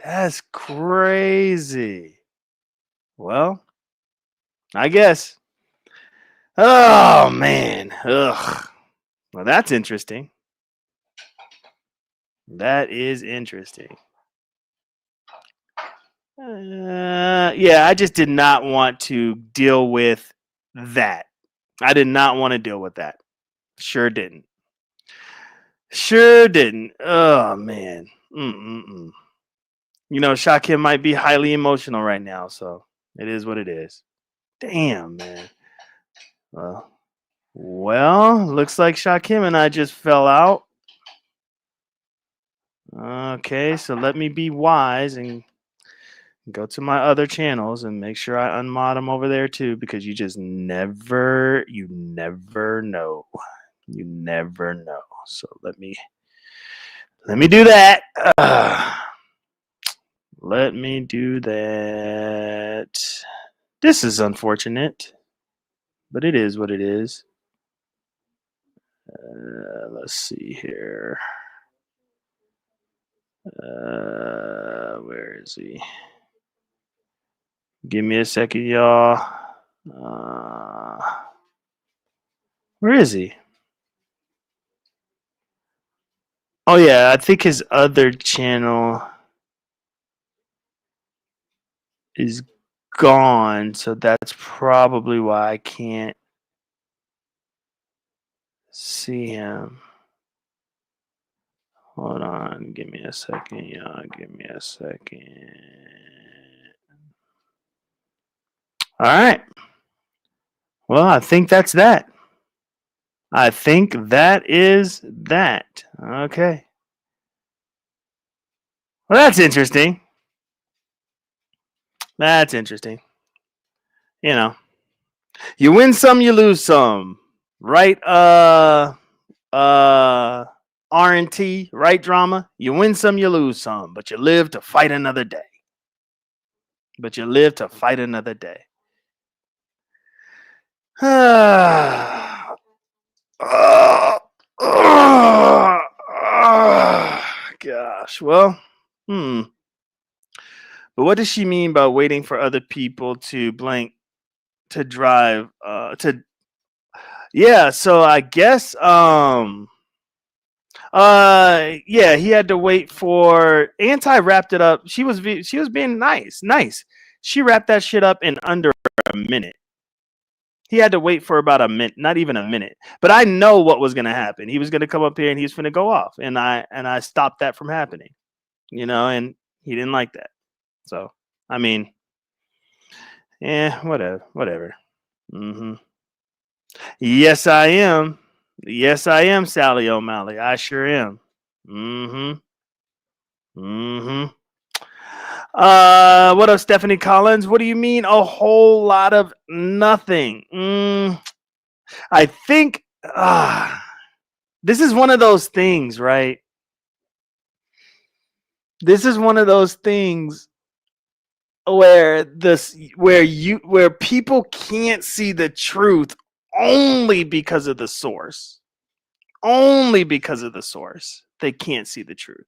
That's crazy. Well, I guess. Oh man. Ugh. Well, that's interesting. That is interesting. Yeah, I just did not want to deal with that. I did not want to deal with that. Sure didn't. Oh man. You know, Shakim might be highly emotional right now, so it is what it is. Damn, man. Well, looks like Shakim and I just fell out. Okay, so let me be wise and go to my other channels and make sure I unmod them over there too, because you never know. You never know. So let me do that. Let me do that. This is unfortunate, but it is what it is. Let's see here. Where is he? Give me a second, y'all. Where is he? Oh yeah, I think his other channel is gone, so that's probably why I can't see him. Hold on, give me a second, y'all. Give me a second. All right. Well, I think that's that. I think that is that. Okay. Well, that's interesting. That's interesting. You know, you win some, you lose some, right? R&T, right? Drama. You win some, you lose some, but you live to fight another day. Gosh. Well, But what does she mean by waiting for other people to blank to drive? Yeah. So I guess yeah, he had to wait for Anti wrapped it up. She was being nice. She wrapped that shit up in under a minute. He had to wait for about a minute, not even a minute. But I know what was gonna happen. He was gonna come up here and he was gonna go off, and I stopped that from happening. And he didn't like that. So I mean, whatever. Yes, I am. Yes, I am, Sally O'Malley. I sure am. What up, Stephanie Collins? What do you mean a whole lot of nothing? I think this is one of those things, right? This is one of those things where people can't see the truth only because of the source. Only because of the source. They can't see the truth.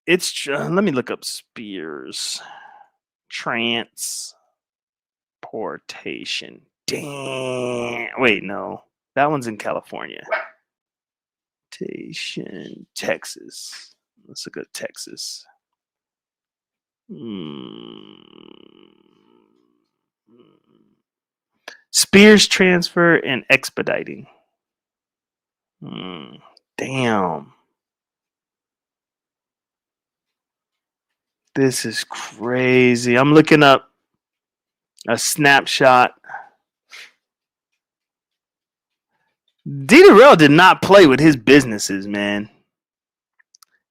Let me look up Spears transportation. Damn. Wait, no. That one's in California. Texas. Let's look at Texas. Spears transfer and expediting. Damn. This is crazy. I'm looking up a snapshot. Derell did not play with his businesses, man.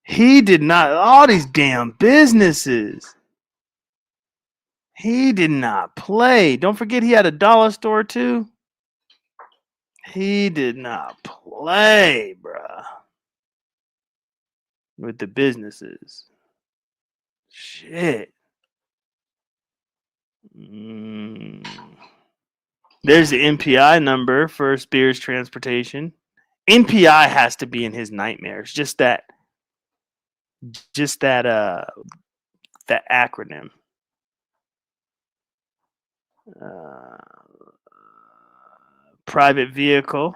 He did not. All these damn businesses. He did not play. Don't forget he had a dollar store too. He did not play, bruh. With the businesses. Shit. There's the NPI number for Spears Transportation. NPI has to be in his nightmares. Just that acronym. Private vehicle.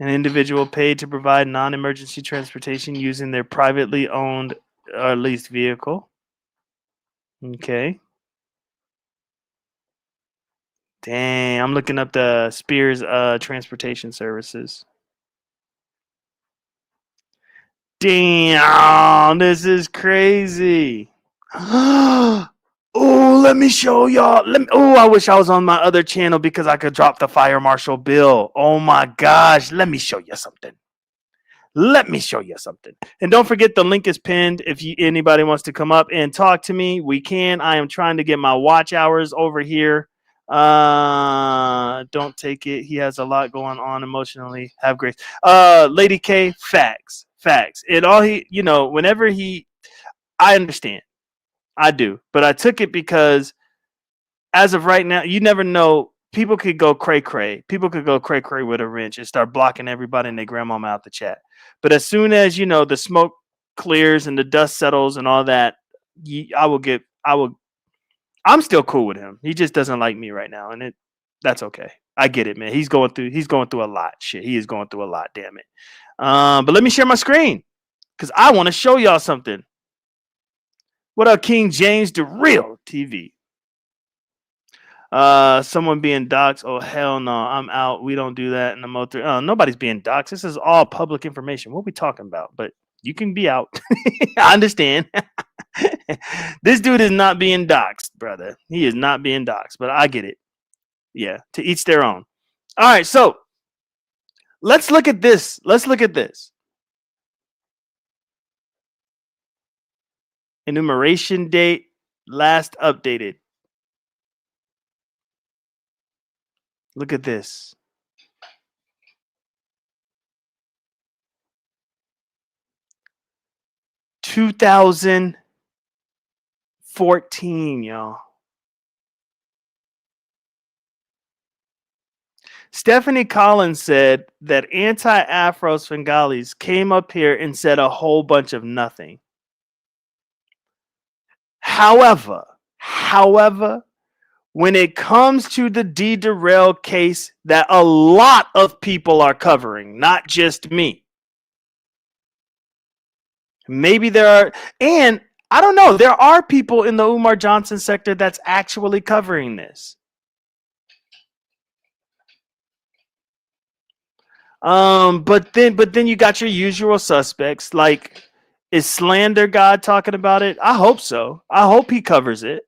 An individual paid to provide non-emergency transportation using their privately owned or leased vehicle. Okay. Dang, I'm looking up the Spears transportation services. Damn, this is crazy. Oh, let me show y'all. I wish I was on my other channel because I could drop the fire marshal bill. Oh my gosh, let me show you something. And don't forget the link is pinned. If anybody wants to come up and talk to me, we can. I am trying to get my watch hours over here. Don't take it. He has a lot going on emotionally. Have grace. Lady K, facts. And all whenever I understand. I do. But I took it because as of right now, you never know. People could go cray-cray. People could go cray-cray with a wrench and start blocking everybody and their grandmama out the chat. But as soon as, the smoke clears and the dust settles and all that, I'm still cool with him. He just doesn't like me right now. And that's okay. I get it, man. He's going through a lot. Shit, he is going through a lot, damn it. But let me share my screen because I want to show y'all something. What up, King James, the real TV? Someone being doxxed. Oh, hell no. I'm out. We don't do that in the motor. Nobody's being doxxed. This is all public information. What are we talking about? But you can be out. I understand. This dude is not being doxxed, brother. He is not being doxxed, but I get it. Yeah, to each their own. All right, so let's look at this. Enumeration date last updated. Look at this. 2014, y'all. Stephanie Collins said that anti-Afro Svengalis came up here and said a whole bunch of nothing. However, when it comes to the D. Derell case that a lot of people are covering, not just me. Maybe there are, and I don't know, there are people in the Umar Johnson sector that's actually covering this. But then you got your usual suspects. Like, is Slander God talking about it? I hope so. I hope he covers it.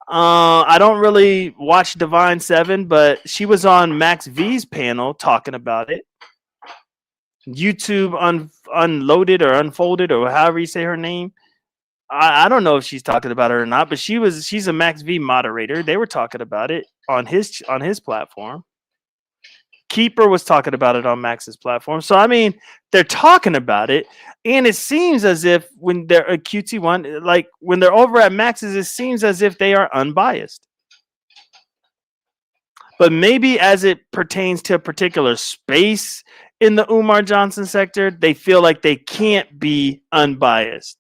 I don't really watch Divine 7, but she was on Max V's panel talking about it. YouTube unloaded or unfolded or however you say her name. I don't know if she's talking about it or not, but she's a Max V moderator. They were talking about it on his platform. Keeper was talking about it on Max's platform. So, I mean, they're talking about it. And it seems as if when they're a QT1, like when they're over at Max's, it seems as if they are unbiased. But maybe as it pertains to a particular space in the Umar Johnson sector, they feel like they can't be unbiased.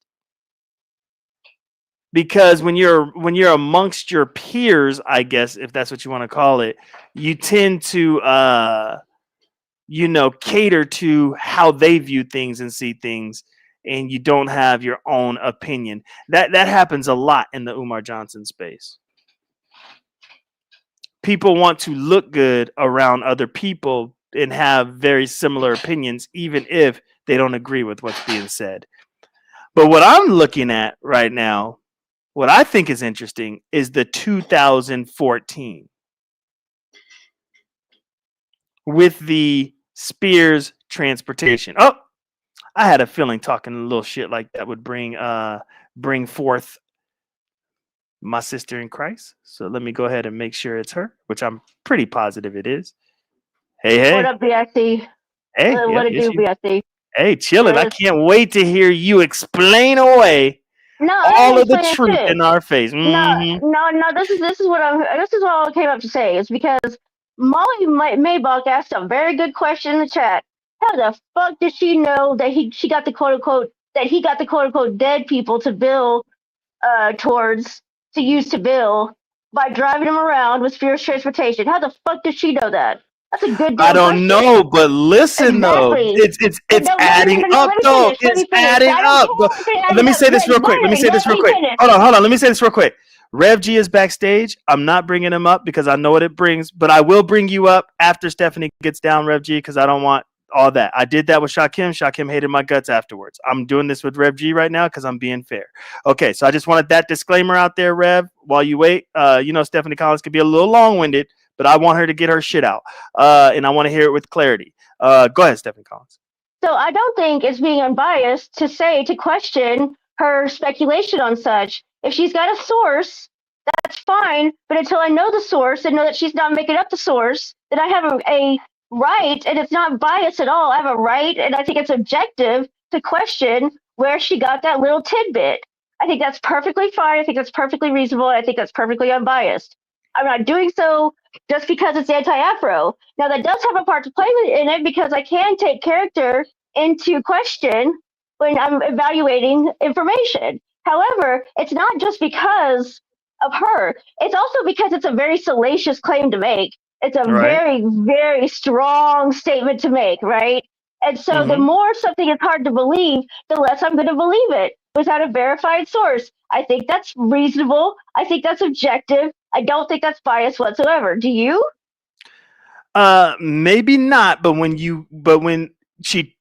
Because when you're amongst your peers, I guess, if that's what you want to call it, you tend to cater to how they view things and see things, and you don't have your own opinion. That happens a lot in the Umar Johnson space. People want to look good around other people and have very similar opinions, even if they don't agree with what's being said. But what I'm looking at right now, what I think is interesting is the 2014 with the Spears transportation. Oh, I had a feeling talking a little shit like that would bring forth my sister in Christ. So let me go ahead and make sure it's her, which I'm pretty positive it is. Hey. What up, BIC? Hey, what it do, BIC? Hey, chillin'. I can't wait to hear you explain away all of the truth in our face. Mm-hmm. No. This is what I came up to say. It's because Molly Maybach asked a very good question in the chat. How the fuck did she know that he got the quote unquote dead people to bill to use to bill by driving them around with Spears transportation? How the fuck did she know that? That's a good. I don't know, but listen though, it's adding up though. It's adding up. Let me say this real quick. Hold on. Let me say this real quick. Rev G is backstage. I'm not bringing him up because I know what it brings, but I will bring you up after Stephanie gets down, Rev G, because I don't want all that. I did that with Shakim. Shakim hated my guts afterwards. I'm doing this with Rev G right now because I'm being fair. Okay, so I just wanted that disclaimer out there, Rev. While you wait, Stephanie Collins could be a little long-winded, but I want her to get her shit out, and I want to hear it with clarity. Go ahead, Stephanie Collins. So I don't think it's being unbiased to question her speculation on such. If she's got a source, that's fine. But until I know the source and know that she's not making up the source, then I have a right, and it's not biased at all. I have a right, and I think it's objective to question where she got that little tidbit. I think that's perfectly fine. I think that's perfectly reasonable. And I think that's perfectly unbiased. I'm not doing so just because it's anti-Afro. Now, that does have a part to play in it because I can take character into question when I'm evaluating information. However, it's not just because of her. It's also because it's a very salacious claim to make. It's a very, very strong statement to make, right? And so the more something is hard to believe, the less I'm going to believe it without a verified source. I think that's reasonable. I think that's objective. I don't think that's biased whatsoever. Do you? Maybe not, but when she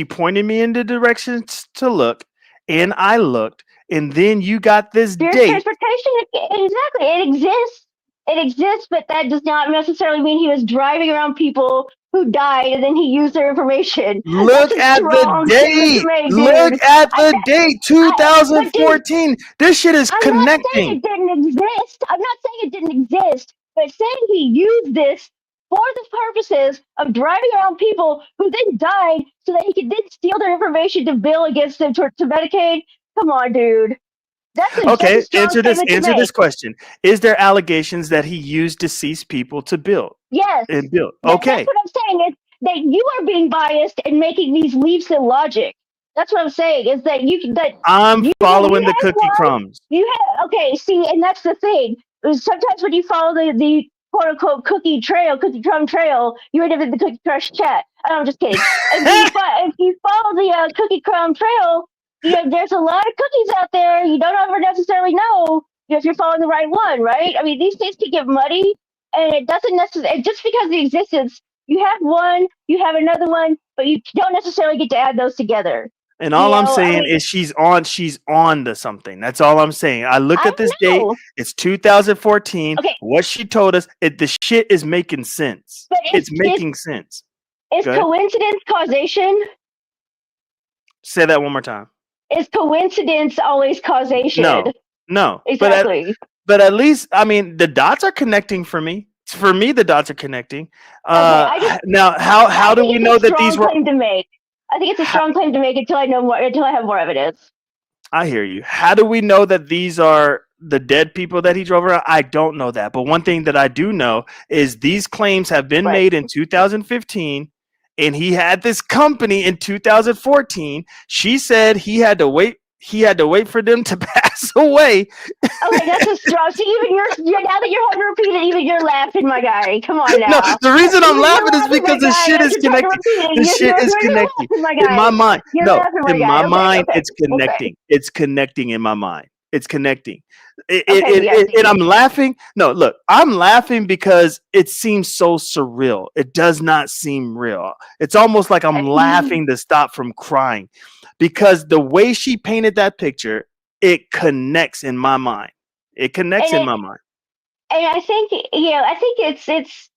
pointed me in the directions to look, and I looked, and then you got this date. Transportation, exactly. It exists. It exists, but that does not necessarily mean he was driving around people who died and then he used their information. Look at the date. Look at the date, 2014. This shit is connecting. I'm not saying it didn't exist. I'm not saying it didn't exist, but saying he used this for the purposes of driving around people who then died so that he could then steal their information to bill against them to Medicaid. Come on, dude. Okay, answer this question. Is there allegations that he used deceased people to bill? Yes. And build. That's Okay. what I'm saying. Is that you are being biased and making these leaps in logic. That's what I'm saying. Is that I'm you following the had cookie one. crumbs. You have okay. See, and that's the thing. Sometimes when you follow the quote unquote cookie crumb trail, you end up in the cookie crush chat. I'm just kidding. If you follow the cookie crumb trail, there's a lot of cookies out there. You don't ever necessarily know if you're following the right one, right? I mean, these things can get muddy, and it doesn't necessarily just because of the existence. You have one, you have another one, but you don't necessarily get to add those together. And all I'm saying is she's on to something. That's all I'm saying. I look at this date. It's 2014. Okay. What she told us, the shit is making sense. But it's making sense. Is coincidence causation? Say that one more time. Is coincidence always causation? No. Exactly. But at least, I mean, the dots are connecting for me. For me, the dots are connecting. Now, how do we know that these were? Claim to make. I think it's a strong claim to make until I know more. Until I have more evidence. I hear you. How do we know that these are the dead people that he drove around? I don't know that. But one thing that I do know is these claims have been made in 2015, and he had this company in 2014. She said he had to wait. He had to wait for them to pass away. Okay, that's a strong. See, even you're now that you're having to repeat it, even you're laughing, my guy. Come on now. No, the reason I'm laughing is because the shit is connecting. The shit is connecting in my mind. No, in my mind, it's connecting. It's connecting in my mind. It's connecting. And I'm laughing. No, look, I'm laughing because it seems so surreal. It does not seem real. It's almost like I'm laughing to stop from crying because the way she painted that picture, it connects in my mind. It connects in my mind. And I think, I think it's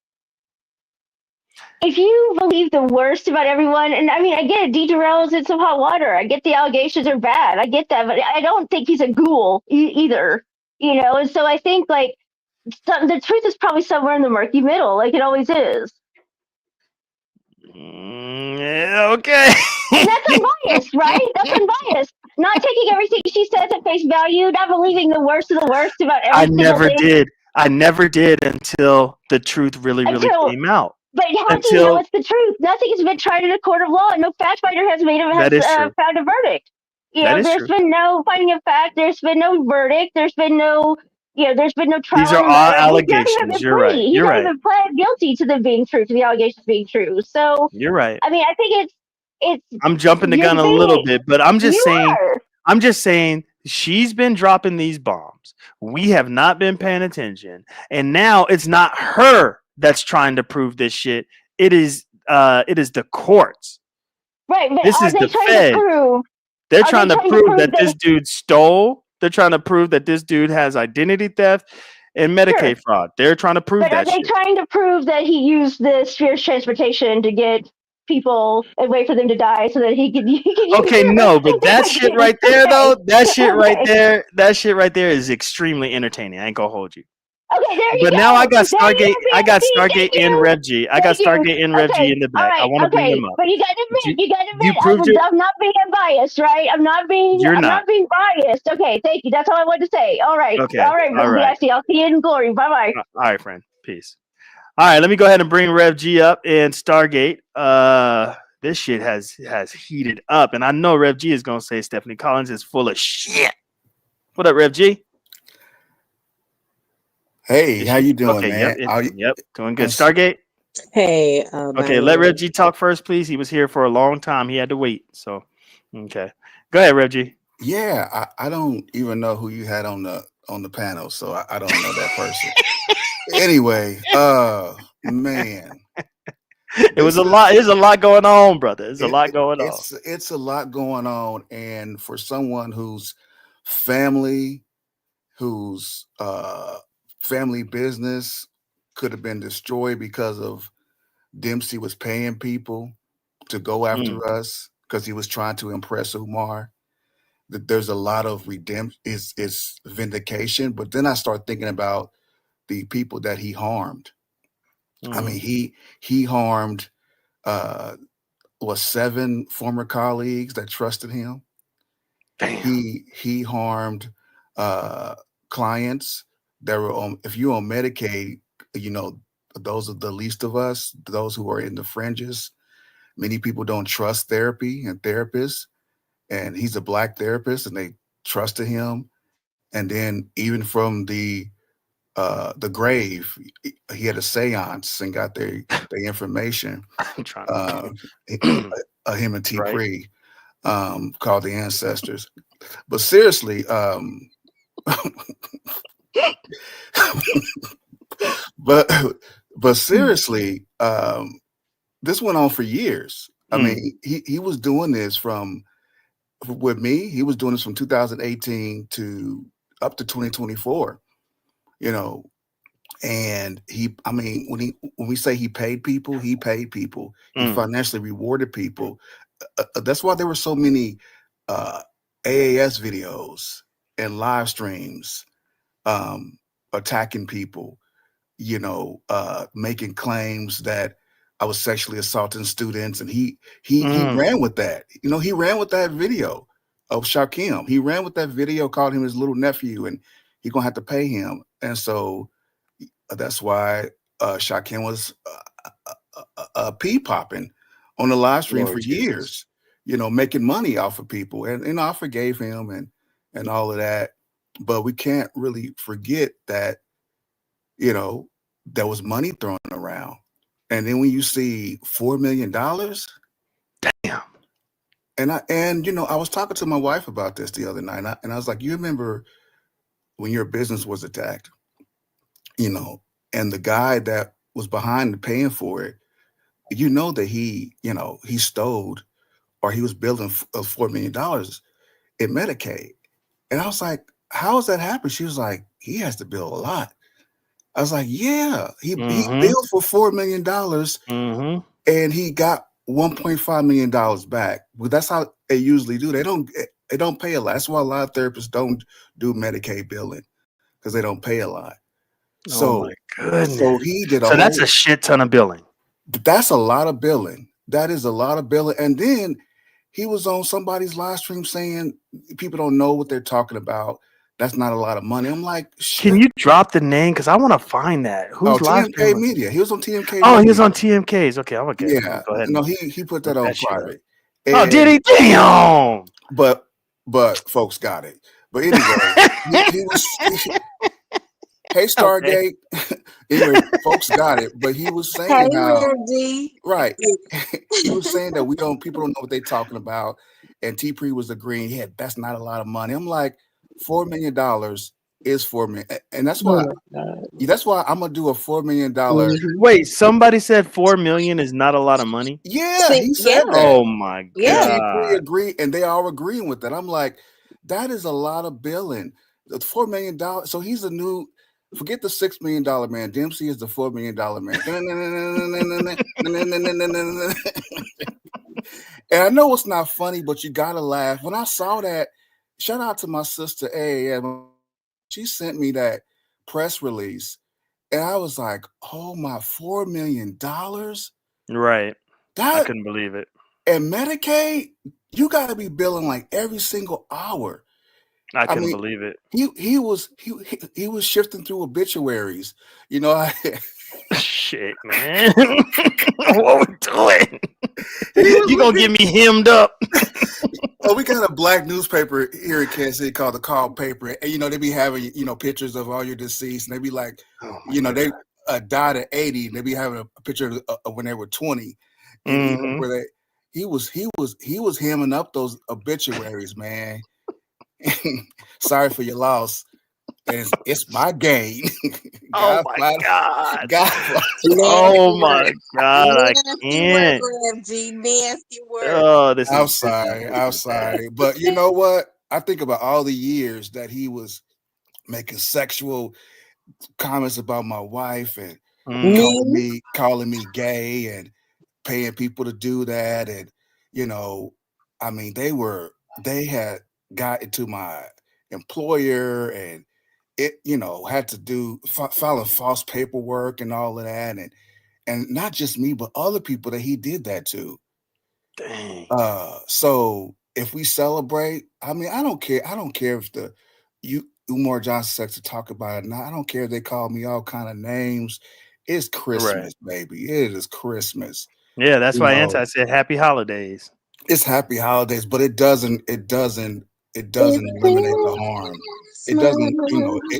if you believe the worst about everyone, and I mean, I get it, Derell is in some hot water. I get the allegations are bad. I get that, but I don't think he's a ghoul either, And so I think the truth is probably somewhere in the murky middle, like it always is. Okay. And that's unbiased, right? That's unbiased. Not taking everything she says at face value, not believing the worst of the worst about everything. I never did until the truth really came out. But how do you know it's the truth? Nothing has been tried in a court of law, and no fact finder has found a verdict. There's been no finding of fact. There's been no verdict. There's been no there's been no trial. These are all allegations. You're right. He's not even pled guilty to them being true, to the allegations being true. So you're right. I mean, I think it's. I'm jumping the gun a little bit, but I'm just saying. I'm just saying she's been dropping these bombs. We have not been paying attention, and now it's not her that's trying to prove this shit. It is the courts. Right, but this is the Fed. They're trying to prove that this dude stole. They're trying to prove that this dude has identity theft and Medicaid fraud. They're trying to prove that. Are they trying to prove that he used the Sphere's transportation to get people and wait for them to die so that he could okay, no, but that shit right there though, that shit right there is extremely entertaining. I ain't gonna hold you. Okay, there you go. But now I got Stargate. I got Stargate and Rev G. I got Stargate and Rev G in the back. I want to bring them up. But you got to admit, I'm not being biased, right? I'm not being biased. Okay, thank you. That's all I wanted to say. All right. Okay. All right. I'll see you in glory. Bye bye. All right, friend. Peace. All right, let me go ahead and bring Rev G up and Stargate. This shit has heated up, and I know Rev G is gonna say Stephanie Collins is full of shit. What up, Rev G? Hey, how you doing, man? Yep, doing good. Stargate? Hey. Okay, let Rev G talk first, please. He was here for a long time. He had to wait. So, okay. Go ahead, Rev G. Yeah, I don't even know who you had on the panel, so I don't know that person. Anyway, man. There's a lot going on, brother. There's a lot going on. It's a lot going on. And for someone whose family business could have been destroyed because of Dempsey was paying people to go after us because he was trying to impress Umar. That there's a lot of is vindication. But then I start thinking about the people that he harmed. I mean, he harmed 7 former colleagues that trusted him. Damn. He harmed clients that were on. If you're on Medicaid, those are the least of us, those who are in the fringes. Many people don't trust therapy and therapists, and he's a Black therapist, and they trusted him. And then even from the grave, he had a seance and got their information. I'm trying to him and T. Right. Pre, called the Ancestors. But seriously, but seriously, this went on for years. I mean, he was doing this with me. He was doing this from 2018 to up to 2024. You know, and when we say he paid people, he paid people. He financially rewarded people. That's why there were so many AAS videos and live streams attacking people, making claims that I was sexually assaulting students, and he ran with that. He ran with that video of Shaquem. He ran with that video, called him his little nephew, and he gonna have to pay him. And so that's why Shaquem was pee popping on the live stream for years, making money off of people. And I forgave him and all of that. But we can't really forget that, there was money thrown around. And then when you see $4 million, damn. And I was talking to my wife about this the other night, and I was like, you remember when your business was attacked, and the guy that was behind paying for it, that he stole, or he was building $4 million in Medicaid. And I was like, how does that happen? She was like, he has to bill a lot. I was like, yeah, he billed for $4 million and he got $1.5 million back. Well, that's how they usually do. They don't pay a lot. That's why a lot of therapists don't do Medicaid billing, because they don't pay a lot. Oh my goodness. So he did that's a shit ton of billing. That's a lot of billing. That is a lot of billing. And then he was on somebody's live stream saying people don't know what they're talking about. That's not a lot of money. I'm like, shit. Can you drop the name? Because I want to find that. Who's live TMK streaming? Media. He was on TMK Oh, Media. he was on TMK's. Okay, I'm okay. Yeah. Go ahead. No, he put that on private. Oh, did he? Damn. But folks got it. But anyway, he was hey, Stargate. Anyway, folks got it. But he was saying right. He was saying that people don't know what they're talking about. And T. Pre was agreeing, yeah, that's not a lot of money. I'm like, $4 million is $4 million. And that's why I'm gonna do a $4 million. Wait, somebody said $4 million is not a lot of money? Yeah, he said that. Oh my god. And T. Pre agreed, and they are agreeing with that. I'm like, that is a lot of billing. The $4 million. So he's a new. Forget the $6 million man. Dempsey is the $4 million man. And I know it's not funny, but you gotta laugh. When I saw that, shout out to my sister AAM. She sent me that press release, and I was like, "Oh my, $4 million!" Right. I couldn't believe it. And Medicaid, you got to be billing like every single hour. I couldn't believe it. He was shifting through obituaries. Shit, man. What we doing? You gonna get me hemmed up? Oh, we got a Black newspaper here in Kansas City called the Call Paper, and they be having pictures of all your deceased, and they be like, they died at 80, and they be having a picture of when they were 20, and where he was hemming up those obituaries, man. Sorry for your loss. It's my gain. Oh my god! Oh my god! I can't. Nasty word. Oh, this I'm is sorry. I'm sorry, but you know what? I think about all the years that he was making sexual comments about my wife and calling me gay and paying people to do that, and they had got into my employer, and it had to do filing false paperwork and all of that, and not just me but other people that he did that to. Dang. So if we celebrate, I don't care if Umar Johnson says to talk about it now. I don't care if they call me all kind of names. It's Christmas, baby. It is Christmas. Yeah, that's why Anti said happy holidays. It's happy holidays, but it doesn't eliminate the harm. It doesn't,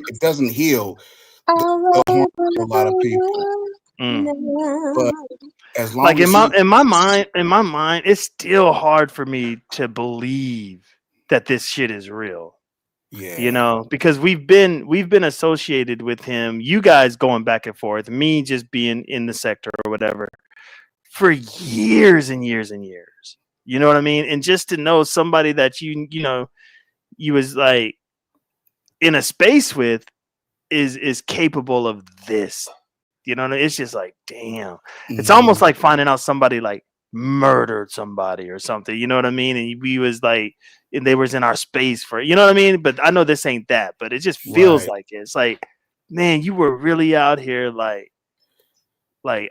it doesn't heal the harm for a lot of people. But as long like as in my mind, it's still hard for me to believe that this shit is real. Yeah. Because we've been associated with him, you guys going back and forth, me just being in the sector or whatever for years and years and years. You know what I mean? And just to know somebody that you was like in a space with is capable of this. You know what I mean? It's just like, damn. It's almost like finding out somebody like murdered somebody or something. You know what I mean? And we was like, and they was in our space for, you know what I mean? But I know this ain't that, but it just feels like it. It's like, man, you were really out here like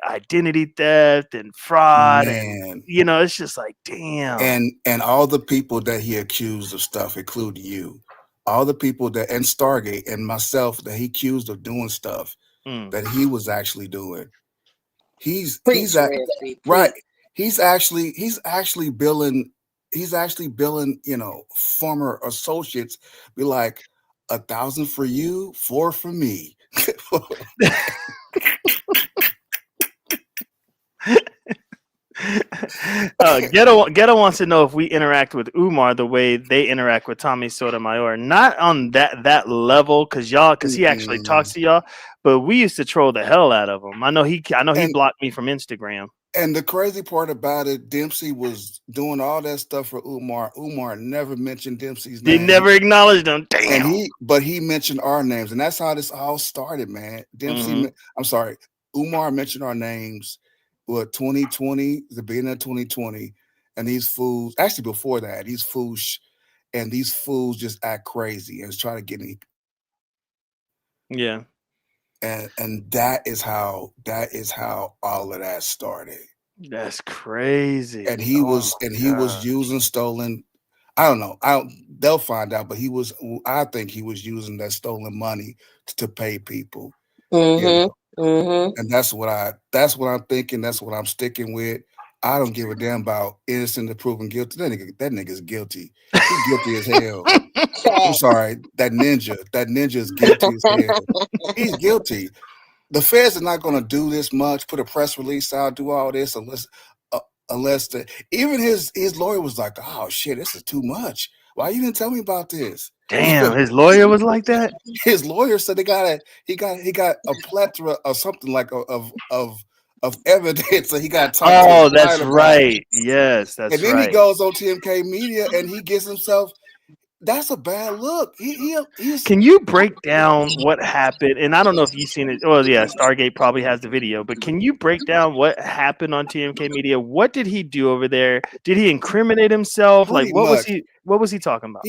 identity theft and fraud, and it's just like, damn. And all the people that he accused of stuff, including you, all the people and Stargate and myself that he accused of doing stuff that he was actually doing. He's right. He's actually billing, former associates, be like 1,000 for you, 4 for me. Ghetto wants to know if we interact with Umar the way they interact with Tommy Sotomayor. Not on that level, because he actually talks to y'all, but we used to troll the hell out of him. I know he blocked me from Instagram. And the crazy part about it, Dempsey was doing all that stuff for Umar. Umar never mentioned Dempsey's name. He never acknowledged him. Damn. But he mentioned our names, and that's how this all started, man. Umar mentioned our names. 2020, the beginning of 2020, and these fools, actually before that, these fools just act crazy and try to get me. Yeah. And that is how all of that started. That's crazy. And he was using stolen. I don't know. They'll find out, but I think he was using that stolen money to pay people. And that's what I'm thinking. That's what I'm sticking with. I don't give a damn about innocent to proven guilty. That nigga's guilty. He's guilty as hell. I'm sorry. That ninja is guilty as hell. He's guilty. The feds are not going to do this much, put a press release out, do all this unless even his lawyer was like, oh shit, this is too much. Why you didn't tell me about this? Damn, his lawyer was like that. His lawyer said he got a plethora of something like of evidence, so he got to talk. Oh, that's right. Yes, that's right. And then he goes on TMK Media and he gets himself. That's a bad look. Can you break down what happened? And I don't know if you've seen it. Oh yeah, Stargate probably has the video, but can you break down what happened on TMK Media? What did he do over there? Did he incriminate himself? What was he talking about?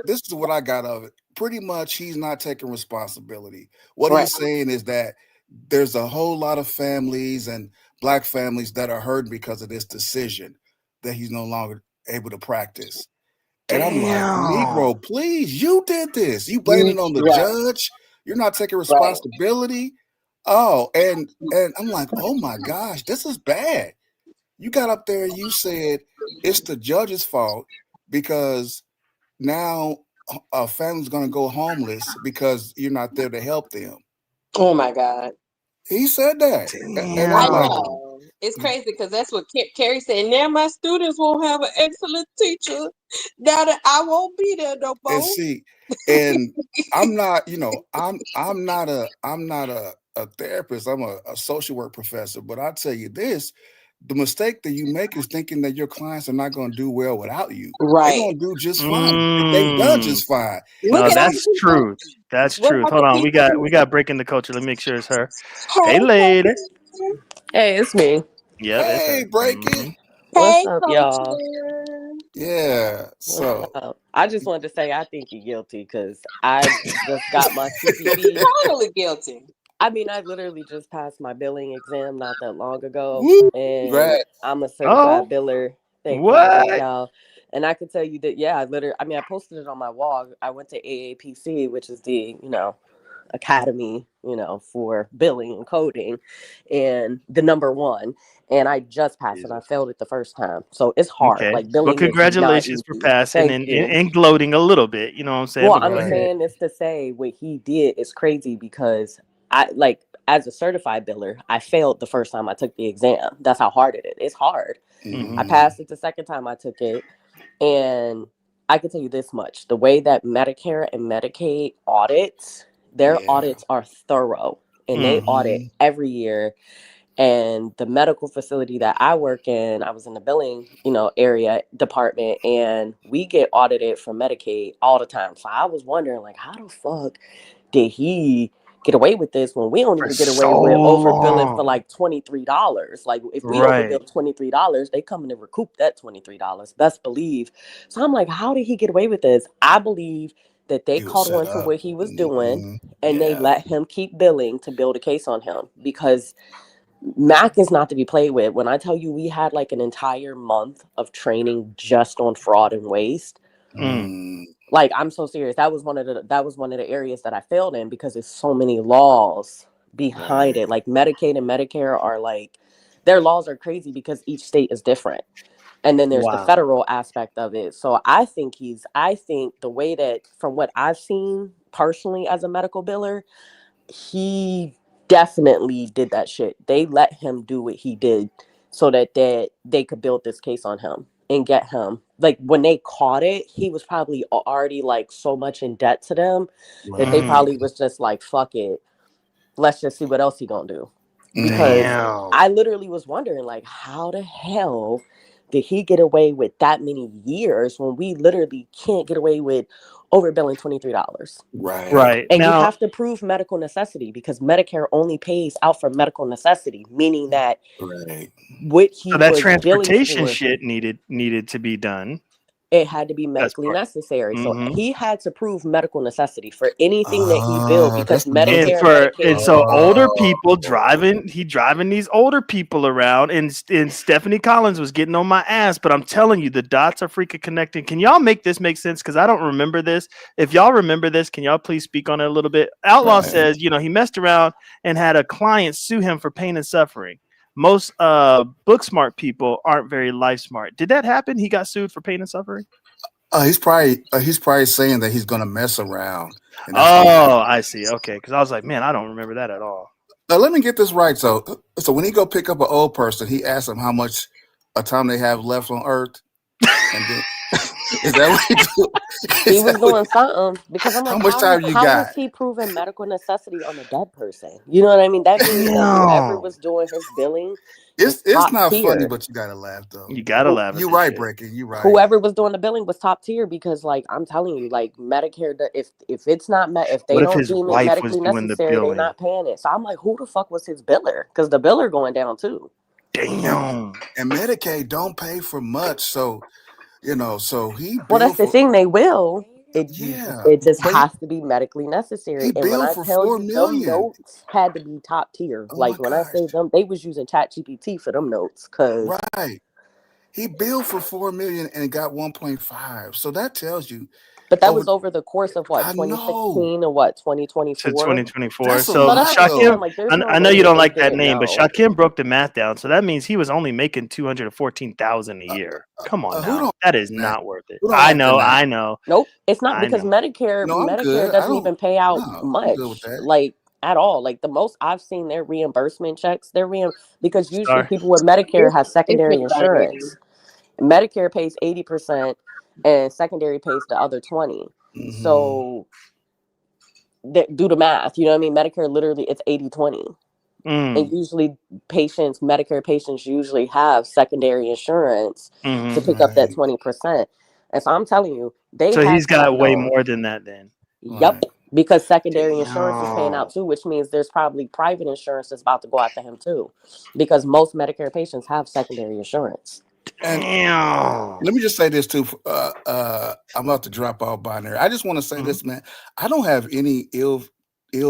This is what I got of it. Pretty much, he's not taking responsibility. What he's saying is that there's a whole lot of families and Black families that are hurting because of this decision that he's no longer able to practice. And I'm like, Negro, please, you did this. You blame it on the judge. You're not taking responsibility. Oh, and I'm like, oh my gosh, this is bad. You got up there and you said it's the judge's fault because now a family's going to go homeless because you're not there to help them. Oh my God. He said that. And I'm like, it's crazy because that's what Carrie said. Now my students won't have an excellent teacher. Now that I won't be there no more. And see, and I'm not, I'm not a therapist. I'm a social work professor. But I'll tell you this. The mistake that you make is thinking that your clients are not going to do well without you. Right. They're going to do just fine. They've done just fine. No, that's truth. That's truth. Hold on. We got breaking the culture. Let me make sure it's her. Hey, lady. Hey, it's me. Yeah. Hey, Breaking. What's up, y'all? Yeah. So I just wanted to say I think you're guilty because I just got my CPP. Totally guilty. I mean, I literally just passed my billing exam not that long ago, and I'm a certified biller. Thank y'all. And I can tell you that, I posted it on my wall. I went to AAPC, which is the, academy, for billing and coding, and the number one. And I just passed it. I failed it the first time. So it's hard. Okay. Like billing Well, is not congratulations for easy. passing Thank you. and gloating a little bit. You know what I'm saying? Well, But I'm saying this to say what he did is crazy because as a certified biller, I failed the first time I took the exam. That's how hard it is. It's hard. I passed it the second time I took it. And I can tell you this much. The way that Medicare and Medicaid audits, their audits are thorough. And they audit every year. And the medical facility that I work in, I was in the billing, area department, and we get audited for Medicaid all the time. So I was wondering, like, how the fuck did he get away with this when we don't even get away with overbilling for like $23? Like, if we overbill $23, they come in and recoup that $23. Best believe. So I'm like, how did he get away with this? I believe that they caught on to what he was doing, and they let him keep billing to build a case on him, because Mac is not to be played with. When I tell you we had like an entire month of training just on fraud and waste, like, I'm so serious. That was one of the areas that I failed in, because there's so many laws behind it. Like Medicaid and Medicare are like, their laws are crazy because each state is different. And then there's the federal aspect of it. So I think the way that, from what I've seen personally as a medical biller, he definitely did that shit. They let him do what he did so that they could build this case on him and get him. Like, when they caught it, he was probably already like so much in debt to them that they probably was just like, fuck it, let's just see what else he gonna do. Because I literally was wondering, like, how the hell did he get away with that many years when we literally can't get away with overbilling $23? Right. And now, you have to prove medical necessity, because Medicare only pays out for medical necessity, meaning that what he so that was transportation billing for, shit needed to be done. it had to be medically necessary. So he had to prove medical necessity for anything that he billed, because Medicare and Medicaid. So older people driving these older people around, and Stephanie Collins was getting on my ass. But I'm telling you, the dots are freaking connecting. Can y'all make this make sense? Because I don't remember this. If y'all remember this, can y'all please speak on it a little bit? Outlaw says, he messed around and had a client sue him for pain and suffering. Most book smart people aren't very life smart. Did that happen? He got sued for pain and suffering? He's probably saying that he's going to mess around. I see. Okay, because I was like, man, I don't remember that at all. Let me get this right. So when he go pick up an old person, he asks them how much time they have left on Earth, and then is that what he do? He was doing something, because I'm like, how much time you got? How was he proving medical necessity on a dead person? You know what I mean? That means that whoever was doing his billing, it's not funny, but you gotta laugh though. You gotta laugh. You're right, Breaking. You're right. Whoever was doing the billing was top tier, because, like, I'm telling you, like, Medicare, if it's not if they don't deem it medically necessary, they're not paying it. So I'm like, who the fuck was his biller? Because the biller going down too. Damn. And Medicaid don't pay for much, so so he. Well, that's the thing. They will. It just has to be medically necessary. He and when I for tell $4 you, million. them notes had to be top tier. Like, when I say them, they was using ChatGPT for them notes. He billed for $4 million and got 1.5. So that tells you. But that was over the course of what, 2016 or what, 2024? 2024. So Shakim, I know you don't like that name, but Shakim broke the math down. So that means he was only making $214,000 a year. Come on now, that is not worth it. I know. Nope, it's not, because Medicare doesn't even pay out much, like, at all. Like, the most I've seen their reimbursement checks, because usually people with Medicare have secondary insurance. Medicare pays 80%. And secondary pays the other 20. So do the math. You know what I mean? Medicare, literally, it's 80-20. And usually Medicare patients usually have secondary insurance to pick up that 20%. And so I'm telling you, so he's got way more than that then. Yep. Because secondary insurance is paying out too, which means there's probably private insurance that's about to go after him too. Because most Medicare patients have secondary insurance. And let me just say this too. I'm about to drop off binary. I just want to say this, man. I don't have any ill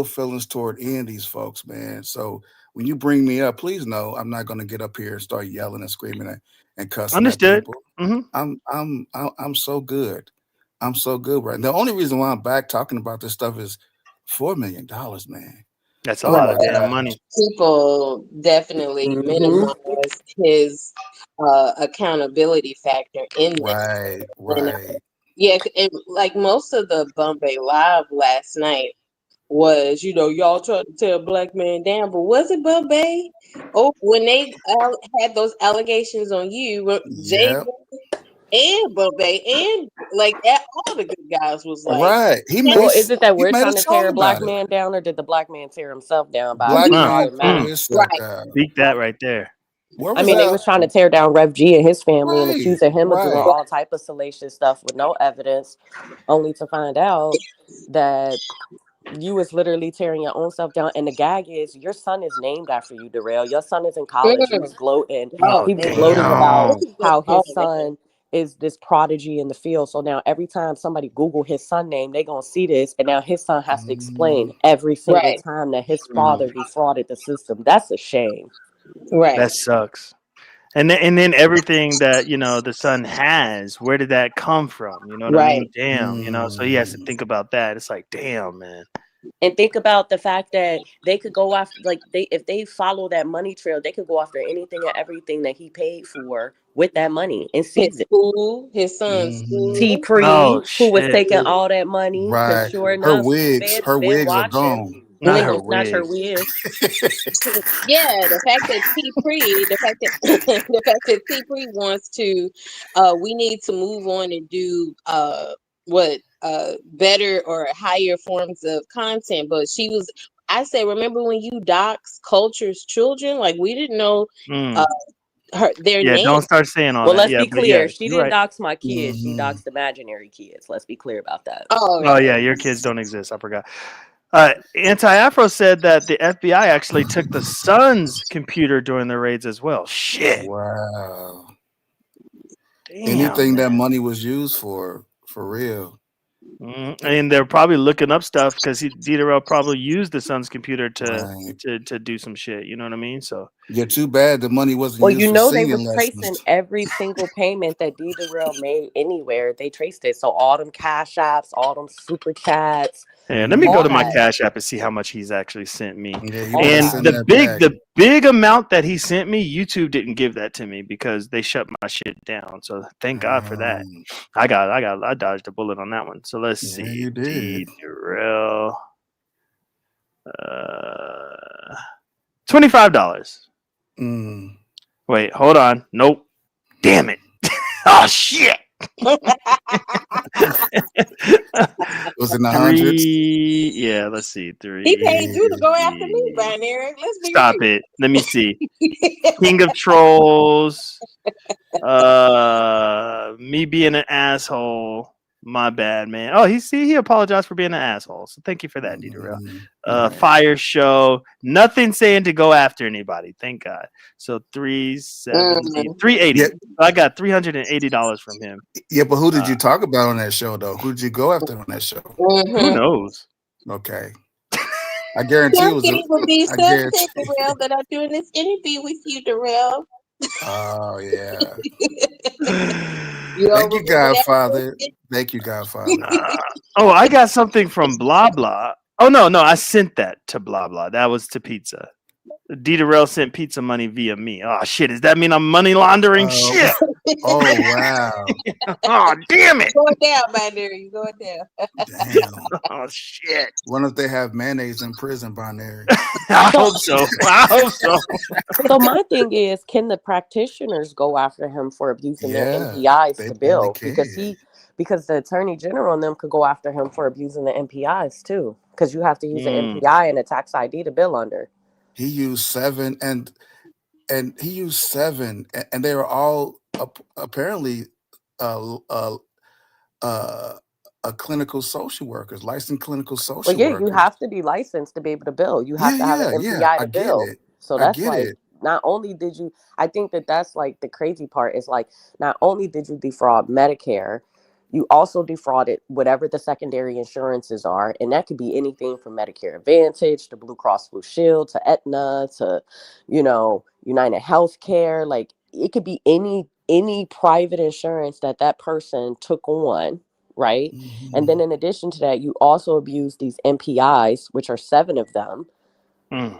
feelings toward any of these folks, man. So when you bring me up, please know I'm not going to get up here and start yelling and screaming and cussing. Understood. At people. I'm so good. I'm so good, right? The only reason why I'm back talking about this stuff is $4 million, man. That's a lot of damn gosh. money. People definitely minimize his accountability factor in this. Right. Yeah, and like most of the Bombay Live last night was, y'all trying to tear a black man down, but was it Bombay? Oh, when they had those allegations on you, Jay and Bombay and all the good guys was like, Right. Well, is it that we're trying to tear a black about it. man down, or did the black man tear himself down by Black being man problematic? threw his stuff down. Speak that right there. I mean, they was trying to tear down Rev G and his family and accusing him of doing all type of salacious stuff with no evidence, only to find out that you was literally tearing your own stuff down. And the gag is, your son is named after you, Derell. Your son is in college. He was gloating. He was gloating about how his son is this prodigy in the field. So now every time somebody Google his son name, they gonna see this, and now his son has to explain every single time that his father defrauded the system. That's a shame. That sucks. And then everything that the son has, where did that come from? You know what I mean? Damn, so he has to think about that. It's like, damn, man. And think about the fact that they could go after, if they follow that money trail, they could go after anything and everything that he paid for with that money and seize it. His son's T Pre, who was taking all that money, Right. sure enough, her wigs are gone. Not her wigs. Her wigs. Yeah, the fact that T Pre wants to, we need to move on and do better or higher forms of content. But I say, remember when you dox Culture's children? Like, we didn't know their name. Don't start saying all that. Well, let's be clear. She didn't right. dox my kids. She doxed imaginary kids. Let's be clear about that. Oh yeah, your kids don't exist. I forgot. Anti-Afro said that the FBI actually took the son's computer during the raids as well. Shit. Wow. Damn, anything that money was used for real. And they're probably looking up stuff because Derell probably used the son's computer to do some shit. You know what I mean? So yeah, too bad the money wasn't. Well, used they was tracing every single payment that Derell made anywhere. They traced it. So all them cash apps, all them super chats. Yeah, let me go to my Cash App and see how much he's actually sent me. Yeah, and the big amount that he sent me, YouTube didn't give that to me because they shut my shit down. So thank God for that. I dodged a bullet on that one. So let's see. You did. Derell. $25. Wait, hold on. Nope. Damn it. Oh shit. Was it in the hundreds? Yeah, let's see. 3. He paid you to go after me, Binary. Let's be Stop real. it. Let me see. King of Trolls. Me being an asshole. My bad, man. Oh, he apologized for being an asshole. So thank you for that, Derell. Fire Show. Nothing saying to go after anybody. Thank God. So 380. Yeah. I got $380 from him. Yeah, but who did you talk about on that show, though? Who did you go after on that show? Who knows? Okay. I guarantee it was. Would be so Derell, that I'm doing this interview with you, Derell. Oh yeah. Thank you, Godfather. Thank you, Godfather. I got something from Blah Blah. Oh no, I sent that to Blah Blah. That was to Pizza. Derell sent pizza money via me. Oh shit! Does that mean I'm money laundering? Shit! Oh wow! Oh damn it! Going down, Binary. You going down? Damn! Oh shit! What if they have mayonnaise in prison, Binary? I hope so. So my thing is, can the practitioners go after him for abusing their NPIs to bill? Because the attorney general and them could go after him for abusing the NPIs too. Because you have to use an NPI and a tax ID to bill under. He used 7 and he used 7 and they were all apparently clinical social workers, licensed clinical social workers. You have to be licensed to be able to bill. You have to have an NPI to bill. So that's not only did you, I think that's like the crazy part is like, not only did you defraud Medicare, you also defrauded whatever the secondary insurances are. And that could be anything from Medicare Advantage to Blue Cross Blue Shield to Aetna to, United Healthcare. Like it could be any private insurance that person took on, right? And then in addition to that, you also abuse these MPIs, which are 7 of them.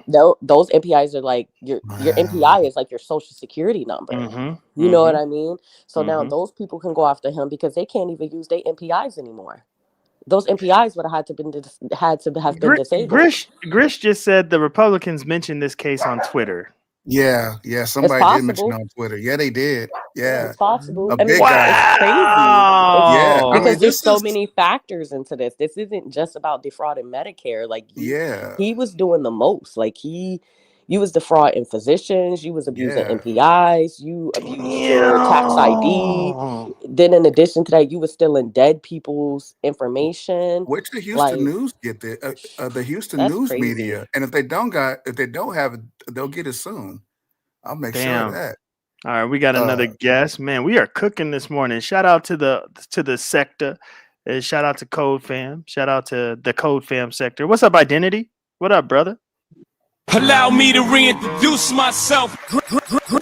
Those MPIs are like your MPI is like your social security number. You know what I mean? So now those people can go after him because they can't even use their MPIs anymore. Those MPIs would have had to have been disabled. Grish just said the Republicans mentioned this case on Twitter. Yeah, somebody did mention on Twitter. Yeah, they did. Yeah, it's possible. A big guy. It's crazy. Yeah, I because mean, there's so many factors into this. This isn't just about defrauding Medicare. Like, he was doing the most. Like, you was defrauding physicians. You was abusing MPIs. You abused your tax ID. Then, in addition to that, you was stealing dead people's information. Where did the Houston News get the Houston News media? And if they don't have it, they'll get it soon. I'll make sure of that. All right, we got another guest. Man, we are cooking this morning. Shout out to the sector. Shout out to CodeFam. Shout out to the CodeFam sector. What's up, Identity? What up, brother? Allow me to reintroduce myself.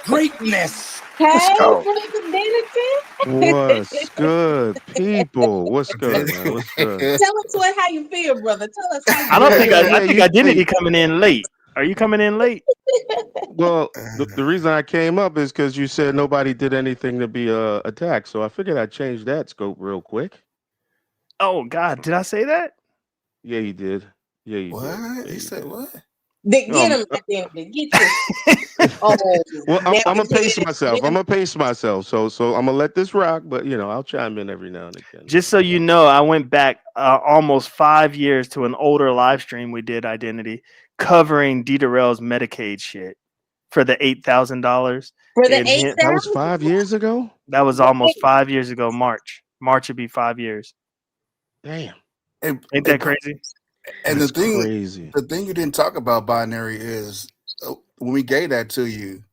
Greatness. Let's go. What's good, people? What's good, man? What's good? Tell us how you feel, brother. Tell us how you I don't think feel. I think Identity coming in late. Are you coming in late? Well, the reason I came up is because you said nobody did anything to be attacked, so I figured I'd change that scope real quick. Oh God, did I say that? Yeah, you did. Yeah, you did. Yeah, he said what? Get him at the end. Get you. Well, I'm gonna pace myself. So I'm gonna let this rock, but I'll chime in every now and again. Just so you know, I went back almost 5 years to an older live stream we did, Identity, covering Derell's Medicaid shit for the $8,000. For the $8,000? That was 5 years ago. That was almost 5 years ago. March would be 5 years. Damn, ain't that crazy? And the thing you didn't talk about, Binary, is when we gave that to you,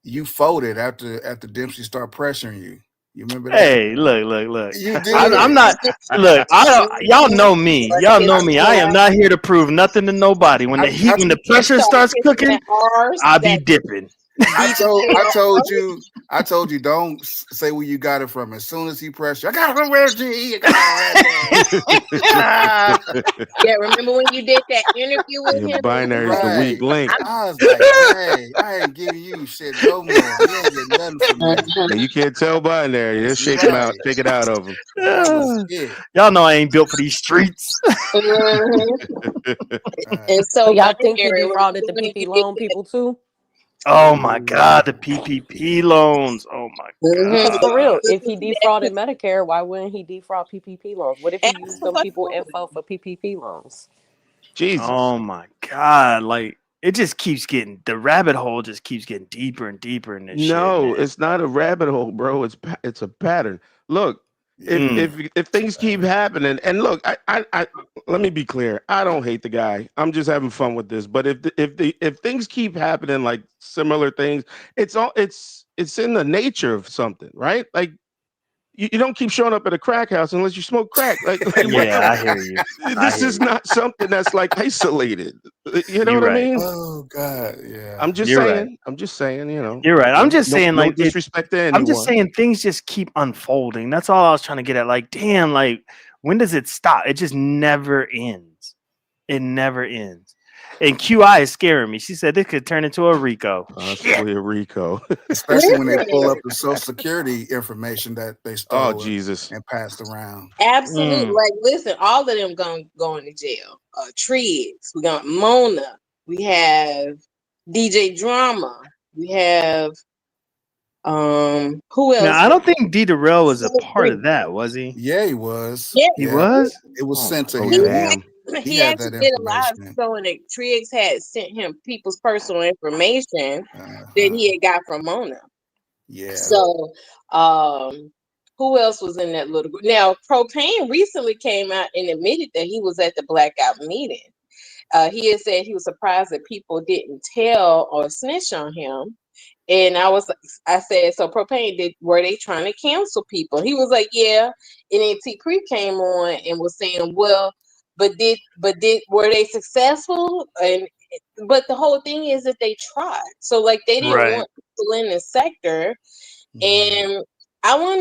you folded after Dempsey started pressuring you. You remember that? Hey, look. You did. I'm not. Look, y'all know me. Y'all know me. I am not here to prove nothing to nobody. When the pressure starts cooking, I'll be dipping. I told you don't say where you got it from. As soon as he pressed you, I got it from where G. Yeah, remember when you did that interview with him? Binary's the weak link. I was like, hey, I ain't giving you shit no more. You ain't getting nothing from me. You can't tell Binary. Just shake him out, take it out of him. Y'all know I ain't built for these streets. And so y'all think he defrauded the PP loan people too? Oh my God, the PPP loans. Oh my God. For real, if he defrauded Medicare, why wouldn't he defraud PPP loans? What if he used them people info for PPP loans? Jesus. Oh my God. Like, it just keeps the rabbit hole just keeps getting deeper and deeper in this shit. No, it's not a rabbit hole, bro. It's a pattern. Look, if things keep happening, and look, I let me be clear. I don't hate the guy. I'm just having fun with this. But if things keep happening, like similar things, it's in the nature of something, right? Like you don't keep showing up at a crack house unless you smoke crack. Like yeah, I hear you. This is not something that's like isolated. You know what I mean? Oh God, yeah. I'm just saying, You're right. I'm just saying, no disrespect to anyone. I'm just saying things just keep unfolding. That's all I was trying to get at. Like, damn, like when does it stop? It just never ends. It never ends. And QI is scaring me. She said this could turn into a RICO. Possibly a RICO. Especially when they pull up the Social Security information that they stole and passed around. Absolutely. Like, listen, all of them going to jail. Triggs, we got Mona, we have DJ Drama, we have who else? Now, I don't think Derell was a part of that, was he? Yeah, he was. Yeah. He was? It was sent to him. He actually did a live showing that Triggs had sent him people's personal information that he had got from Mona. Yeah. So, who else was in that little group? Now, Propane recently came out and admitted that he was at the blackout meeting. He had said he was surprised that people didn't tell or snitch on him. And I said, so Propane, were they trying to cancel people? He was like, yeah. And then T Creek came on and was saying, well, but were they successful? But the whole thing is that they tried. So like they didn't want people in the sector. And I want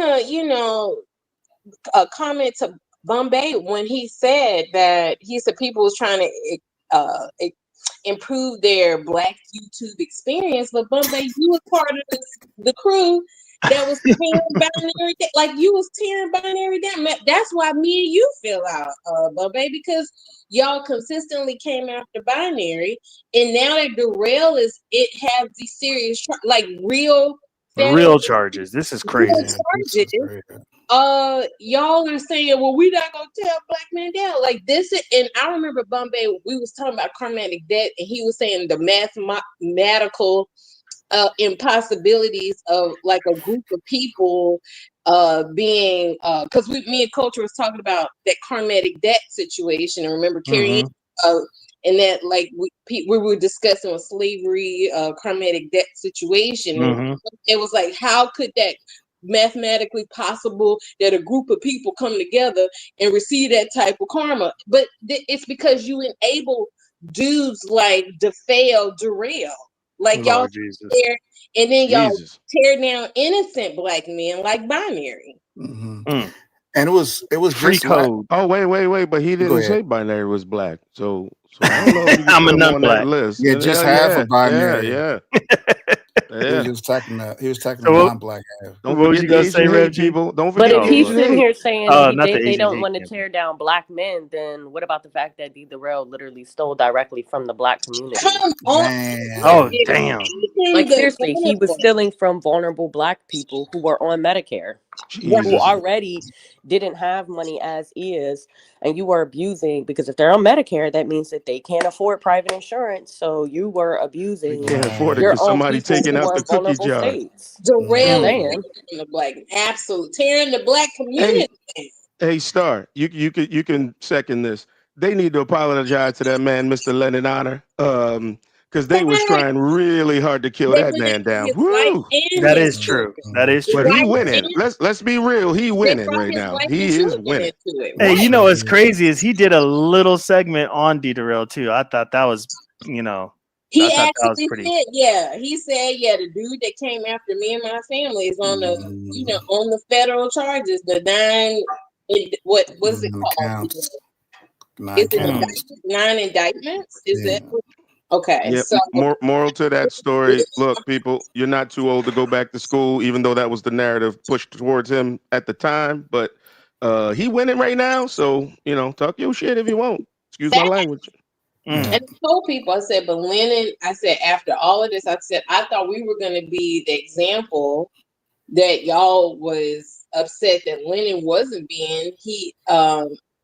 to, comment to Bombay, when he said that, he said people was trying to improve their Black YouTube experience, but Bombay, you was part of the crew that was tearing binary down. Like, you was tearing binary down. That's why me and you fell out, Bombay, because y'all consistently came after binary, and now that Derell has these serious like real real charges. This is crazy. charges. Y'all are saying, well, we not gonna tell Black man down like this. And I remember Bombay, we was talking about karmatic debt, and he was saying the mathematical impossibilities of like a group of people being because me and Culture was talking about that karmatic debt situation, and remember carrying and that like we were discussing with slavery karmatic debt situation. And it was like, how could that mathematically possible that a group of people come together and receive that type of karma? But it's because you enable dudes like DeFeo, Derell, like y'all there, and then y'all tear down innocent Black men like binary. And it was free just code. Oh wait, but he didn't say binary was Black. So I don't know if you can I'm put a him nut on Black. that list. Yeah, just half of binary. Yeah. He was just attacking the So what- non-Black half. Don't What was forget you the gonna Asian say, hate Rev G? people. Don't But forget if the he's Asian sitting hate. here saying not the they Asian don't hate want to campaign. tear down Black men, then what about the fact that D. Derell literally stole directly from the Black community? Come on. Oh damn. Like, seriously, he was stealing from vulnerable Black people who were on Medicare, who already didn't have money as is, and you were abusing, because if they're on Medicare, that means that they can't afford private insurance. So you were abusing Can't afford it your because own somebody people taking who out were the in cookie vulnerable jar. states. Derell Saying. the Black, absolute tearing the Black community. Hey, Star, you can second this. They need to apologize to that man, Mr. Lennon Honor, because they was trying really hard to kill that man down. His wife Woo! and That his is true. That is But true. he winning. Let's be real. He winning right now. He is winning. Hey, you know what's crazy is he did a little segment on D. Derell too. I thought that was, He I thought that was actually pretty. said, he said, the dude that came after me and my family is on the, on the federal charges, the what's it called? Counts. Is it 9 indictments? Is that okay? Yep. So Moral to that story. Look, people, you're not too old to go back to school, even though that was the narrative pushed towards him at the time. But he winning right now, so talk your shit if you want. Excuse my language. And I told people, I said, but Lennon, I said, after all of this, I said, I thought we were going to be the example that y'all was upset that Lennon wasn't being.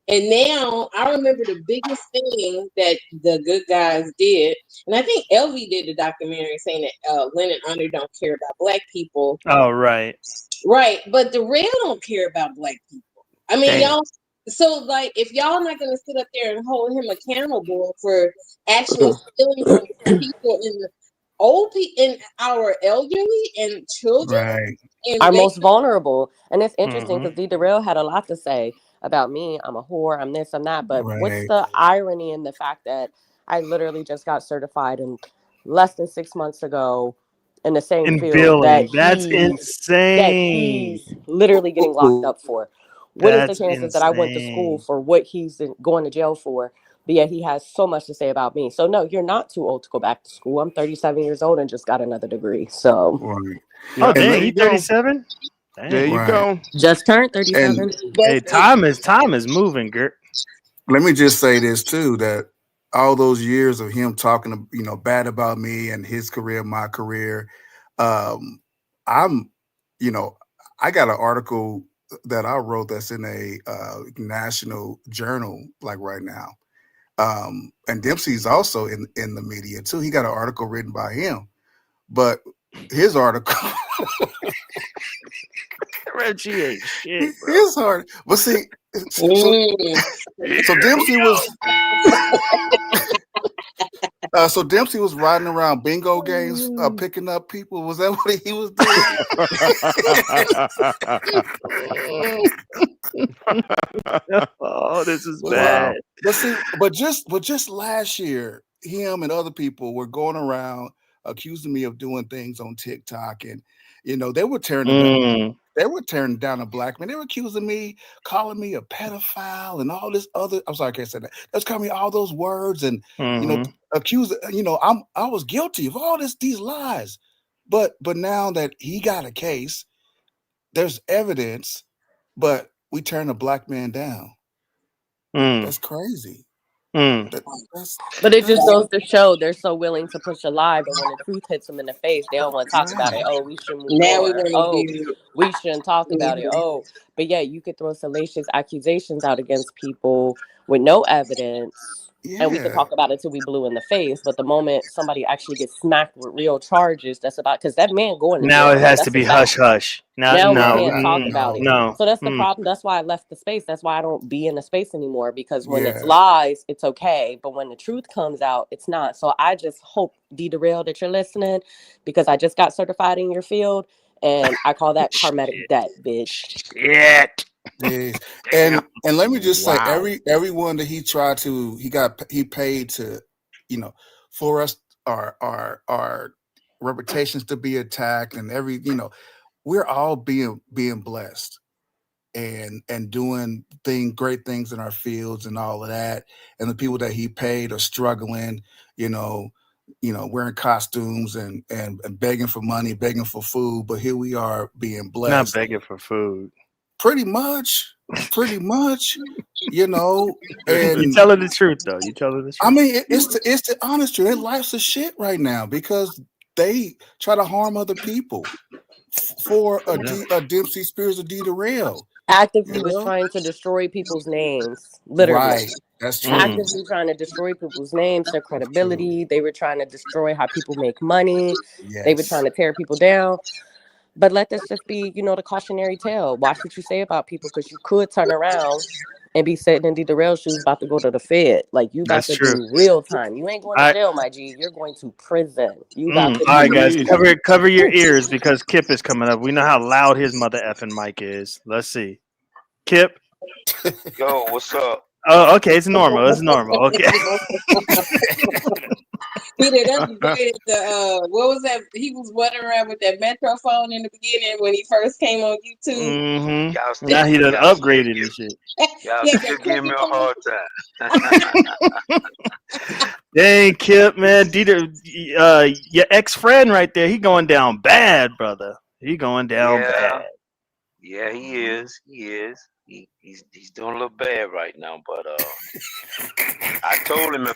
And now I remember the biggest thing that the good guys did, and I think LV did the documentary saying that Lennon Honor don't care about Black people. Oh, right. Right, but the real don't care about Black people. I mean, y'all. So, like, if y'all not going to sit up there and hold him accountable for actually stealing from people in the old people, in our elderly and children, and are most vulnerable. And it's interesting because D. Derell had a lot to say about me. I'm a whore. I'm this. I'm that. But what's the irony in the fact that I literally just got certified in less than 6 months ago in the same In field billing. That's insane. that he's literally getting locked up for. What is the chances that I went to school for what he's going to jail for? But yet he has so much to say about me. So no, you're not too old to go back to school. I'm 37 years old and just got another degree. So oh dang, you 37? There you go. Just turned 37. Hey, time is moving, Gert. Let me just say this too, that all those years of him talking, bad about me and his career, my career, I'm, I got an article that I wrote that's in a national journal, like right now. And Dempsey's also in the media too. He got an article written by him, but his article, Reggie ain't shit, bro. his article, but see, so Dempsey was. So Dempsey was riding around bingo games, picking up people. Was that what he was doing? Oh, this is bad. But see, but just last year, him and other people were going around accusing me of doing things on TikTok, and they were tearing tearing down a black man. They were accusing me, calling me a pedophile and all this other. I'm sorry, I can't say that. They was calling me all those words and accusing. I was guilty of all these lies. But now that he got a case, there's evidence, but we turn a black man down. That's crazy. But it just goes to show they're so willing to push a lie, but when the truth hits them in the face, they don't want to talk about it. Oh, we should move forward. Oh, we shouldn't talk about it. Oh, but yeah, you could throw salacious accusations out against people with no evidence. And we could talk about it till we blue in the face. But the moment somebody actually gets smacked with real charges, that's about because that man going to now jail. it has to be hush hush. Now we can't talk about it. No. So that's the problem. That's why I left the space. That's why I don't be in the space anymore. Because when it's lies, it's okay. But when the truth comes out, it's not. So I just hope, Derell, that you're listening, because I just got certified in your field. And I call that karmatic debt, bitch. Shit. And let me just say, everyone that he paid to, for us our reputations to be attacked, and we're all being blessed and doing great things in our fields and all of that. And the people that he paid are struggling, wearing costumes and begging for money, begging for food. But here we are being blessed. Not begging for food. Pretty much. And you're telling the truth, though. You're telling the truth. I mean, it's the honest truth. Their life's a shit right now because they try to harm other people for a Dempsey Spears or Derell. Actively was trying to destroy people's names, literally. Right, that's true. Actively trying to destroy people's names, their credibility. They were trying to destroy how people make money. Yes. They were trying to tear people down. But let this just be, the cautionary tale. Watch what you say about people, because you could turn around and be sitting in Derell's shoes about to go to the Fed. Like, you got to do real time. You ain't going to jail, my G. You're going to prison. You got to. All right, guys, cover your ears because Kip is coming up. We know how loud his mother effing mic is. Let's see. Kip. Yo, what's up? Oh, okay. It's normal. It's normal. Okay. He did upgrade what was that? He was running around with that Metro phone in the beginning when he first came on YouTube. Now he done upgraded and shit. Y'all still give me a hard time. Dang, Kip, man. Your ex-friend right there, he going down bad, brother. He going down bad. Yeah, he is. He's doing a little bad right now, but I told him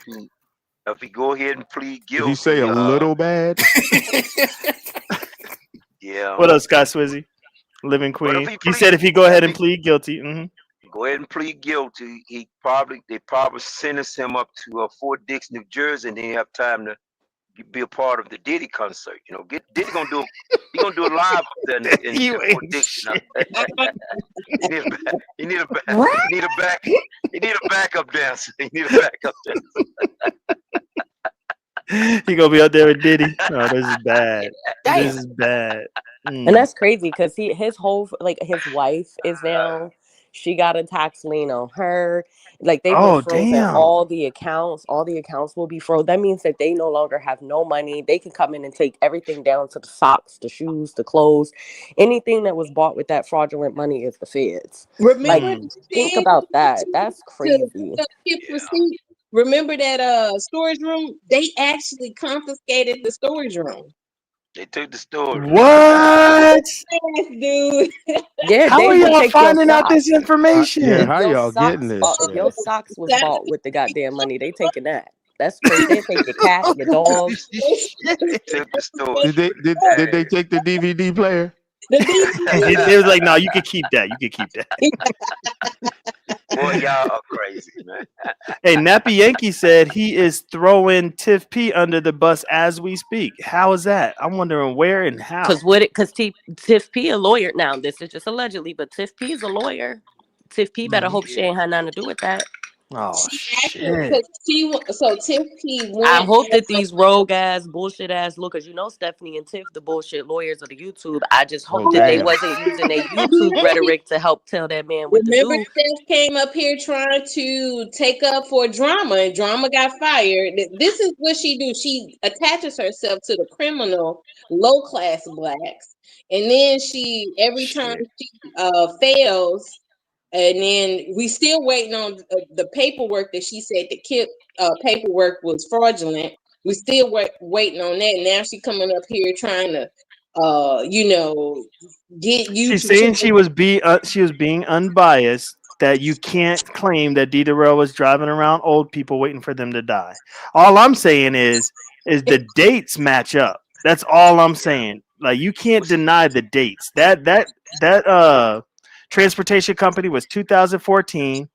if he go ahead and plead guilty. Did he say a little bad? Yeah. What else, Scott Swizzy? Living Queen. He said if he go ahead and plead guilty. Go ahead and plead guilty. They probably sentence him up to Fort Dix, New Jersey, and then he have time to be a part of the Diddy concert. Diddy gonna do. He gonna do a live up there in Fort Dix. He need a backup dancer. He need a backup dancer. He gonna be out there with Diddy. Oh, this is bad. This is bad. And that's crazy because his wife is now. She got a tax lien on her. Like, they were frozen. Damn. All the accounts will be frozen. That means that they no longer have no money. They can come in and take everything down to the socks, the shoes, the clothes. Anything that was bought with that fraudulent money is the feds. Remember, think about that. That's crazy. Remember that storage room? They actually confiscated the storage room. They took the storage. What? Dude. Yeah, how are y'all finding out this information? How y'all getting this? If your socks was bought with the goddamn money, they taking that. That's crazy. They take your cat, your dog. Did they take the DVD player? They was like, no, you can keep that. You can keep that. Boy, y'all are crazy, man. Hey, Nappy Yankee said he is throwing Tiff P under the bus as we speak. How is that? I'm wondering where and how. Because Tiff P a lawyer now. This is just allegedly, but Tiff P is a lawyer. Tiff P better hope she ain't had nothing to do with that. Oh Actually, shit! so Tiff P I went hope that after. these rogue ass bullshit ass look, because you know Stephanie and Tiff, the bullshit lawyers of the YouTube. I just Oh, hope that they damn. wasn't using their YouTube rhetoric to help tell that man what to Remember, do. Steph came up here trying to take up for Drama, and Drama got fired. This is what she do. She attaches herself to the criminal, low class blacks, and then she every time Shit. she fails, and then we still waiting on the paperwork that she said the KIP paperwork was fraudulent. We still waiting on that. Now she coming up here trying to, get you She's to saying change. she was being unbiased. That you can't claim that Derell was driving around old people waiting for them to die. All I'm saying is the dates match up. That's all I'm saying. Like you can't deny the dates. That transportation company was 2014.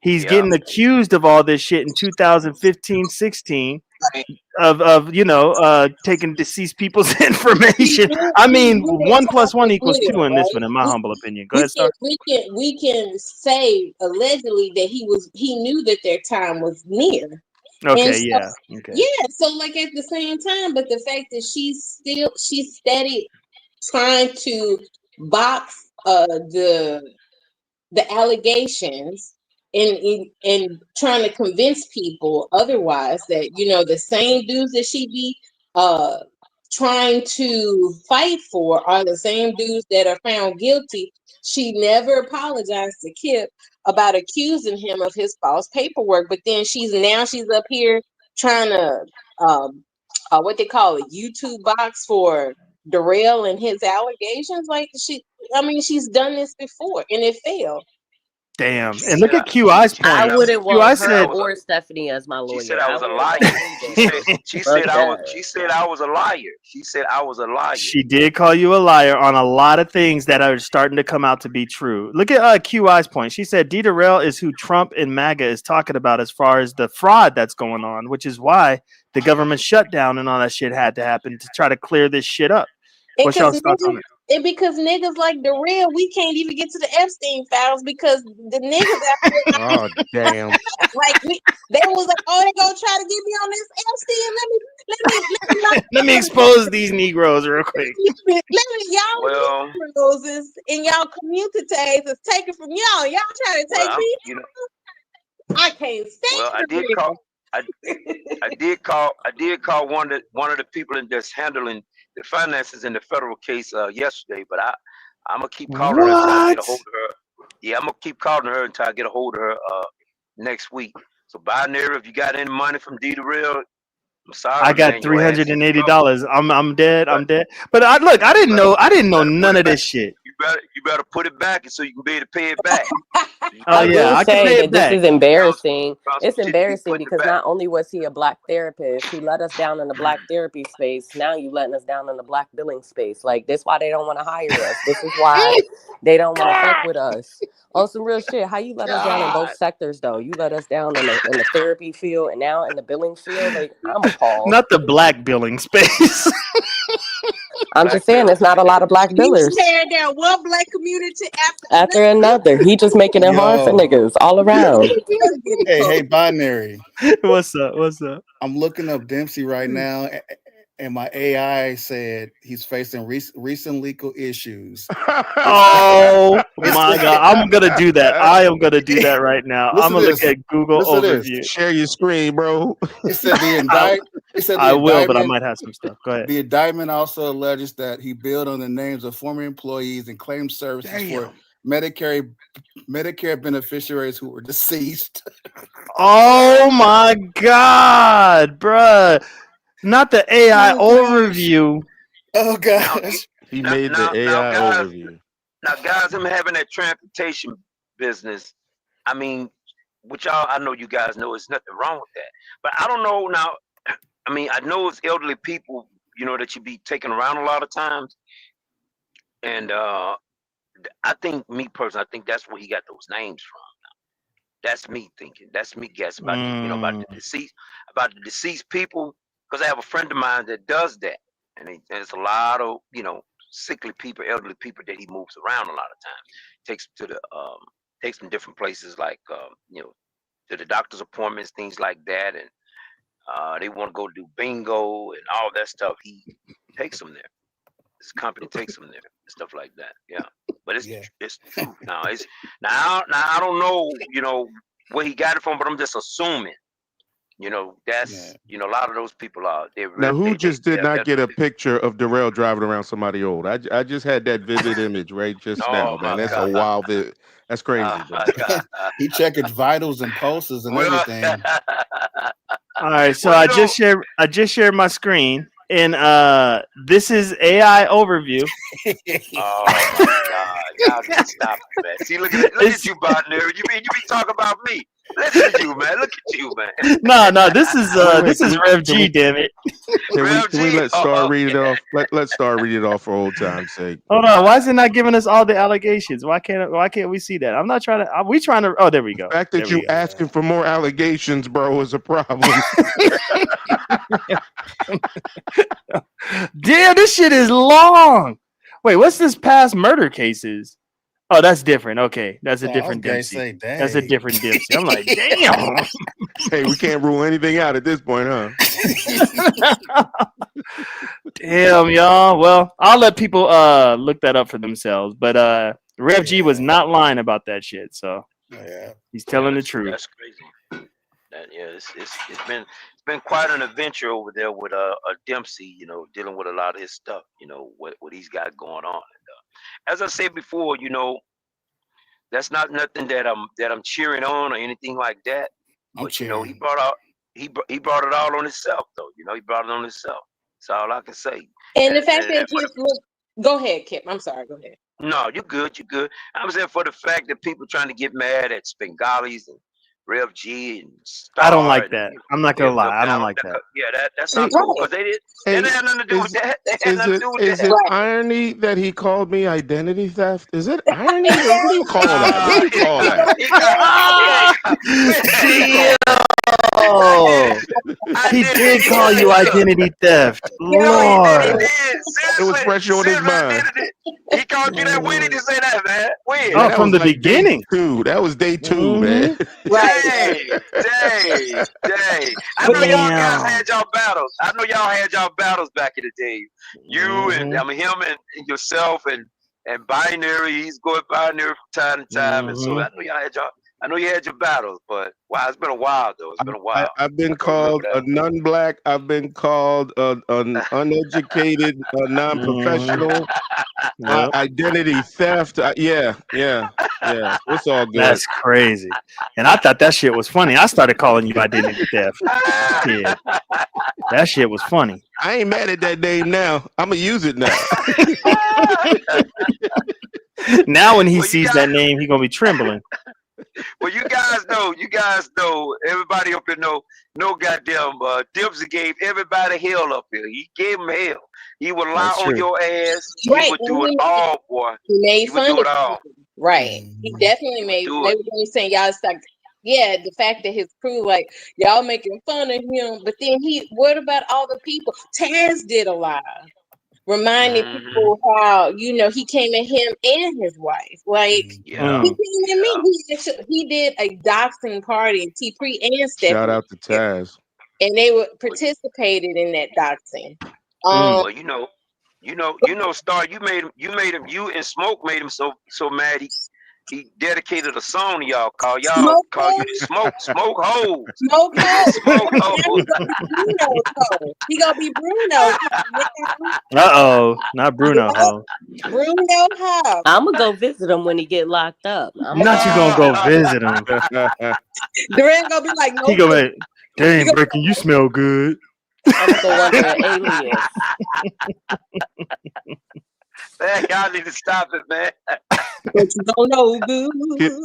He's Yeah. getting accused of all this shit in 2015, 16 of taking deceased people's information. I She mean, knew their one time plus one was equals near, two in this right? one, in my humble opinion. Go We ahead, can Star. we can say allegedly that he knew that their time was near. And Okay, so yeah, okay. yeah, so like at the same time, but the fact that she's steady trying to box the allegations and trying to convince people otherwise that the same dudes that she be uh trying to fight for are the same dudes that are found guilty. She never apologized to Kip about accusing him of his false paperwork, but then she's up here trying to what they call a YouTube box for Derell and his allegations. Like she's done this before and it failed. Damn. She And look said at QI's I point. wouldn't QI want her said or Stephanie as my she said lawyer. I I was a want liar. somebody She that said she fuck said that. she said I was a liar. She said I was a liar. she did call you a liar on a lot of things that are starting to come out to be true. Look at QI's point. She said D. Derell is who Trump and MAGA is talking about as far as the fraud that's going on, which is why the government shutdown and all that shit had to happen to try to clear this shit up. What's y'all's thoughts on it? Because niggas like Derell, we can't even get to the Epstein files because the niggas out there Oh, damn. they was like, oh, they gonna try to get me on this Epstein. Let me expose these Negroes real quick. Let me y'all Negroes in y'all communities is taken from y'all. Y'all trying to take me. I can't stand. Well, I did call one of the people that's handling the finances in the federal case yesterday, but I'm gonna keep calling her until I get a hold of her. Yeah, I'm gonna keep calling her until I get a hold of her next week. So binary, if you got any money from D Derell, I'm sorry, I got man, your ass is in $380. I'm dead. I'm dead. But I didn't know none of this shit. You better put it back so you can be able to pay it back. Oh yeah, I can pay it this back. is embarrassing. It's embarrassing because not only was he a black therapist who let us down in the black therapy space, now you letting us down in the black billing space. Like this why they don't want to hire us. This is why they don't want to fuck with us. On some real shit, how you let us down in both sectors though? You let us down in the therapy field and now in the billing field. Like I'm appalled. Not the black billing space. I'm just saying, there's not a lot of black billers. He's tearing down one black community After another. He just making it hard for niggas all around. Hey, binary. What's up? What's up? I'm looking up Dempsey right now, and my AI said he's facing recent legal issues. Oh my god, I'm gonna do that. I am gonna do that right now. I'm gonna look at Google overview. Share your screen, bro. It said the indictment. I will, but I might have some stuff. Go ahead. The indictment also alleges that he billed on the names of former employees and claimed services for Medicare beneficiaries who were deceased. Oh my god, bruh. Not the AI overview. Oh gosh. He made the AI overview. Now, guys, I'm having that transportation business. I mean, which I know you guys know there's nothing wrong with that. But I don't know now. I mean, I know it's elderly people, that you be taking around a lot of times. And I think, me personally, I think that's where he got those names from. That's me thinking. That's me guessing about about the deceased people. Because I have a friend of mine that does that, and there's a lot of sickly people, elderly people that he moves around a lot of times. Takes them to the takes them different places like to the doctor's appointments, things like that, and they want to go do bingo and all that stuff. He takes them there. His company takes them there and stuff like that. Yeah, but it's true. Now I don't know, where he got it from, but I'm just assuming. That's a lot of those people are. Now, who just did not get a picture of Derell driving around somebody old? I just had that vivid image right just now, man. That's a wild. That's crazy, bro. He checking vitals and pulses and everything. All right, so I just shared my screen, and this is AI overview. Oh my God! Y'all need to stop it, man. See, look at you, partner. You be talking about me. Listen at you, man. Look at you, man. No, this is Rev G, damn it. Can we let Star read it off? Let Star read it off for old time's sake. Hold on, why is it not giving us all the allegations? Why can't we see that? I'm not trying to. Are we trying to? Oh, there we go. The fact that you asking for more allegations, bro, is a problem. Damn, this shit is long. Wait, what's this past murder cases? Oh, that's different. Okay, that's a different Dempsey. That's a different Dempsey. I'm like, damn. Hey, we can't rule anything out at this point, huh? Damn, y'all. Well, I'll let people look that up for themselves. But Rev G was not lying about that shit, so he's telling the truth. That's crazy. It's been quite an adventure over there with Dempsey. Dealing with a lot of his stuff. What he's got going on. As I said before, that's not nothing that I'm cheering on or anything like that. But he brought it all on himself, though. He brought it on himself. That's all I can say. And the fact that go ahead, Kip. I'm sorry. Go ahead. No, you're good. You're good. I was there for the fact that people trying to get mad at Spengalis and Rev G and Star. I don't like that. I'm not gonna lie. I don't like that. Yeah, that's not cool because they had nothing to do with that. Is it irony that he called me identity theft? Is it irony? What do you call that? What do you call that? Oh, he did call you identity theft. Lord, it was pressure on his mind. He called you that. When did you say that, man? When? Oh, from the beginning. That was day 2, man. Right. Dang. I know y'all guys had y'all battles. I know y'all had y'all battles back in the day. You and him and yourself and Binary. He's going Binary from time to time, and so I know you had your battles, but wow, it's been a while though. It's been a while. I've been called a non-black. I've been called an uneducated, non-professional, identity theft. Yeah. It's all good. That's crazy. And I thought that shit was funny. I started calling you identity theft. Yeah. That shit was funny. I ain't mad at that name now. I'm gonna use it now. Now when he sees that name, he's gonna be trembling. Well, you guys know, everybody up here know goddamn Dempsey gave everybody hell up here. He gave them hell. He would lie on your ass. Right. He would do it all, boy. He made fun of it all. Right. He definitely made. They were saying y'all stuck. Yeah, the fact that his crew, like, y'all making fun of him, but then what about all the people? Taz did a lot. Reminding people how, he came at him and his wife. Like, he came at me. He did a doxing party, T-Pre and Stephanie. Shout out to Taz. And they participated in that doxing. Well, Star, you and Smoke made him so mad he dedicated a song to y'all. Call you Smoke Hoes. Smoke Hoes. He gonna be Bruno. Not Bruno Ho. Bruno Ho. I'm gonna go visit him when he get locked up. Not you gonna go visit him. Derell gonna be like, no. He gonna be, dang, Bricky, you smell good. I'm gonna go under an alias. Man, y'all need to stop it, man. But you don't know, boo.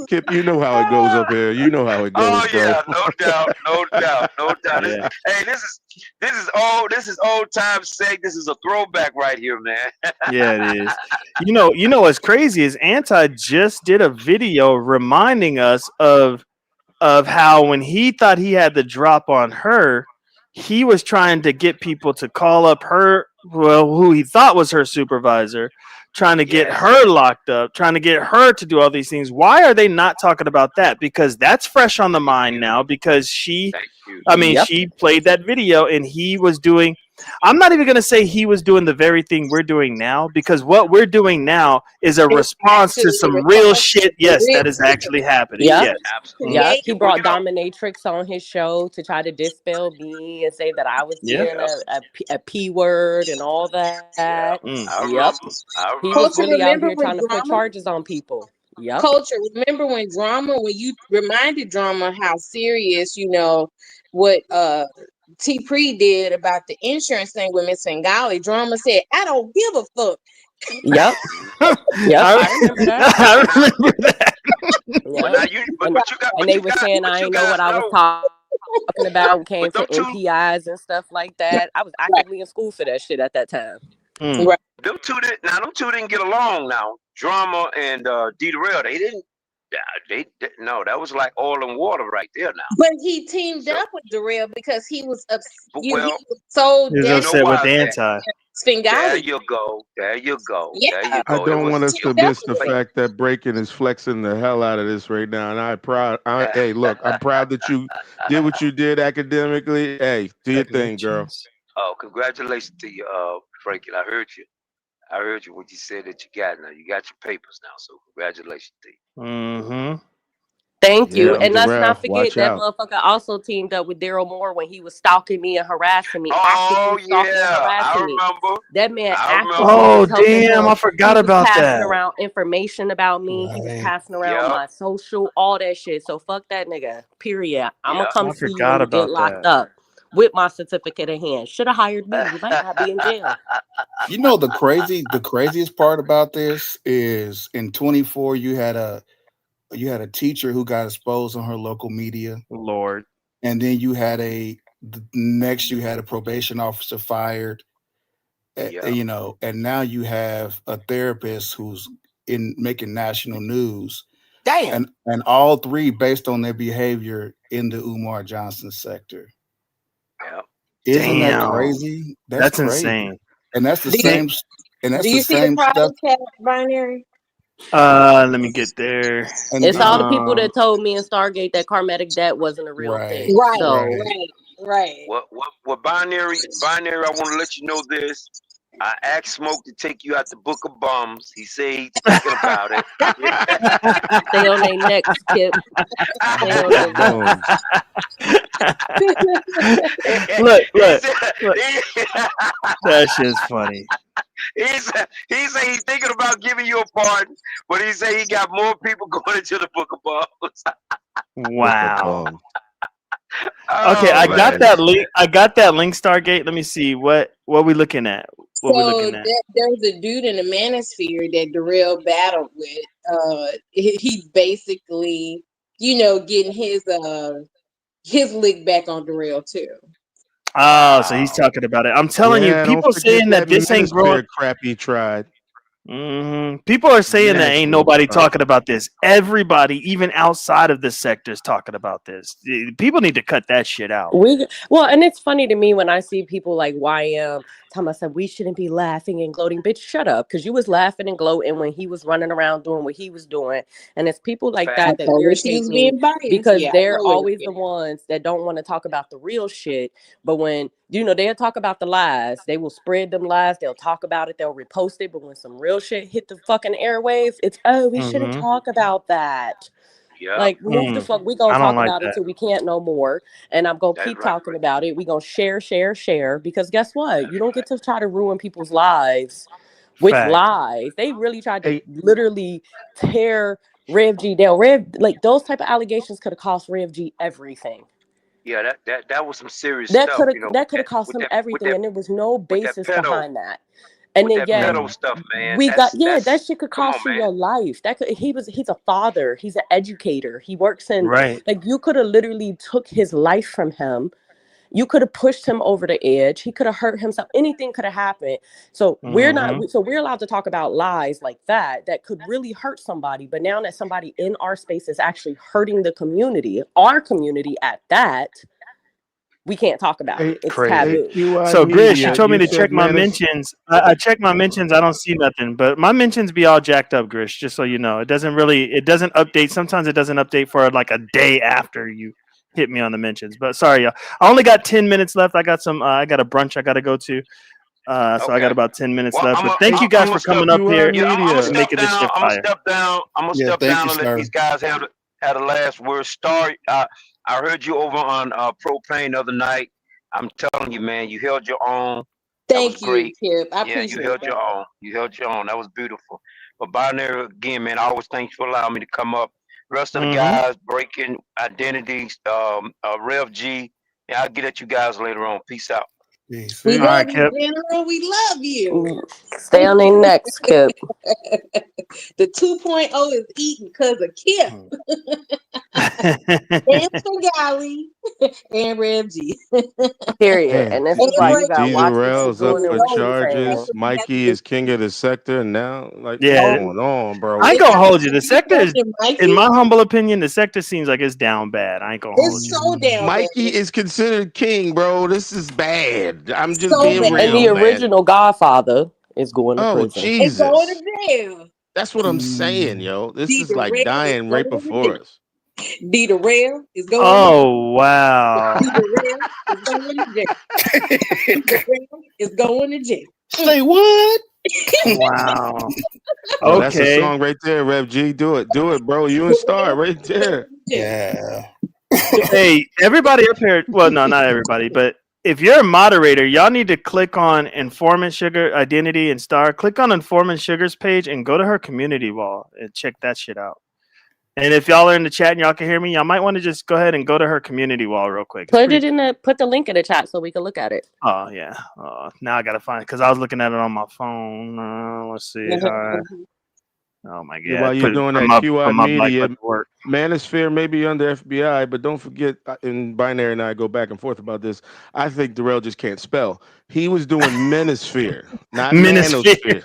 Kip, you know how it goes up here. You know how it goes. Oh yeah, bro. no doubt. Yeah. Hey, this is old time sake. This is a throwback right here, man. Yeah, it is. You know what's crazy is Anti just did a video reminding us of how when he thought he had the drop on her, he was trying to get people to call up her, who he thought was her supervisor, trying to get her locked up, trying to get her to do all these things. Why are they not talking about that? Because that's fresh on the mind now, because she played that video and he was doing, I'm not even going to say he was doing the very thing we're doing now, because what we're doing now is a response to some real shit. Yes, that is actually happening. Yep. Yes. Yep. He brought Dominatrix on his show to try to dispel me and say that I was being a P word and all that. I Yep. remember. He was Culture, really out remember here when trying to put Drama? charges on people. Yep. Culture, remember when you reminded Drama how serious, what T Pre did about the insurance thing with Miss Bengali. Drama said, I don't give a fuck. Yep. Yep. I remember that. I remember that. Yep. And they were saying I ain't know what I was talking about when it came to MPIs and stuff like that. I was actively in school for that shit at that time. Right. Them two didn't get along now. Drama and Derell, they didn't. No, that was like oil and water right there now. But he teamed up with Derell because he was he was so He was upset with the anti. There you go. Yeah. There you go. I don't want us to miss the fact that Breaking is flexing the hell out of this right now, and hey, look, I'm proud that you did what you did academically. Hey, do your thing, girl. Oh, congratulations to you, Breaking. I heard you. I heard you what you said that you got now. You got your papers now, so congratulations to you. Mm-hmm. Thank you. And let's Derell, not forget watch that out. motherfucker also teamed up with Daryl Moore when he was stalking me and harassing me. Actively stalking and harassing me. That man actively was helping him. I forgot He was about passing that. around information about me. He was passing around my social, all that shit. So fuck that nigga. Period. I'm gonna come see you when you get locked up with my certificate in hand. Should have hired me. You might not be in jail. You know the craziest part about this is in 24 you had a teacher who got exposed on her local media. Lord. And then you had a probation officer fired. And now you have a therapist who's making national news. Damn. And all three based on their behavior in the Umar Johnson sector. Yep. Isn't that crazy? That's crazy. insane. And that's the same. And that's Do you the see same the stuff. chat binary? Let me get there. And it's all the people that told me in Stargate that karmatic debt wasn't a real thing. Right, so right. What binary? I want to let you know this. I asked Smoke to take you out the Book of Bums. He said he's thinking about it. Stay on their necks, Kip. Stay on their necks. Look. That shit's funny. He said he's thinking about giving you a pardon, but he said he got more people going into the Book of Bums. Wow. Okay, I got that link. Stargate. Let me see what we looking at. There's a dude in the manosphere that Derell battled with. He's basically, getting his lick back on Derell too. Oh, so he's talking about it. I'm telling you, people saying that this ain't growing. Crap he tried. Mm-hmm. People are saying that ain't nobody talking about this. Everybody, even outside of this sector, is talking about this. People need to cut that shit out. And it's funny to me when I see people like YM talking about we shouldn't be laughing and gloating. Bitch, shut up, because you was laughing and gloating when he was running around doing what he was doing. And it's people like that irritate me because they're always the ones that don't want to talk about the real shit. But when they'll talk about the lies, they will spread them lies. They'll talk about it. They'll repost it. But when some real shit hit the fucking airwaves, it's we shouldn't talk about that. Yep. Like, move the fuck. We gonna talk about it till we can't no more. And I'm gonna keep talking about it. We gonna share. Because guess what? You don't get to try to ruin people's lives with lies. They really tried to literally tear Rev G down. Those type of allegations could have cost Rev G everything. Yeah, that was some serious stuff. That could have cost him everything, and there was no basis behind that. And then pedo stuff, man. That shit could cost you your life. He's a father. He's an educator. He works in you could have literally took his life from him. You could have pushed him over the edge. He could have hurt himself. Anything could have happened. So we're allowed to talk about lies like that could really hurt somebody. But now that somebody in our space is actually hurting the community, our community at that, we can't talk about it. It's Crazy. taboo. So, Grish, you told me to check my mentions. I check my mentions. I don't see nothing, but my mentions be all jacked up, Grish. Just so you know, it doesn't update. Sometimes it doesn't update for like a day after you hit me on the mentions. But sorry, y'all. I only got 10 minutes left. I got I got a brunch I got to go to. So I got about 10 minutes left. But thank you guys for coming up here and making this shit fire. I'm gonna step down and let these guys have the last word. Star, I heard you over on Propane the other night. I'm telling you, man, you held your own. Thank you, great. Kip. I Yeah, appreciate you held that. your own. You held your own. That was beautiful. But Binary, again, man, I always thank you for allowing me to come up. Rest of the guys, Breaking Identities, Rev G. Yeah, I'll get at you guys later on. Peace out. Peace. We All love right, you, Kip. General. We love you. Stay on their necks, Kip. The 2.0 is eating because of Kip. And Galley and Rev G. Period. Man, And this is why you gotta watch what you're D-Durell's up doing and for what you're charges. saying. Mikey is king of the sector, and now, like, Yeah. what's going on, bro? I ain't gonna hold you. The sector is, in my humble opinion, the sector seems like it's down bad. I ain't gonna hold you. So down Mikey bad. is considered king, bro. This is bad. I'm just So being bad. And real, the man. original Godfather is going to Oh, prison. It's going Jesus. to jail. That's what I'm saying, yo. This is like D-Durell dying right before us. D-Durell is going Oh, wow. D-Durell is going to jail. D-Durell is going to jail. Say what? Wow. Oh, that's a Okay. song right there, Rev G. Do it, bro. You and Star right there. Yeah. Hey, everybody up here. Well, no, not everybody, but if you're a moderator, y'all need to click on Informant Sugar Identity and Star. Click on Informant Sugar's page and go to her community wall and check that shit out. And if y'all are in the chat and y'all can hear me, y'all might want to just go ahead and go to her community wall real quick. Put the link in the chat so we can look at it. Oh yeah. Now I gotta find it because I was looking at it on my phone. Let's see. All right. Oh my god! Yeah, while you're doing that, QI Media, Manosphere may be under FBI, but don't forget, and Binary and I go back and forth about this. I think Derell just can't spell. He was doing Manosphere, not Manosphere.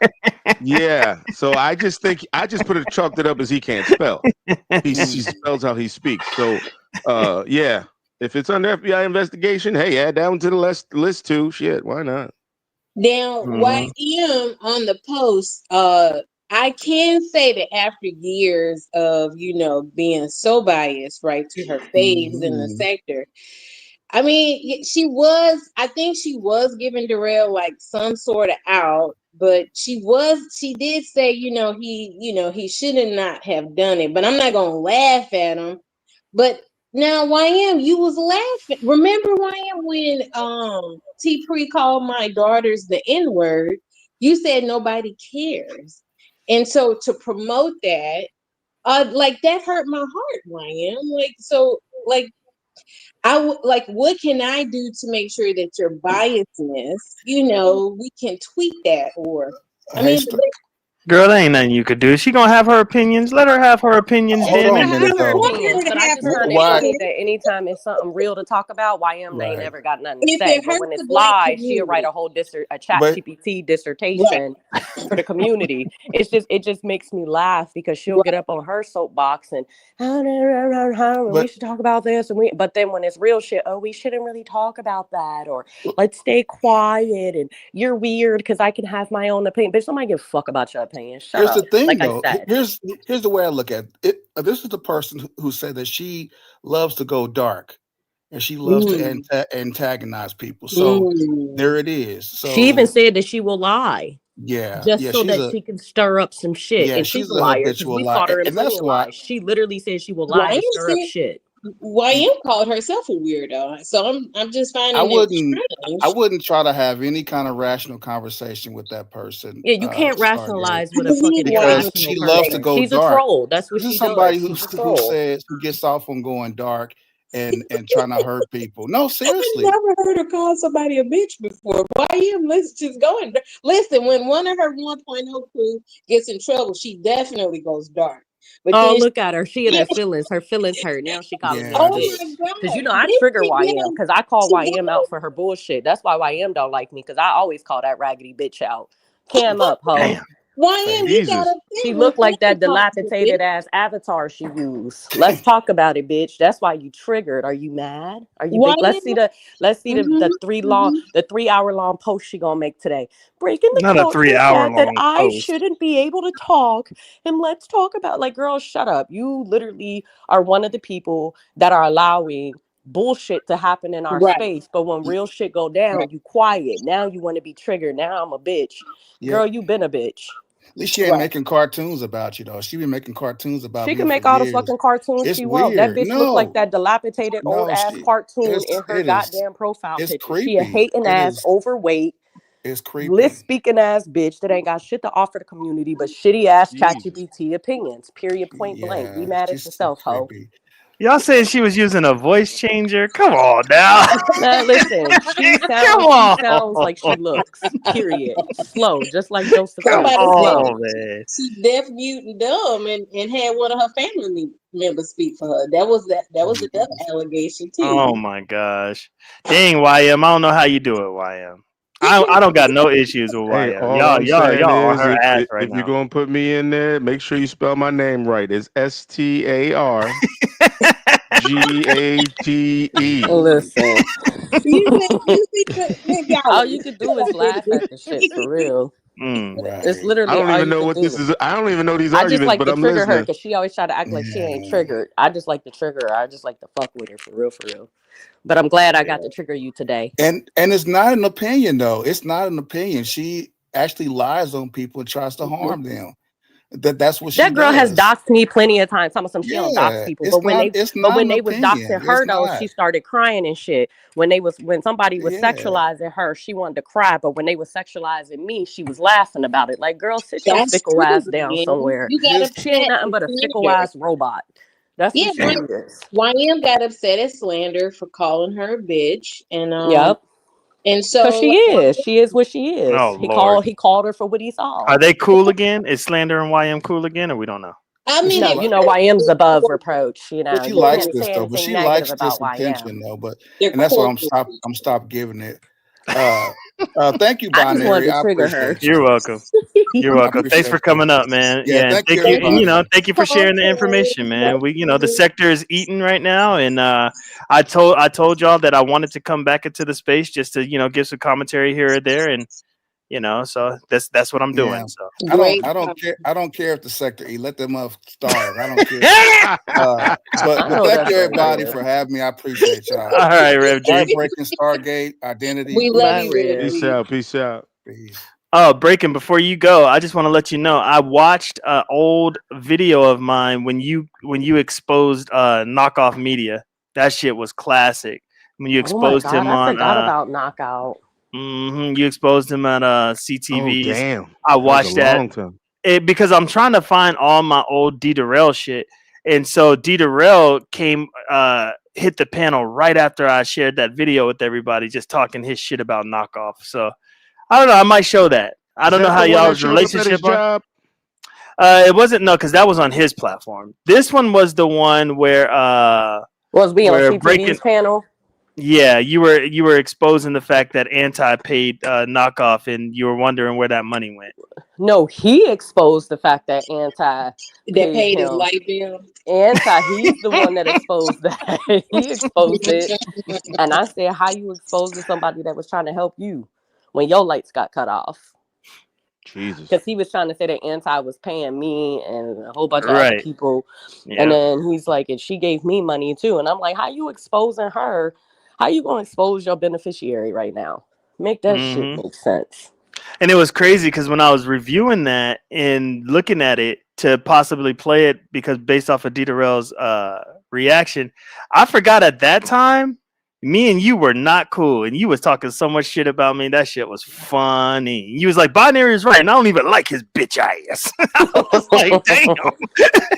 Yeah, so I just chalked it up as he can't spell. He spells how he speaks. So, yeah, if it's under FBI investigation, hey, add that one to the list too. Shit, why not? Now, YM on the post, I can say that after years of, being so biased, right, to her faves in the sector, I mean, I think she was giving Derell like some sort of out, but she did say, he should not have done it, but I'm not going to laugh at him. But now, YM, you was laughing. Remember, YM, when T-Pre called my daughters the N-word, you said nobody cares. And so to promote that, that hurt my heart, YM. What can I do to make sure that your biasness, we can tweak that? Or, I mean, girl, there ain't nothing you could do. She gonna have her opinions. Let her have her opinions. Hold on a minute, though. But I just find it funny that anytime it's something real to talk about, YM ain't never got nothing to say. But when it's lies, she'll write a whole chat GPT dissertation for the community. It just makes me laugh because she'll get up on her soapbox and we should talk about this, but then when it's real shit, we shouldn't really talk about that, or let's stay quiet, and you're weird because I can have my own opinion. But somebody give a fuck about your opinion. Here's the thing, like though. I said. Here's the way I look at it. This is the person who said that she loves to go dark, and she loves to antagonize people. So there it is. So she even said that she will lie. Yeah, so that she can stir up some shit. Yeah, and she's a liar because we caught her in plenty of lies. She literally said she will lie to stir up shit. YM called herself a weirdo, so I'm just finding I wouldn't try to have any kind of rational conversation with that person. Yeah, you can't rationalize with a fucking because she loves to go She's dark. a troll. That's what this she is somebody does. who gets off on going dark and trying to hurt people. No, seriously. I've never heard her call somebody a bitch before. YM, just going. Listen, when one of her 1.0 crew gets in trouble, she definitely goes dark. But look at her. She in her feelings. Her feelings hurt. Now she calling me a bitch. My God. Because I trigger YM because I call YM out for her bullshit. That's why YM don't like me, because I always call that raggedy bitch out. Cam up, ho. YM, you got Jesus. a She looked like that dilapidated ass avatar she used. Let's talk about it, bitch. That's why you triggered. Are you mad? Are you big? Let's see the the 3 hour long post she gonna make today. Breaking the Not a culture 3 hour said that long I post. shouldn't be able to talk, and let's talk about, like, girl, shut up. You literally are one of the people that are allowing bullshit to happen in our space, but when real shit go down, you quiet. Now you want to be triggered. Now I'm a bitch. Yeah. Girl, you been a bitch. At least she ain't making cartoons about you though. She been making cartoons about She me can for make all the years. fucking cartoons It's she want. That weird. bitch look like that dilapidated old No, ass cartoon in her it is. goddamn profile It's picture. She a creepy. hating It ass, is. overweight, It's creepy. list speaking ass bitch that ain't got shit to offer the community but shitty ass Jesus. ChatGPT opinions. Period. Point blank. Be Yeah, mad at she's yourself, ho. creepy. Y'all saying she was using a voice changer? Come on now. Man, listen, she sounds like she looks. Period. Slow, just like Come Somebody Josephine. said Slow. on, man. she's deaf, mute, and dumb, and had one of her family members speak for her. That was another allegation too. Oh my gosh. Dang, YM. I don't know how you do it, YM. I don't got no issues with Hey, YM. all I'm saying Y'all on is her ass right if you're now. gonna put me in there, make sure you spell my name right. It's STARGATE. Listen. You see, All you could do is laugh at the shit for real. It's Right. I literally don't all even you know can what do. this is. I don't even know these I just arguments, like but to I'm trigger her listening. because she always try to act like she ain't triggered. I just like to trigger her. I just like to fuck with her for real, for real. But I'm glad I got to trigger you today. And it's not an opinion though. It's not an opinion. She actually lies on people and tries to harm them. That's what she That girl has does. doxed me plenty of times. Talking some she don't dox Yeah, people, it's but when not an they was opinion. doxing It's her though, not. she started crying and shit. When somebody was Yeah. sexualizing her, she wanted to cry, but when they was sexualizing me, she was laughing about it. Like, girl, sit your that's fickle true, ass down man. somewhere. You got She ain't upset nothing at but a fickle slander. ass robot. That's Yeah, what she is. YM got upset at slander for calling her a bitch, and Yep. Cause so she is. She is what she is. Oh Lord. He called her for what he saw. Are they cool again? Is Slander and YM cool again, or we don't know? I But mean, she No, like, YM's above reproach. You know, she you likes can't this say though. But anything she negative likes about this YM. attention though. they're And that's why corporate. I'm stop giving it. Uh, thank you, I just wanted Binary. to I trigger her. appreciate You're you. welcome. You're I welcome. Thanks for appreciate you. coming up, man. Yeah, Yeah, and thank you, and, everybody. thank you for sharing the information, man. The sector is eating right now, and I told y'all that I wanted to come back into the space just to give some commentary here or there, and so that's what I'm Yeah, doing. So I Great. don't care if the sector eat. Let them starve. I don't care. But I know thank that's you right, everybody Red. for having me. I appreciate y'all. all right, Rev G. Breaking Stargate identity. We love Bye, you, Red. Peace Reggie. out. Peace out. Peace. Oh, Breaking, before you go, I just want to let you know I watched an old video of mine when you exposed knockoff media. That shit was classic. When you Oh my exposed God, him I on forgot about Knockout. you exposed him at Oh CTV's. damn. I That was a watched that long time. because I'm trying to find all my old Derell shit. And so Derell came hit the panel right after I shared that video with everybody, just talking his shit about knockoff. So I don't know. I might show that. I Is don't know that how the one that y'all's showed up at his relationship are. job? It wasn't because that was on his platform. This one was the one where Was we on Breaking. CTV's panel? Yeah, you were exposing the fact that Anti paid knockoff, and you were wondering where that money went. No, he exposed the fact that Anti That paid paid his him. light bill. He's the one that exposed that. He exposed it. And I said, how you exposing somebody that was trying to help you when your lights got cut off? Jesus. Because he was trying to say that Anti was paying me and a whole bunch of other Right. people. Yeah. And then he's like, and she gave me money too. And I'm like, how you exposing her? How you going to expose your beneficiary right now? Make that shit make sense. And it was crazy because when I was reviewing that and looking at it to possibly play it, because based off of Derell's reaction, I forgot at that time me and you were not cool, and you was talking so much shit about me. That shit was funny. You was like, Binary is right, and I don't even like his bitch ass. I was like, damn.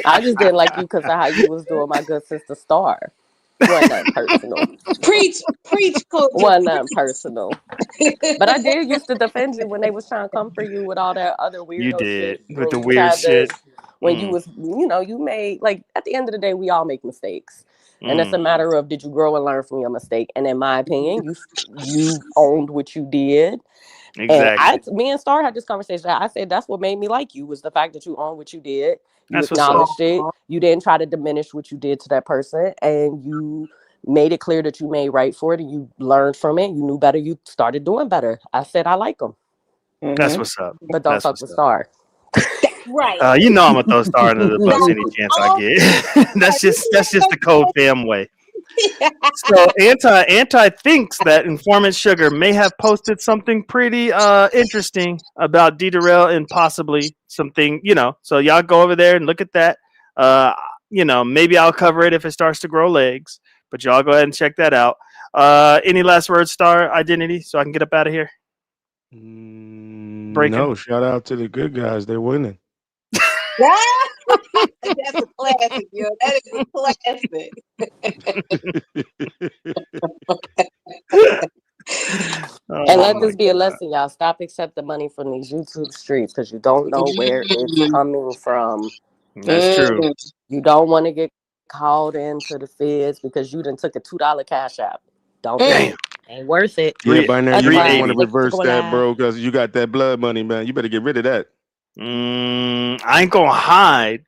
I just didn't like you because of how you was doing my good sister Star. Wasn't nothing personal. Preach, culture. Wasn't nothing personal. But I did used to defend you when they was trying to come for you with all that other weirdo You did shit. with the You weird tried shit. when you was, you made, like, at the end of the day, we all make mistakes. And it's a matter of, did you grow and learn from your mistake? And in my opinion, you owned what you did. Exactly. And me and Star had this conversation. I said that's what made me like you was the fact that you owned what you did. You That's what's up. acknowledged it. You didn't try to diminish what you did to that person, and you made it clear that you made right for it, and you learned from it. You knew better. You started doing better. I said I like them. That's what's up. But don't That's fuck what's with up. Star. Right. You know I'm gonna throw Star under the bus any chance I get. that's just the CodeFam way. So anti thinks that informant Sugar may have posted something pretty interesting about Derell and possibly something, so y'all go over there and look at that. Maybe I'll cover it if it starts to grow legs, but y'all go ahead and check that out. Any last words, Star Identity, so I can get up out of here? Breaking. No, shout out to the good guys. They're winning. That's a classic, yo. That is a classic. And let this be a lesson, y'all. Stop accepting money from these YouTube streets because you don't know where it's coming from. That's true. You don't want to get called into the feds because you done took a $2 cash app. Don't do it. Ain't worth it. Yeah, Binary, you might want to Stick reverse to that, bro, because you got that blood money, man. You better get rid of that. I ain't gonna hide.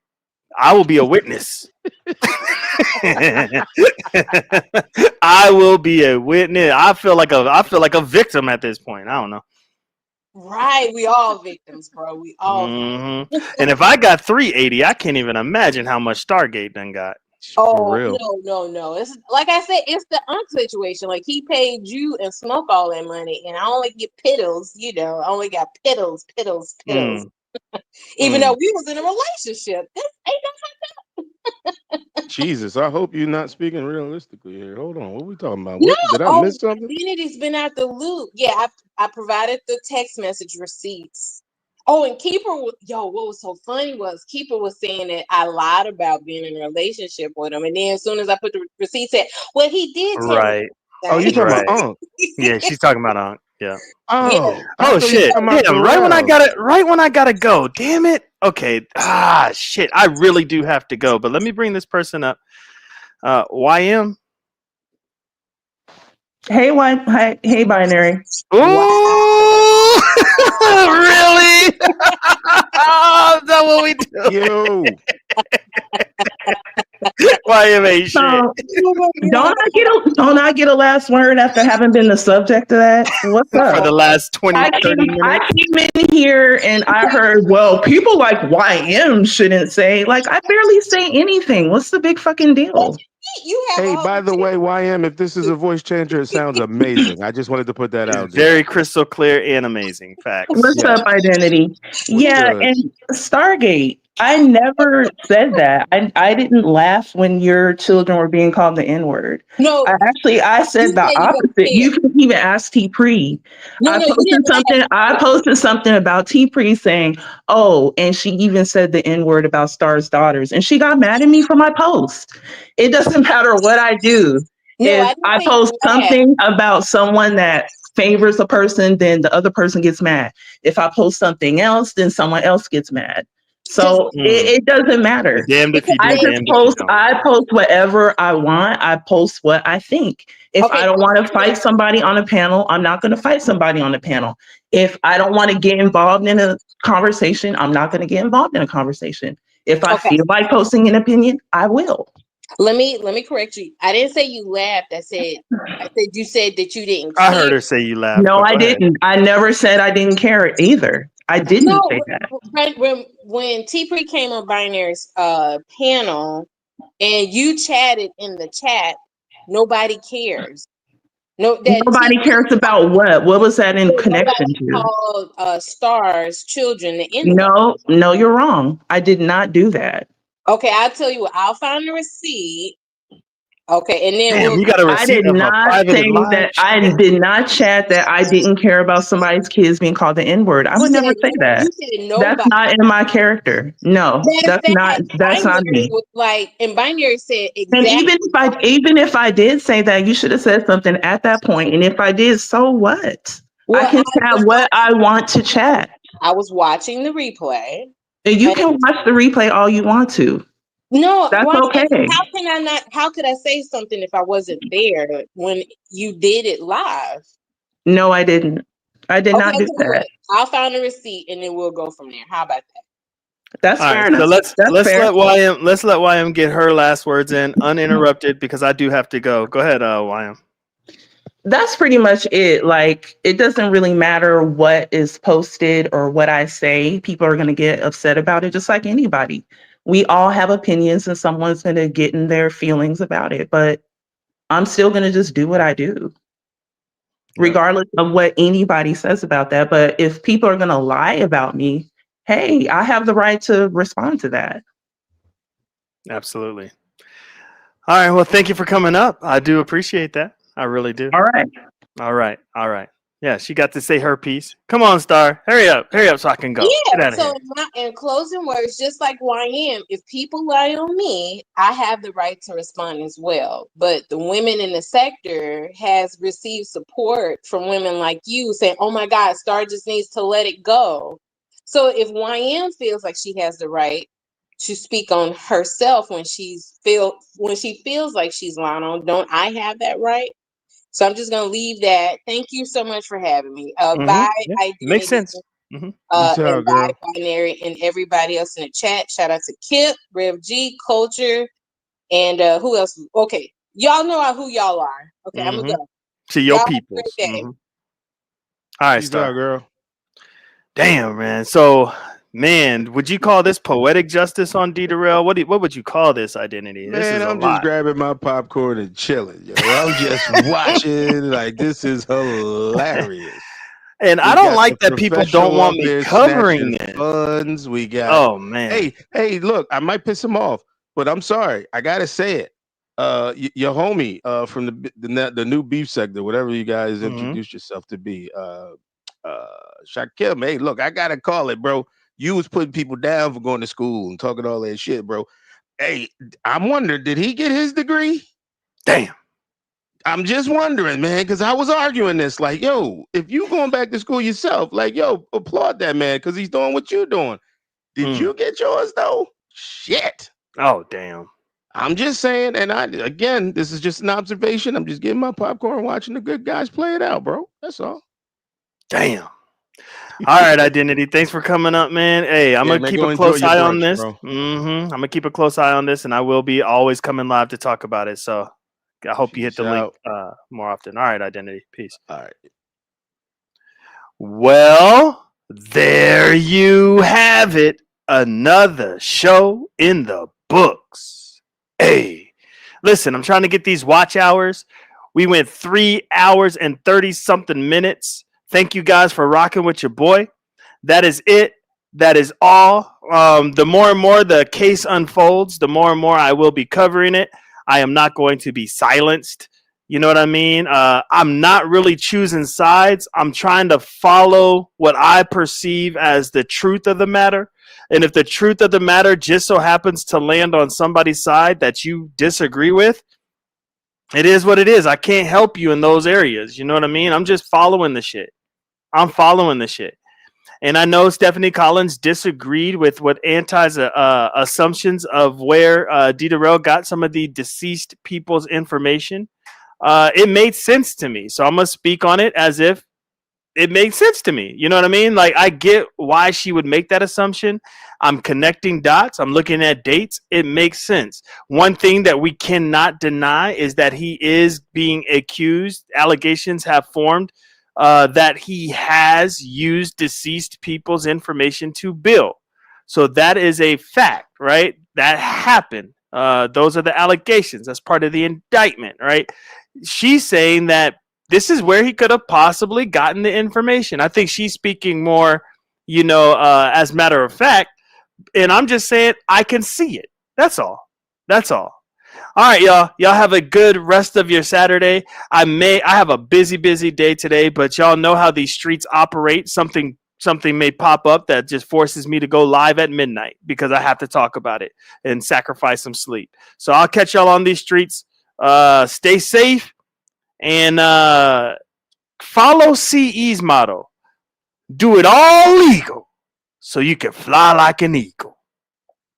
I will be a witness. I will be a witness. I feel like a victim at this point. I don't know. Right, we all victims, bro. We all. And if I got 380, I can't even imagine how much Stargate done got. Oh no! It's like I said, it's the situation. Like he paid you and Smoke all that money, and I only get piddles. I only got piddles. Even though we was in a relationship, this ain't no. Jesus, I hope you're not speaking realistically here. Hold on, what are we talking about? No, Did I miss something? Identity's been out the loop. Yeah, I provided the text message receipts. Oh, and Keeper, what was so funny was Keeper was saying that I lied about being in a relationship with him, and then as soon as I put the receipt, said, "Well, he did tell Right. me." Oh, you talking about Unc? Yeah, she's talking about Unc. Yeah. Oh Shit! Damn! Right when I gotta go. Damn it. Okay. Shit! I really do have to go. But let me bring this person up. YM. Hey, Binary. Ooh, really? Is that what we do? Yo. YM ain't shit. Don't I get a last word after having been the subject of that? What's up? For the last 30 minutes. I came in here and I heard, well, people like YM shouldn't say, like, I barely say anything. What's the big fucking deal? Hey, by the way, YM, if this is a voice changer, it sounds amazing. I just wanted to put that out there. Very crystal clear and amazing. Facts. What's up, Identity? good? And Stargate. I never said that. I didn't laugh when your children were being called the N-word. No, I said the opposite. You can even ask T Pre. I posted something about T Pre saying, "Oh," and she even said the N-word about Star's daughters, and she got mad at me for my post. It doesn't matter what I do. If I post something about someone that favors a person, then the other person gets mad. If I post something else, then someone else gets mad. So it doesn't matter. Damned if you do, I just post whatever I want. I post what I think. If I don't want to fight somebody on a panel, I'm not going to fight somebody on a panel. If I don't want to get involved in a conversation, I'm not going to get involved in a conversation. If I feel like posting an opinion, I will. Let me correct you. I didn't say you laughed. I said you said that you didn't care. I heard her say you laughed. No, I didn't. I never said I didn't care either. I didn't say that. When T-Pre came on Binary's panel and you chatted in the chat, nobody cares. Nobody cares about what? What was that in connection to? Called Star's children the N-word. No, you're wrong. I did not do that. Okay, I'll tell you what. I'll find the receipt. Okay, and then you got a receipt I did not say that. I did not chat that I didn't care about somebody's kids being called the N-word. I would never say that. That's not in my character. No, that's not me. And Binary said exactly. And even if I did say that, you should have said something at that point. And if I did, so what? I can chat what I want to chat. I was watching the replay. And you can watch the replay all you want to. No, that's okay. How can I not? How could I say something if I wasn't there when you did it live? No, I didn't. I did not do that. I'll find a receipt and then we'll go from there. How about that? That's fair enough. So let's fair. let YM get her last words in uninterrupted because I do have to go. Go ahead, YM. That's pretty much it. Like, it doesn't really matter what is posted or what I say. People are going to get upset about it just like anybody. We all have opinions and someone's going to get in their feelings about it. But I'm still going to just do what I do, regardless of what anybody says about that. But if people are going to lie about me, hey, I have the right to respond to that. Absolutely. All right. Well, thank you for coming up. I do appreciate that. I really do. All right. All right. All right. Yeah, she got to say her piece. Come on, Star. Hurry up so I can go. Get Yeah, out of so here. in closing words, just like YM, if people lie on me, I have the right to respond as well. But the women in the sector has received support from women like you saying, oh my God, Star just needs to let it go. So if YM feels like she has the right to speak on herself when she feels like she's lying on, don't I have that right? So I'm just gonna leave that. Thank you so much for having me. Bye, Yeah, identity. makes sense. Peace And out, bye, girl. binary, and everybody else in the chat. Shout out to Kip, Rev G, Culture, and who else? Okay, y'all know who y'all are. Okay, I'm gonna go. To Y'all your have a peoples. great day. All right, Peace Star. out, girl. Damn, man. So, man, would you call this poetic justice on Derell? What would you call this identity? This Man, is a I'm just lot. grabbing my popcorn and chilling, yo. I'm just watching. Like, this is hilarious. And We I don't got like the that people don't professional want up me there covering snatching it. funds. We got, Oh man. hey, look, I might piss him off, but I'm sorry. I gotta say it. Your homie from the new beef sector, whatever you guys introduce yourself to be, Shakim. Hey, look, I gotta call it, bro. You was putting people down for going to school and talking all that shit, bro. Hey, I'm wondering, did he get his degree? Damn. I'm just wondering, man, because I was arguing this, like, yo, if you going back to school yourself, like, yo, applaud that man because he's doing what you're doing. Did you get yours though? Shit. Oh, damn. I'm just saying, and again, this is just an observation. I'm just getting my popcorn, watching the good guys play it out, bro. That's all. Damn. All right, identity. Thanks for coming up, man. Hey, I'm Yeah, gonna man, keep go a enjoy close your eye on brunch, this. bro. I'm gonna keep a close eye on this, and I will be always coming live to talk about it. So I hope you hit the link more often. All right, identity. Peace. All right. Well, there you have it. Another show in the books. Hey, listen, I'm trying to get these watch hours. We went 3 hours and 30 something minutes. Thank you guys for rocking with your boy. That is it. That is all. The more and more the case unfolds, the more and more I will be covering it. I am not going to be silenced. You know what I mean? I'm not really choosing sides. I'm trying to follow what I perceive as the truth of the matter. And if the truth of the matter just so happens to land on somebody's side that you disagree with, it is what it is. I can't help you in those areas. You know what I mean? I'm just following the shit. I'm following the shit. And I know Stephanie Collins disagreed with what Anti's assumptions of where Derell got some of the deceased people's information. It made sense to me. So I'm going to speak on it as if it makes sense to me. You know what I mean? Like, I get why she would make that assumption. I'm connecting dots. I'm looking at dates. It makes sense. One thing that we cannot deny is that he is being accused. Allegations have formed that he has used deceased people's information to bill. So that is a fact, right? That happened. Those are the allegations. That's part of the indictment, right? She's saying that this is where he could have possibly gotten the information. I think she's speaking more, as a matter of fact. And I'm just saying I can see it. That's all. That's all. All right, y'all. Y'all have a good rest of your Saturday. I have a busy day today, but y'all know how these streets operate. Something may pop up that just forces me to go live at midnight because I have to talk about it and sacrifice some sleep. So I'll catch y'all on these streets. Stay safe and follow CE's motto. Do it all legal so you can fly like an eagle.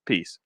Peace.